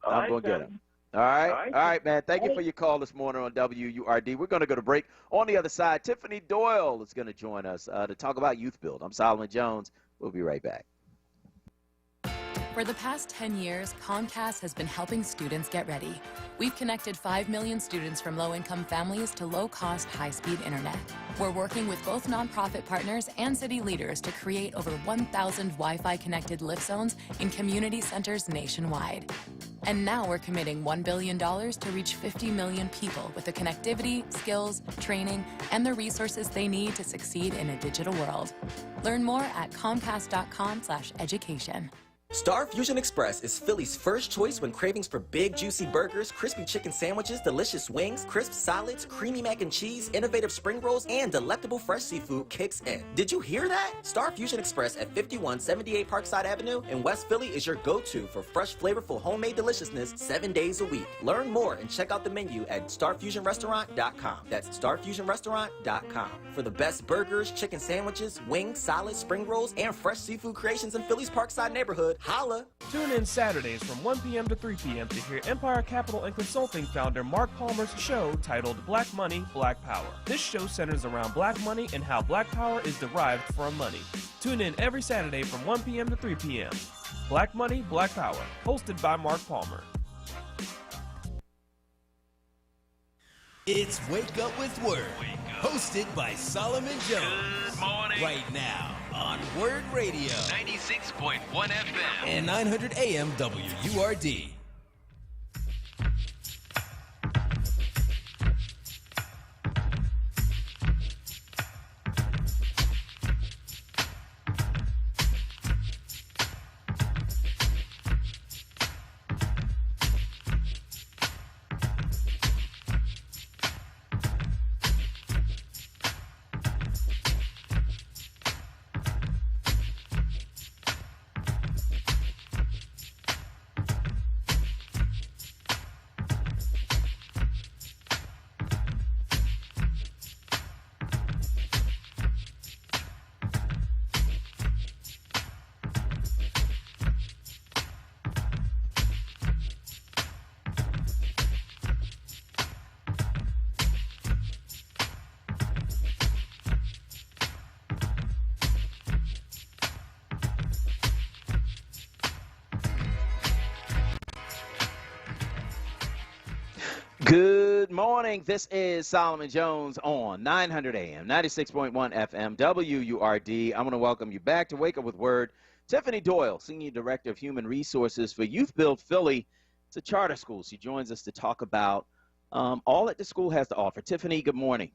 I'm going to get them. All right, man. Thank you for your call this morning on WURD. We're going to go to break. On the other side, Tiffany Doyle is going to join us to talk about Youth Build. I'm Solomon Jones. We'll be right back. For the past 10 years, Comcast has been helping students get ready. We've connected 5 million students from low-income families to low-cost, high-speed internet. We're working with both nonprofit partners and city leaders to create over 1,000 Wi-Fi connected lift zones in community centers nationwide. And now we're committing $1 billion to reach 50 million people with the connectivity, skills, training, and the resources they need to succeed in a digital world. Learn more at comcast.com/education. Star Fusion Express is Philly's first choice when cravings for big, juicy burgers, crispy chicken sandwiches, delicious wings, crisp salads, creamy mac and cheese, innovative spring rolls, and delectable fresh seafood kicks in. Did you hear that? Star Fusion Express at 5178 Parkside Avenue in West Philly is your go-to for fresh, flavorful, homemade deliciousness 7 days a week. Learn more and check out the menu at starfusionrestaurant.com. That's starfusionrestaurant.com for the best burgers, chicken sandwiches, wings, salads, spring rolls, and fresh seafood creations in Philly's Parkside neighborhood. Holla! Tune in Saturdays from 1 p.m. to 3 p.m. to hear Empire Capital and Consulting founder Mark Palmer's show titled Black Money, Black Power. This show centers around black money and how black power is derived from money. Tune in every Saturday from 1 p.m. to 3 p.m. Black Money, Black Power, hosted by Mark Palmer. It's Wake Up with Word, hosted by Solomon Jones. Good morning. Right now on Word Radio. 96.1 FM. And 900 AM WURD. Good morning. This is Solomon Jones on 900 AM, 96.1 FM, WURD. I'm going to welcome you back to Wake Up with Word. Tiffany Doyle, Senior Director of Human Resources for Youth Build Philly. It's a charter school. She joins us to talk about all that the school has to offer. Tiffany, good morning.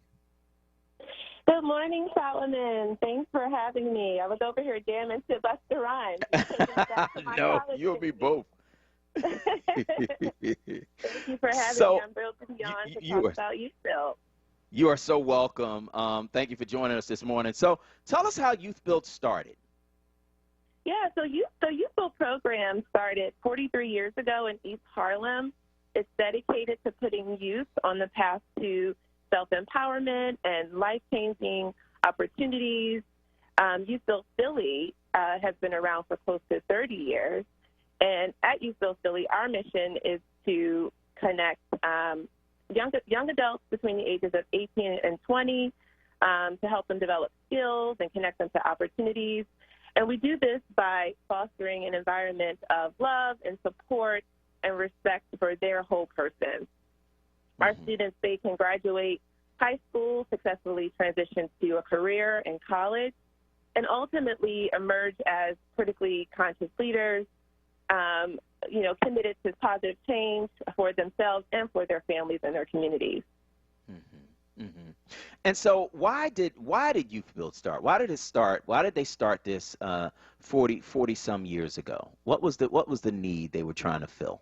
Good morning, Solomon. Thanks for having me. I was over here jamming to Busta Rhymes. No, you and me both. Thank you for having me. I'm thrilled to be on to talk about Youth Build. You are so welcome. Thank you for joining us this morning. So tell us how Youth Build started. Yeah, so Youth Build program started 43 years ago in East Harlem. It's dedicated to putting youth on the path to self-empowerment and life-changing opportunities. Youth Build Philly has been around for close to 30 years. And at Youth Build Philly, our mission is to connect young adults between the ages of 18 and 20 to help them develop skills and connect them to opportunities. And we do this by fostering an environment of love and support and respect for their whole person. Our students, they can graduate high school, successfully transition to a career in college, and ultimately emerge as critically conscious leaders, committed to positive change for themselves and for their families and their communities. And so why did Youth Build start? Why did it start? Why did they start this 40 some years ago? What was the need they were trying to fill?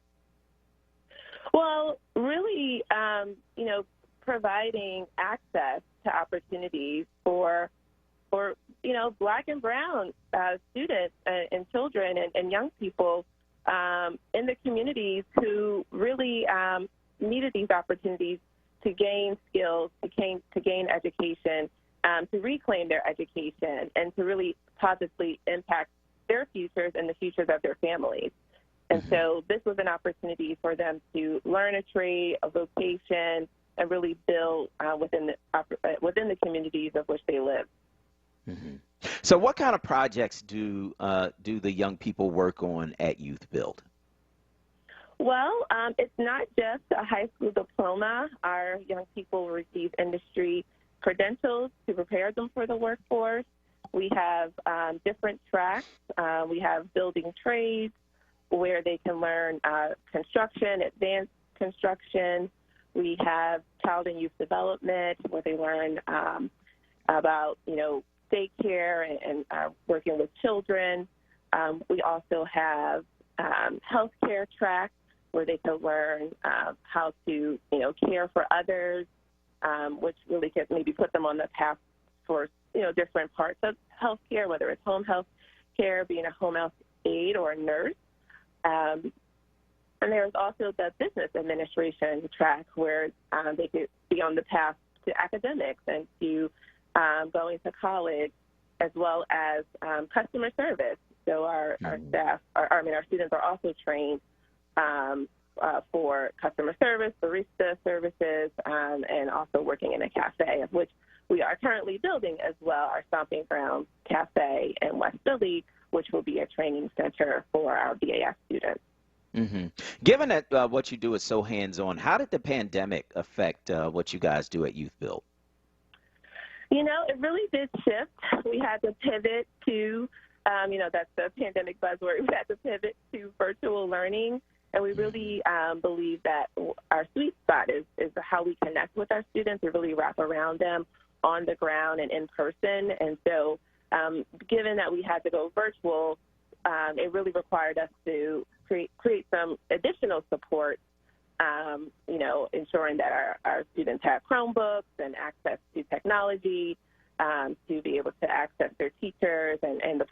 Well, really, providing access to opportunities for Black and brown students and children and young people in the communities who really needed these opportunities to gain skills, to gain education, to reclaim their education, and to really positively impact their futures and the futures of their families. And so this was an opportunity for them to learn a trade, a vocation, and really build within the communities of which they live. So what kind of projects do the young people work on at Youth Build? Well, it's not just a high school diploma. Our young people receive industry credentials to prepare them for the workforce. We have different tracks. We have building trades where they can learn construction, advanced construction. We have child and youth development where they learn about, daycare and working with children. We also have healthcare tracks where they can learn how to, care for others, which really can maybe put them on the path for, different parts of healthcare, whether it's home health care, being a home health aide or a nurse. And there's also the business administration track where they could be on the path to academics and to going to college, as well as customer service. So our staff, our students are also trained for customer service, barista services, and also working in a cafe, of which we are currently building as well, our Stomping Ground Cafe in West Philly, which will be a training center for our BAS students. Given that what you do is so hands-on, how did the pandemic affect what you guys do at Youth Build? It really did shift. We had to pivot to, that's the pandemic buzzword, we had to pivot to virtual learning. And we really believe that our sweet spot is how we connect with our students and really wrap around them on the ground and in person. And so given that we had to go virtual, it really required us to create some additional support, ensuring that our students have Chromebooks and access to technology to be able to access their teachers and the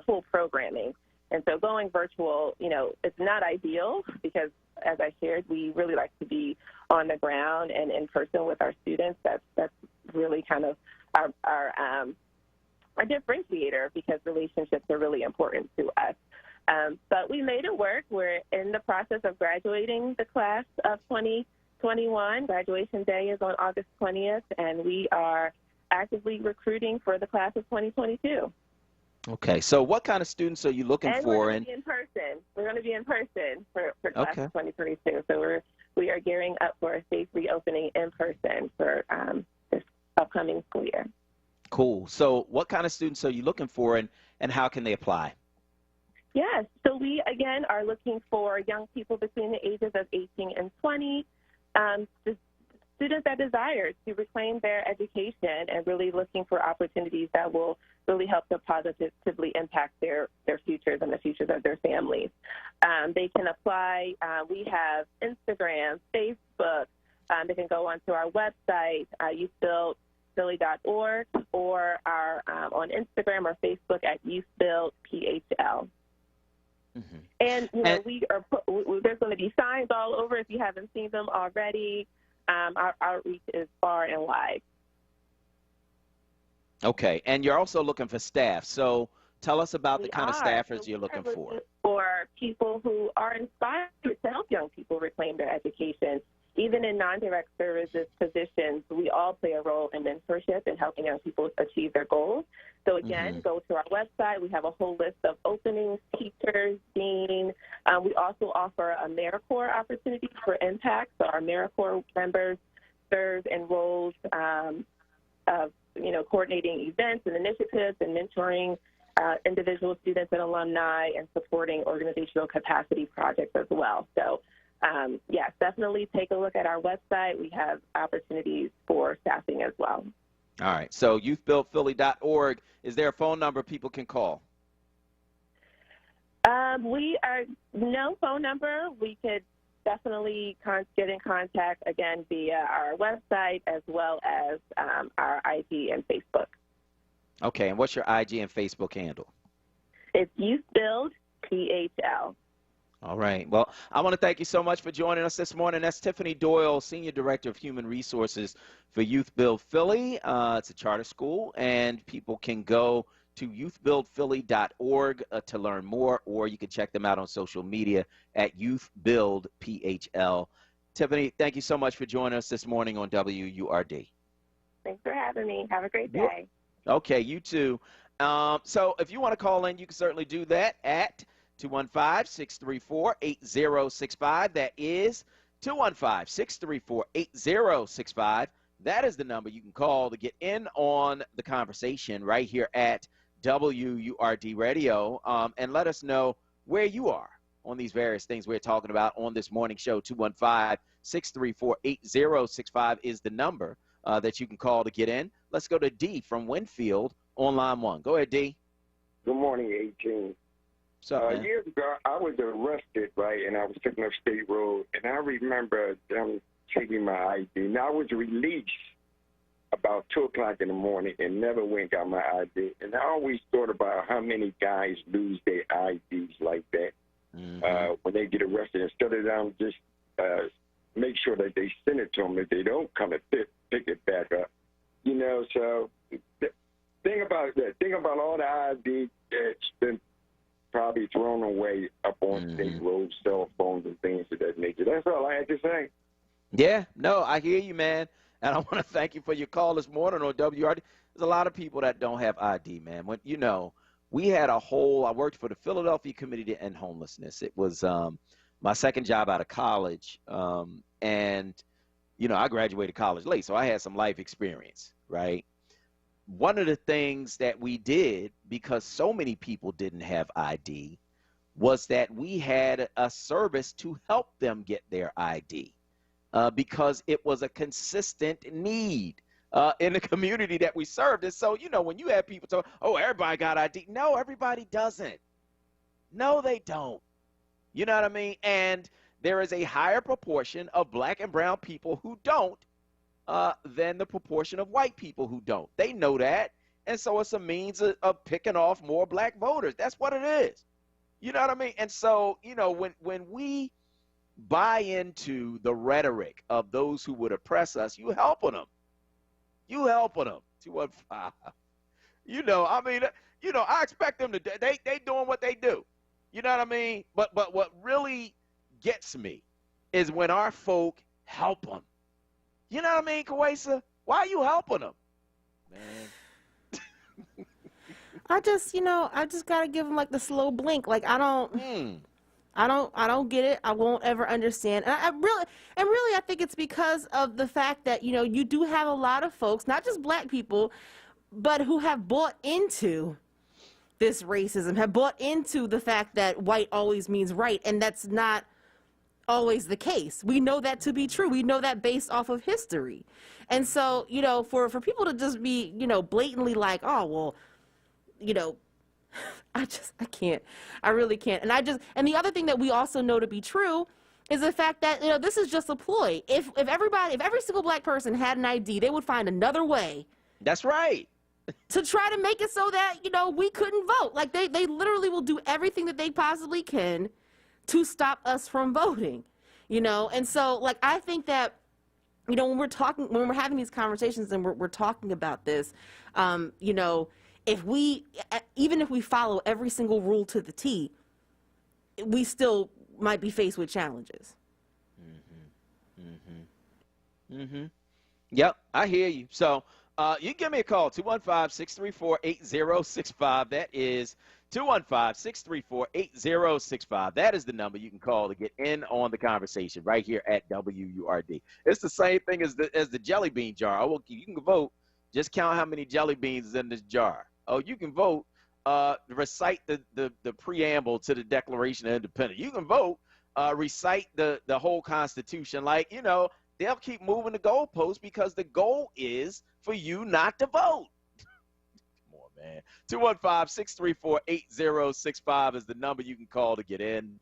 full programming. And so going virtual, it's not ideal because, as I shared, we really like to be on the ground and in person with our students. That's really kind of our differentiator because relationships are really important to us. But we made it work. We're in the process of graduating the class of 2021. Graduation day is on August 20th, and we are actively recruiting for the class of 2022. Okay, so what kind of students are you looking for? We're going to be in person. We're going to be in person for class of 2022. So we are gearing up for a safe reopening in person for this upcoming school year. Cool. So what kind of students are you looking for, and how can they apply? Yes. So we, again, are looking for young people between the ages of 18 and 20, students that desire to reclaim their education and really looking for opportunities that will really help to positively impact their futures and the futures of their families. They can apply. We have Instagram, Facebook. They can go onto our website, youthbuildphilly.org, or on Instagram or Facebook at youthbuildphl. And there's going to be signs all over if you haven't seen them already. Our outreach is far and wide. Okay, and you're also looking for staff. So tell us about the kind of staffers you're looking for. For people who are inspired to help young people reclaim their education even in non-direct services positions, we all play a role in mentorship and helping young people achieve their goals. So again, go to our website. We have a whole list of openings, teachers, dean. We also offer a AmeriCorps opportunity for impact. So our AmeriCorps members serve in roles of, coordinating events and initiatives and mentoring individual students and alumni and supporting organizational capacity projects as well. So, yes, definitely take a look at our website. We have opportunities for staffing as well. All right. So youthbuildphilly.org. Is there a phone number people can call? We are no phone number. We could definitely get in contact, again, via our website as well as our IG and Facebook. Okay. And what's your IG and Facebook handle? It's YouthBuild PHL. All right. Well, I want to thank you so much for joining us this morning. That's Tiffany Doyle, Senior Director of Human Resources for Youth Build Philly. It's a charter school, and people can go to youthbuildphilly.org to learn more, or you can check them out on social media at YouthBuildPHL. Tiffany, thank you so much for joining us this morning on WURD. Thanks for having me. Have a great day. Okay, you too. So if you want to call in, you can certainly do that at 215-634-8065. That is 215-634-8065. That is the number you can call to get in on the conversation right here at WURD Radio, and let us know where you are on these various things we're talking about on this morning show. 215-634-8065 is the number that you can call to get in. Let's go to D from Winfield on line 1. Go ahead, D. Good morning, 18. What's up, man? Years ago, I was arrested, right, and I was taking up State Road, and I remember them taking my ID. Now, I was released about 2 o'clock in the morning and never went and got my ID. And I always thought about how many guys lose their IDs like that when they get arrested. Instead of them just make sure that they send it to them if they don't come and pick it back up. So think about that. Think about all the ID that's been probably thrown away up on state roads, cell phones, and things of that nature. That's all I had to say. Yeah, no, I hear you, man. And I want to thank you for your call this morning on WRD. There's a lot of people that don't have ID, man. When we had I worked for the Philadelphia Committee to End Homelessness. It was my second job out of college. And I graduated college late, so I had some life experience, right? One of the things that we did, because so many people didn't have ID, was that we had a service to help them get their ID. Because it was a consistent need in the community that we served. And so, when you have people talk, oh, everybody got ID. No, everybody doesn't. No, they don't. You know what I mean? And there is a higher proportion of black and brown people who don't than the proportion of white people who don't. They know that. And so it's a means of picking off more black voters. That's what it is. You know what I mean? And so, when we buy into the rhetoric of those who would oppress us, you helping them. 215. I expect them to, they doing what they do. You know what I mean? But what really gets me is when our folk help them. You know what I mean, Kawesa? Why are you helping them? Man. I just got to give them like the slow blink. Like, I don't get it. I won't ever understand. And I really think it's because of the fact that, you do have a lot of folks, not just black people, but who have bought into this racism, have bought into the fact that white always means right. And that's not always the case. We know that to be true. We know that based off of history. And so, for people to just be, blatantly like, oh, well, I can't. I really can't. And the other thing that we also know to be true is the fact that, this is just a ploy. If every single black person had an ID, they would find another way. That's right. To try to make it so that, we couldn't vote. Like, they literally will do everything that they possibly can to stop us from voting, And so, like, I think that, when we're having these conversations and we're talking about this, even if we follow every single rule to the T, we still might be faced with challenges. Yep, I hear you. So you can give me a call, 215-634-8065. That is 215-634-8065. That is the number you can call to get in on the conversation right here at WURD. It's the same thing as the jelly bean jar. Oh, you can vote. Just count how many jelly beans is in this jar. Oh, you can vote. Recite the preamble to the Declaration of Independence. You can vote. Recite the whole Constitution. Like, you know, they'll keep moving the goalposts because the goal is for you not to vote. Come on, man. 215-634-8065 is the number you can call to get in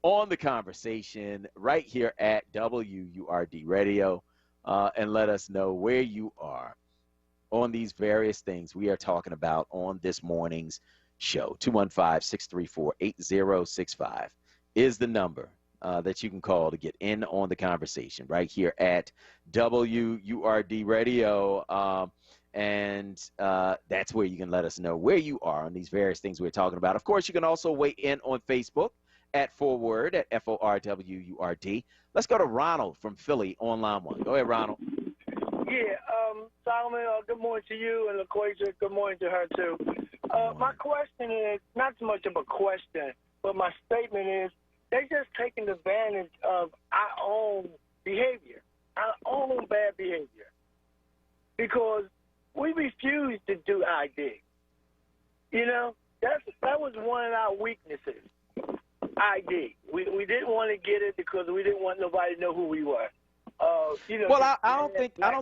on the conversation right here at WURD Radio, and let us know where you are on these various things we are talking about on this morning's show. 215-634-8065 is the number that you can call to get in on the conversation right here at WURD Radio. And that's where you can let us know where you are on these various things we're talking about. Of course, you can also weigh in on Facebook at ForWord, at FORWURD. Let's go to Ronald from Philly on line one. Go ahead, Ronald. Yeah, Solomon, good morning to you, and LaQuasia, good morning to her, too. My question is, not so much of a question, but my statement is, they're just taking advantage of our own behavior, our own bad behavior, because we refuse to do ID. You know, that was one of our weaknesses, ID. We didn't want to get it because we didn't want nobody to know who we were. You know, well, I don't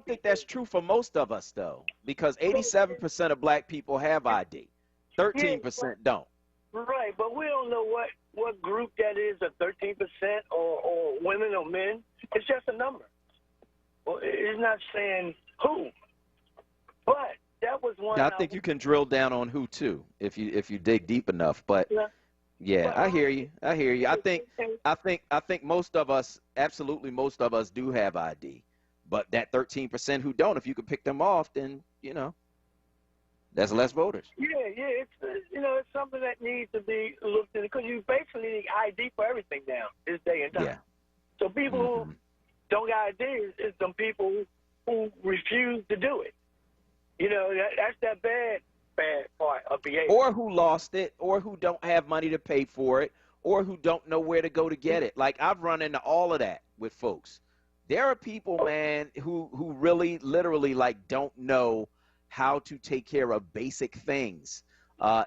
think that's true for most of us, though, because 87% of black people have ID, 13% don't. Right, but we don't know what group that is, a 13% or women or men. It's just a number. Well, it's not saying who, but that was one. I think you can drill down on who too if you dig deep enough. But yeah, I hear you. I think most of us, absolutely most of us, do have ID. But that 13% who don't, if you could pick them off, then you know, that's less voters. Yeah, it's something that needs to be looked at because you basically need ID for everything now this day and time. Yeah. So people who don't got ID is some people who refuse to do it. You know, that's that bad part of behavior. Or who lost it, or who don't have money to pay for it, or who don't know where to go to get it. Like, I've run into all of that with folks. There are people, man, who really, literally, like, don't know how to take care of basic things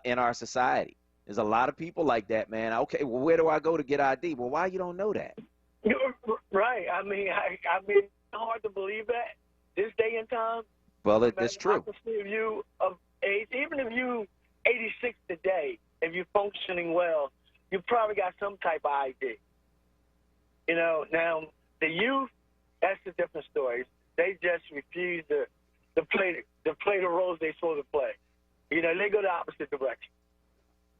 in our society. There's a lot of people like that, man. Okay, well, where do I go to get ID? Well, why you don't know that? Right. I mean, it's hard to believe that this day and time. Well, it's true. If you of age, even if you 86 today, if you're functioning well, you probably got some type of ID. You know, now the youth, that's a different story. They just refuse to play the roles they're supposed to play. You know, they go the opposite direction.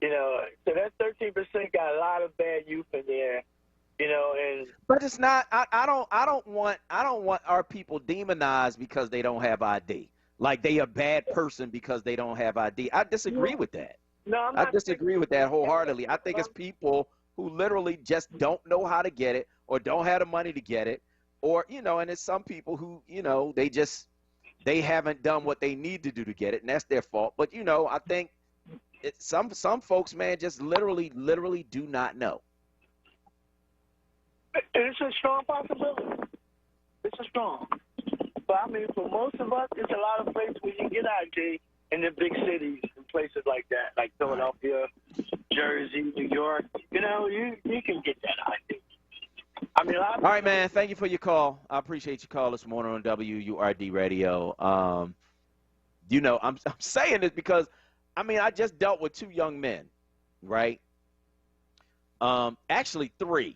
You know, so that 13% got a lot of bad youth in there. You know, but it's not. I don't want our people demonized because they don't have ID. Like they a bad person because they don't have ID. I disagree with that. No, I disagree with that wholeheartedly. I think it's people who literally just don't know how to get it or don't have the money to get it, or you know, and it's some people who they haven't done what they need to do to get it, and that's their fault. But you know, I think some folks, man, just literally do not know. It's a strong possibility. It's a strong. But, I mean, for most of us, it's a lot of places where you get ID in the big cities and places like that, like Philadelphia, Jersey, New York. You know, you can get that ID. I mean, all right, man, thank you for your call. I appreciate your call this morning on WURD Radio. You know, I'm saying this because, I mean, I just dealt with two young men, right? Actually, three.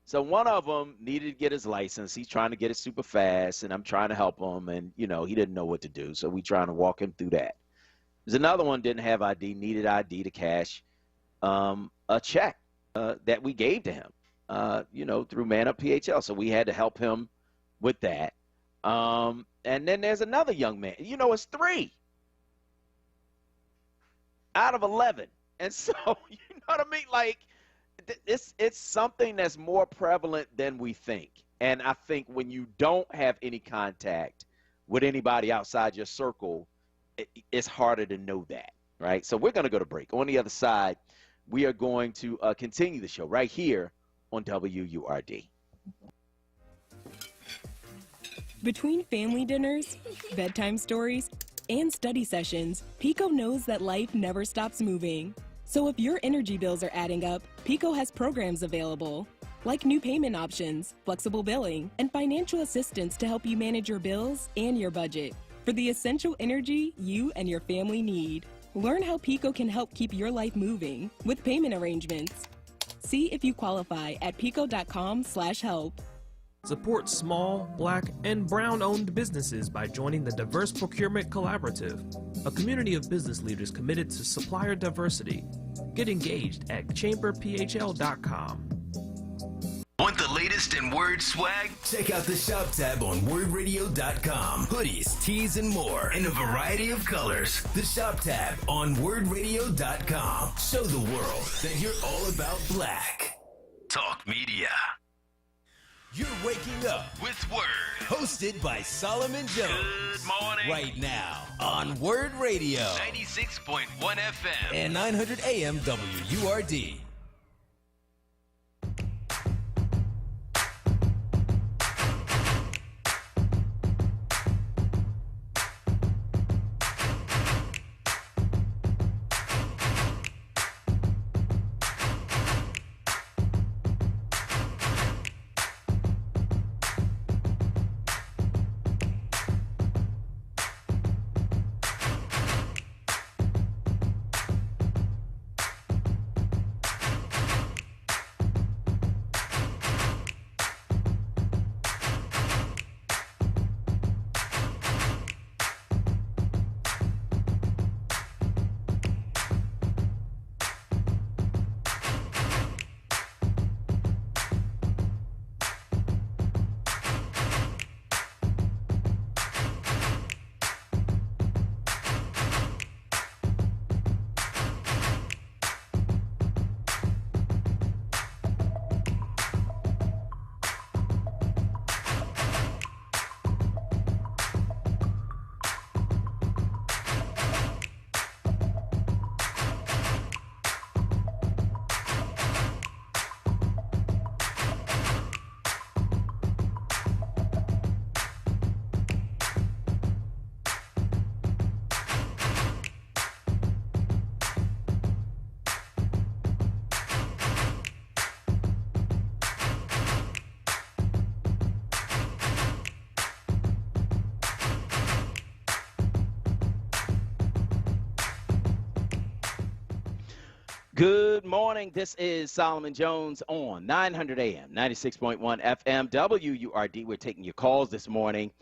So one of them needed to get his license. He's trying to get it super fast, and I'm trying to help him. And, you know, he didn't know what to do, so we trying to walk him through that. There's another one didn't have ID, needed ID to cash a check that we gave to him, you know, through Man Up PHL. So we had to help him with that. And then there's another young man. You know, it's 3 out of 11. And so, you know what I mean? Like, it's something that's more prevalent than we think. And I think when you don't have any contact with anybody outside your circle, it's harder to know that, right? So we're going to go to break. On the other side, we are going to continue the show right here on WURD. Between family dinners, bedtime stories, and study sessions, Pico knows that life never stops moving. So if your energy bills are adding up, Pico has programs available, like new payment options, flexible billing, and financial assistance to help you manage your bills and your budget for the essential energy you and your family need. Learn how Pico can help keep your life moving with payment arrangements. See if you qualify at pico.com/help. Support small, Black, and Brown-owned businesses by joining the Diverse Procurement Collaborative, a community of business leaders committed to supplier diversity. Get engaged at chamberphl.com. Want the latest in Word swag? Check out the shop tab on wordradio.com. Hoodies, tees, and more in a variety of colors. The shop tab on wordradio.com. Show the world that you're all about Black. Talk Media. You're waking up with Word, hosted by Solomon Jones. Good morning. Right now on Word Radio, 96.1 FM and 900 AM WURD. Good morning. This is Solomon Jones on 900 AM, 96.1 FM, WURD. We're taking your calls this morning,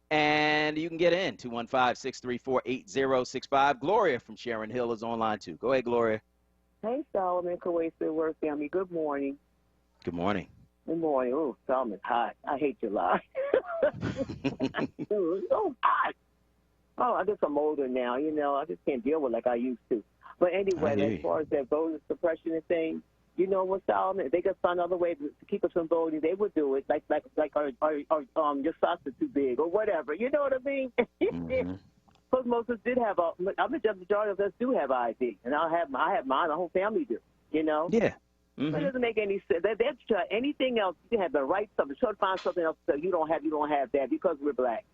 and you can get in, 215-634-8065. Gloria from Sharon Hill is online, too. Go ahead, Gloria. Hey, Solomon, Kuwait, Work family. Good morning. Good morning. Good morning. Oh, Solomon's hot. I hate July. It's so hot. Oh, I guess I'm older now. You know, I just can't deal with it like I used to. But anyway, as far as that voter suppression and things, you know what, Solomon? If they could find other ways to keep us from voting, they would do it. Like your socks are too big or whatever. You know what I mean? Because most of us did have I'm the majority of us do have ID, and I have mine. The whole family do. You know? Yeah. It doesn't make any sense. That's anything else. You have the right something. Try to find something else that you don't have that because we're black.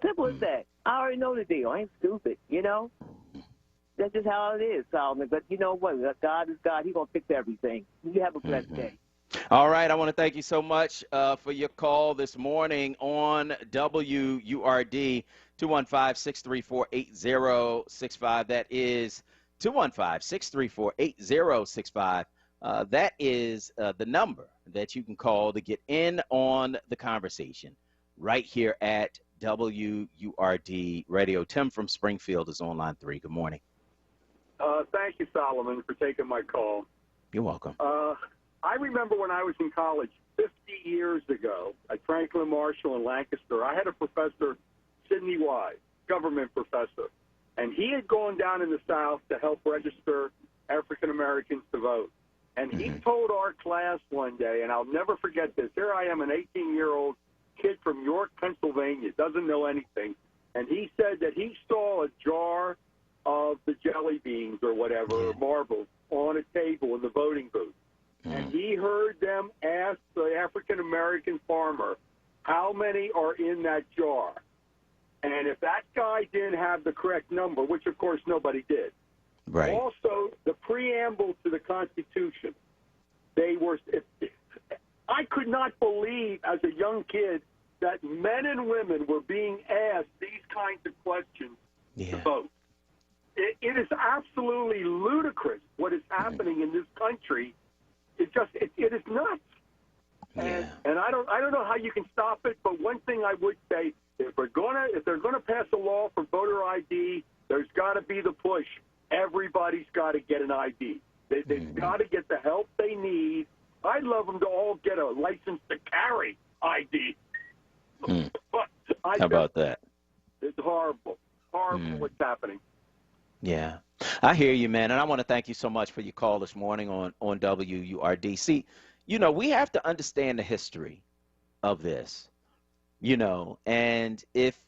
Simple as that. I already know the deal. I ain't stupid. You know? That's just how it is, Solomon. But you know what? God is God. He's going to fix everything. You have a blessed day. All right. I want to thank you so much for your call this morning on WURD, 215-634-8065. That is 215-634-8065. That is the number that you can call to get in on the conversation right here at WURD Radio. Tim from Springfield is on line 3. Good morning. Thank you, Solomon, for taking my call. You're welcome. I remember when I was in college 50 years ago at Franklin Marshall in Lancaster, I had a professor, Sidney Wise, government professor, and he had gone down in the South to help register African Americans to vote. And he told our class one day, and I'll never forget this. Here I am, an 18-year-old kid from York, Pennsylvania, doesn't know anything. And he said that he saw a jar of the jelly beans or whatever, or marbles, on a table in the voting booth. And he heard them ask the African-American farmer, how many are in that jar? And if that guy didn't have the correct number, which, of course, nobody did. Right. Also, the preamble to the Constitution, I could not believe as a young kid that men and women were being asked these kinds of questions to vote. It is absolutely ludicrous what is happening in this country. It is nuts. And I don't know how you can stop it, but one thing I would say, if they're gonna pass a law for voter ID, there's got to be the push. Everybody's got to get an ID. They've got to get the help they need. I'd love them to all get a license to carry ID. But How about that? It's horrible. Horrible what's happening. Yeah, I hear you, man. And I want to thank you so much for your call this morning on WURD. See, we have to understand the history of this, and if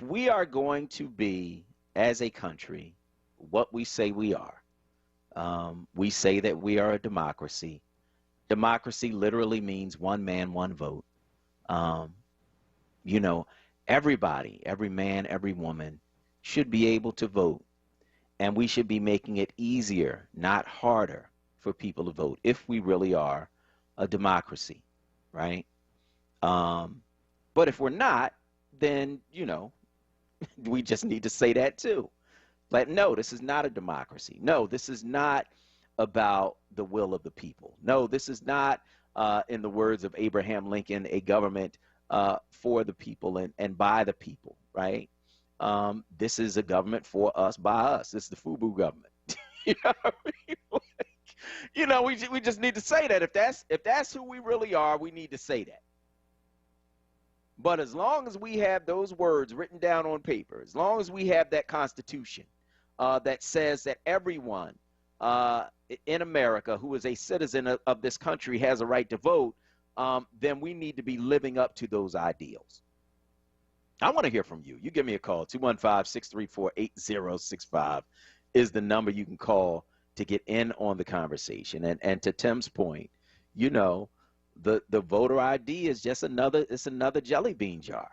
we are going to be, as a country, what we say we are, we say that we are a democracy. Democracy literally means one man, one vote. Everybody, every man, every woman should be able to vote. And we should be making it easier, not harder, for people to vote if we really are a democracy, right? But if we're not, then, we just need to say that too. Like, no, this is not a democracy. No, this is not about the will of the people. No, this is not, in the words of Abraham Lincoln, a government for the people and by the people, right? This is a government for us, by us. This is the FUBU government. We just need to say that. If that's who we really are, we need to say that. But as long as we have those words written down on paper, as long as we have that Constitution that says that everyone in America who is a citizen of this country has a right to vote, then we need to be living up to those ideals. I want to hear from you. You give me a call. 215-634-8065 is the number you can call to get in on the conversation. And to Tim's point, the voter ID is just another jelly bean jar.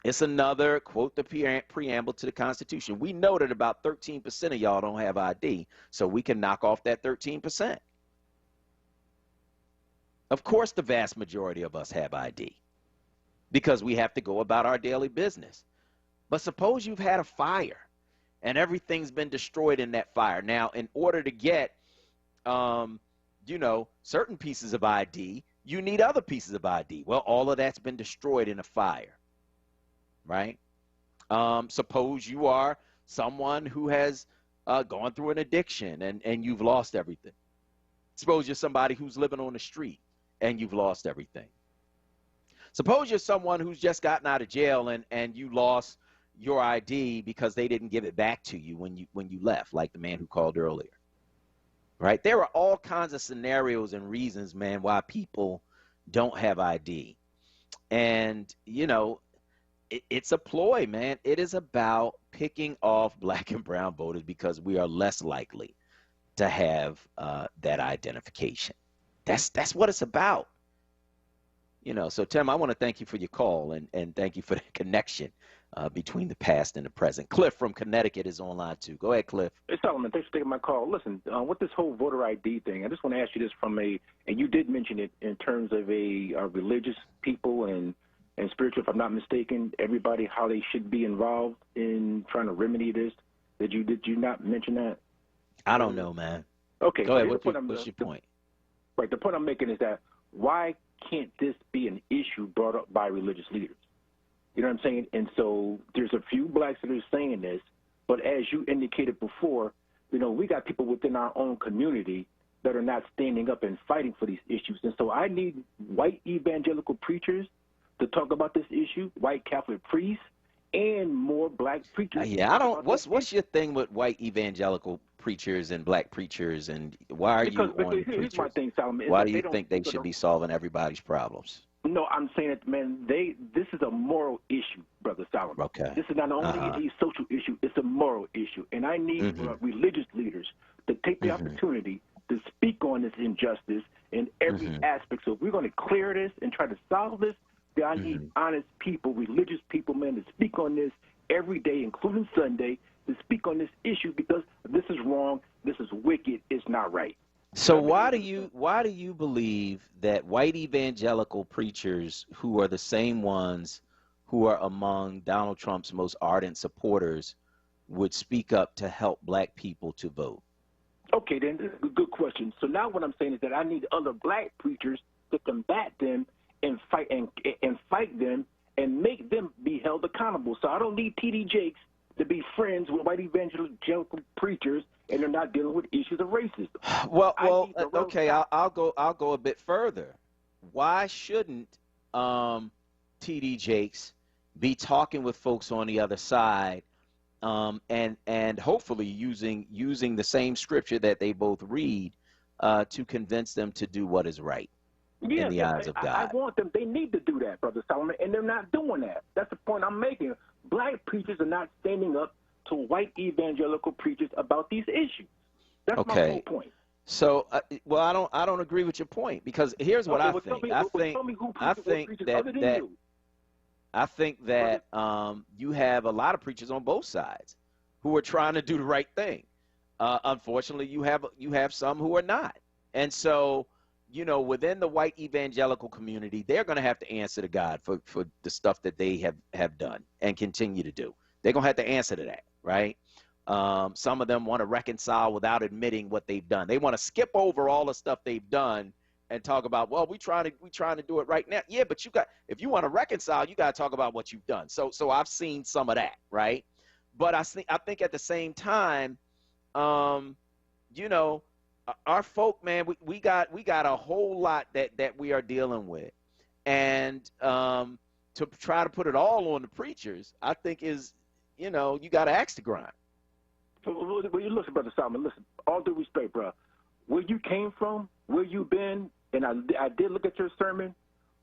It's another, quote the preamble to the Constitution. We know that about 13% of y'all don't have ID, so we can knock off that 13%. Of course, the vast majority of us have ID, because we have to go about our daily business. But suppose you've had a fire and everything's been destroyed in that fire. Now, in order to get, certain pieces of ID, you need other pieces of ID. Well, all of that's been destroyed in a fire, right? Suppose you are someone who has gone through an addiction and you've lost everything. Suppose you're somebody who's living on the street and you've lost everything. Suppose you're someone who's just gotten out of jail and you lost your ID because they didn't give it back to you when you left, like the man who called earlier. Right? There are all kinds of scenarios and reasons, man, why people don't have ID. And, it's a ploy, man. It is about picking off black and brown voters because we are less likely to have that identification. That's what it's about. So Tim, I want to thank you for your call and thank you for the connection between the past and the present. Cliff from Connecticut is online too. Go ahead, Cliff. Hey, Solomon, thanks for taking my call. Listen, with this whole voter ID thing, I just want to ask you this and you did mention it in terms of a religious people and spiritual, if I'm not mistaken, everybody, how they should be involved in trying to remedy this. Did you not mention that? I don't know, man. Okay. Go ahead. What's your point? Right. The point I'm making is that why can't this be an issue brought up by religious leaders? You know what I'm saying? And so there's a few blacks that are saying this, but as you indicated before, we got people within our own community that are not standing up and fighting for these issues. And so I need white evangelical preachers to talk about this issue, white Catholic priests, and more black preachers. Yeah, I don't. What's your thing with white evangelical preachers and black preachers, and why are you on here's preachers? my thing, Solomon. Why do you think they should be solving everybody's problems? No, I'm saying that, man, this is a moral issue, Brother Solomon. Okay. This is not only a social issue, it's a moral issue. And I need religious leaders to take the opportunity to speak on this injustice in every aspect. So if we're going to clear this and try to solve this, then I need honest people, religious people, man, to speak on this every day, including Sunday, to speak on this issue, because this is wrong, this is wicked, it's not right. So why do you believe that white evangelical preachers, who are the same ones who are among Donald Trump's most ardent supporters, would speak up to help black people to vote? Okay, then this is a good question. So now what I'm saying is that I need other black preachers to combat them and fight them and make them be held accountable. So I don't need T.D. Jakes to be friends with white evangelical preachers, and they're not dealing with issues of racism. Well, okay, I'll go a bit further. Why shouldn't T.D. Jakes be talking with folks on the other side, and hopefully using the same scripture that they both read to convince them to do what is right in the eyes of God? I want them. They need to do that, Brother Solomon, and they're not doing that. That's the point I'm making. Black preachers are not standing up to white evangelical preachers about these issues. That's my whole point. So, well, I don't agree with your point, because here's what I think. I think that you have a lot of preachers on both sides who are trying to do the right thing. Unfortunately, you have some who are not, and so, you know, within the white evangelical community, they're going to have to answer to God for the stuff that they have done and continue to do. They're going to have to answer to that, right? Some of them want to reconcile without admitting what they've done. They want to skip over all the stuff they've done and talk about, well, we trying to do it right now. Yeah, but if you want to reconcile, you got to talk about what you've done. So I've seen some of that, right? But I think at the same time, you know, our folk, man, we got a whole lot that we are dealing with, and to try to put it all on the preachers, I think is, you know, you got to axe the grind. Well, you listen, Brother Solomon, listen, all due respect, bro, where you came from, where you been, and I did look at your sermon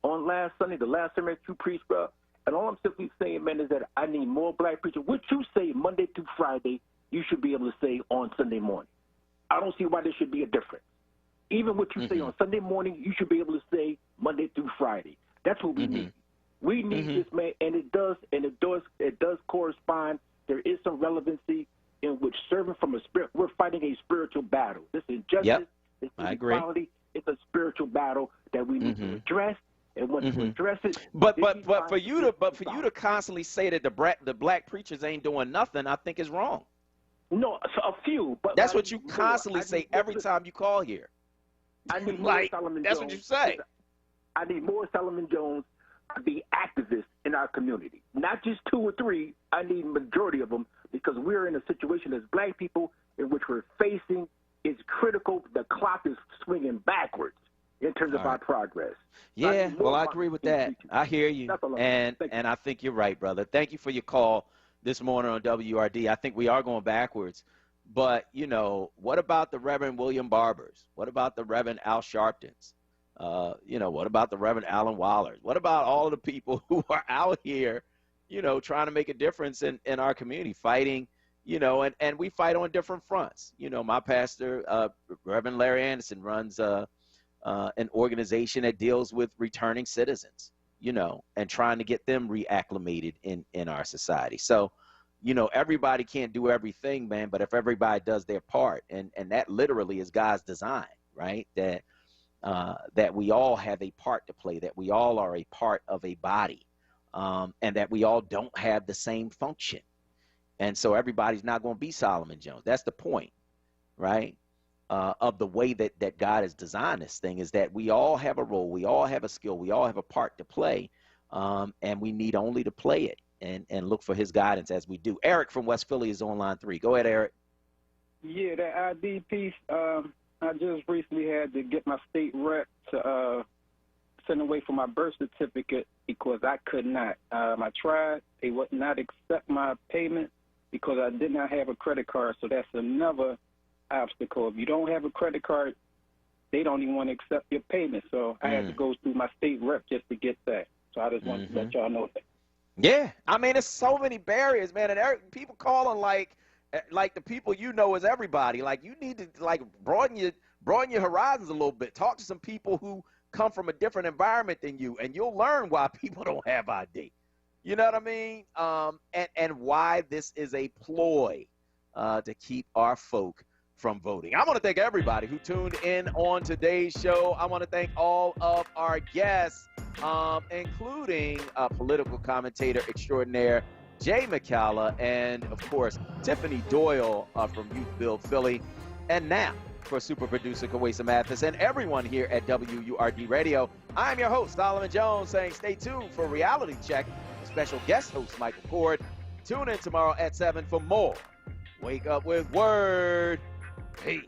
on last Sunday, the last sermon that you preached, bro, and all I'm simply saying, man, is that I need more black preachers. What you say Monday through Friday, you should be able to say on Sunday morning. I don't see why there should be a difference. Even what you say on Sunday morning, you should be able to say Monday through Friday. That's what we need. We need this, man, and it does correspond. There is some relevancy in which serving from a spirit. We're fighting a spiritual battle. This injustice, this inequality, it's a spiritual battle that we need to address. And when we address it, but for you to constantly say that the black preachers ain't doing nothing, I think is wrong. No, a few. But that's what you constantly say every time you call here. I need more Solomon Jones. That's what you say. I need more Solomon Jones to be activists in our community. Not just 2 or 3. I need majority of them, because we're in a situation as black people in which we're facing is critical. The clock is swinging backwards in terms of our progress. Yeah, well, I agree with that. I hear you, and I think you're right, brother. Thank you for your call this morning on WRD. I think we are going backwards. But, you know, what about the Reverend William Barbers? What about the Reverend Al Sharptons? You know, what about the Reverend Alan Wallers? What about all of the people who are out here, you know, trying to make a difference in our community, fighting, you know, and we fight on different fronts. You know, my pastor, Reverend Larry Anderson, runs an organization that deals with returning citizens, you know, and trying to get them reacclimated in our society. So, you know, everybody can't do everything, man, but if everybody does their part, and that literally is God's design, right? That we all have a part to play, that we all are a part of a body, and that we all don't have the same function. And so everybody's not going to be Solomon Jones. That's the point, right? Of the way that God has designed this thing, is that we all have a role, we all have a skill, we all have a part to play, and we need only to play it and look for his guidance as we do. Eric from West Philly is on line 3. Go ahead, Eric. Yeah, that ID piece, I just recently had to get my state rep to send away for my birth certificate because I could not. I tried. They would not accept my payment because I did not have a credit card. So that's another obstacle. If you don't have a credit card, they don't even want to accept your payment. So I had to go through my state rep just to get that. So I just wanted to let y'all know that. Yeah, I mean, there's so many barriers, man, and people calling like the people you know is everybody. Like, you need to like broaden your horizons a little bit. Talk to some people who come from a different environment than you, and you'll learn why people don't have ID. You know what I mean? And why this is a ploy to keep our folk from voting. I want to thank everybody who tuned in on today's show. I want to thank all of our guests, including political commentator extraordinaire Jay McCalla, and, of course, Tiffany Doyle from Youth Build Philly. And now, for super producer Kawesa Mathis and everyone here at WURD Radio, I'm your host, Solomon Jones, saying stay tuned for Reality Check with special guest host Michael Cord. Tune in tomorrow at 7 for more Wake Up with Word. Peace.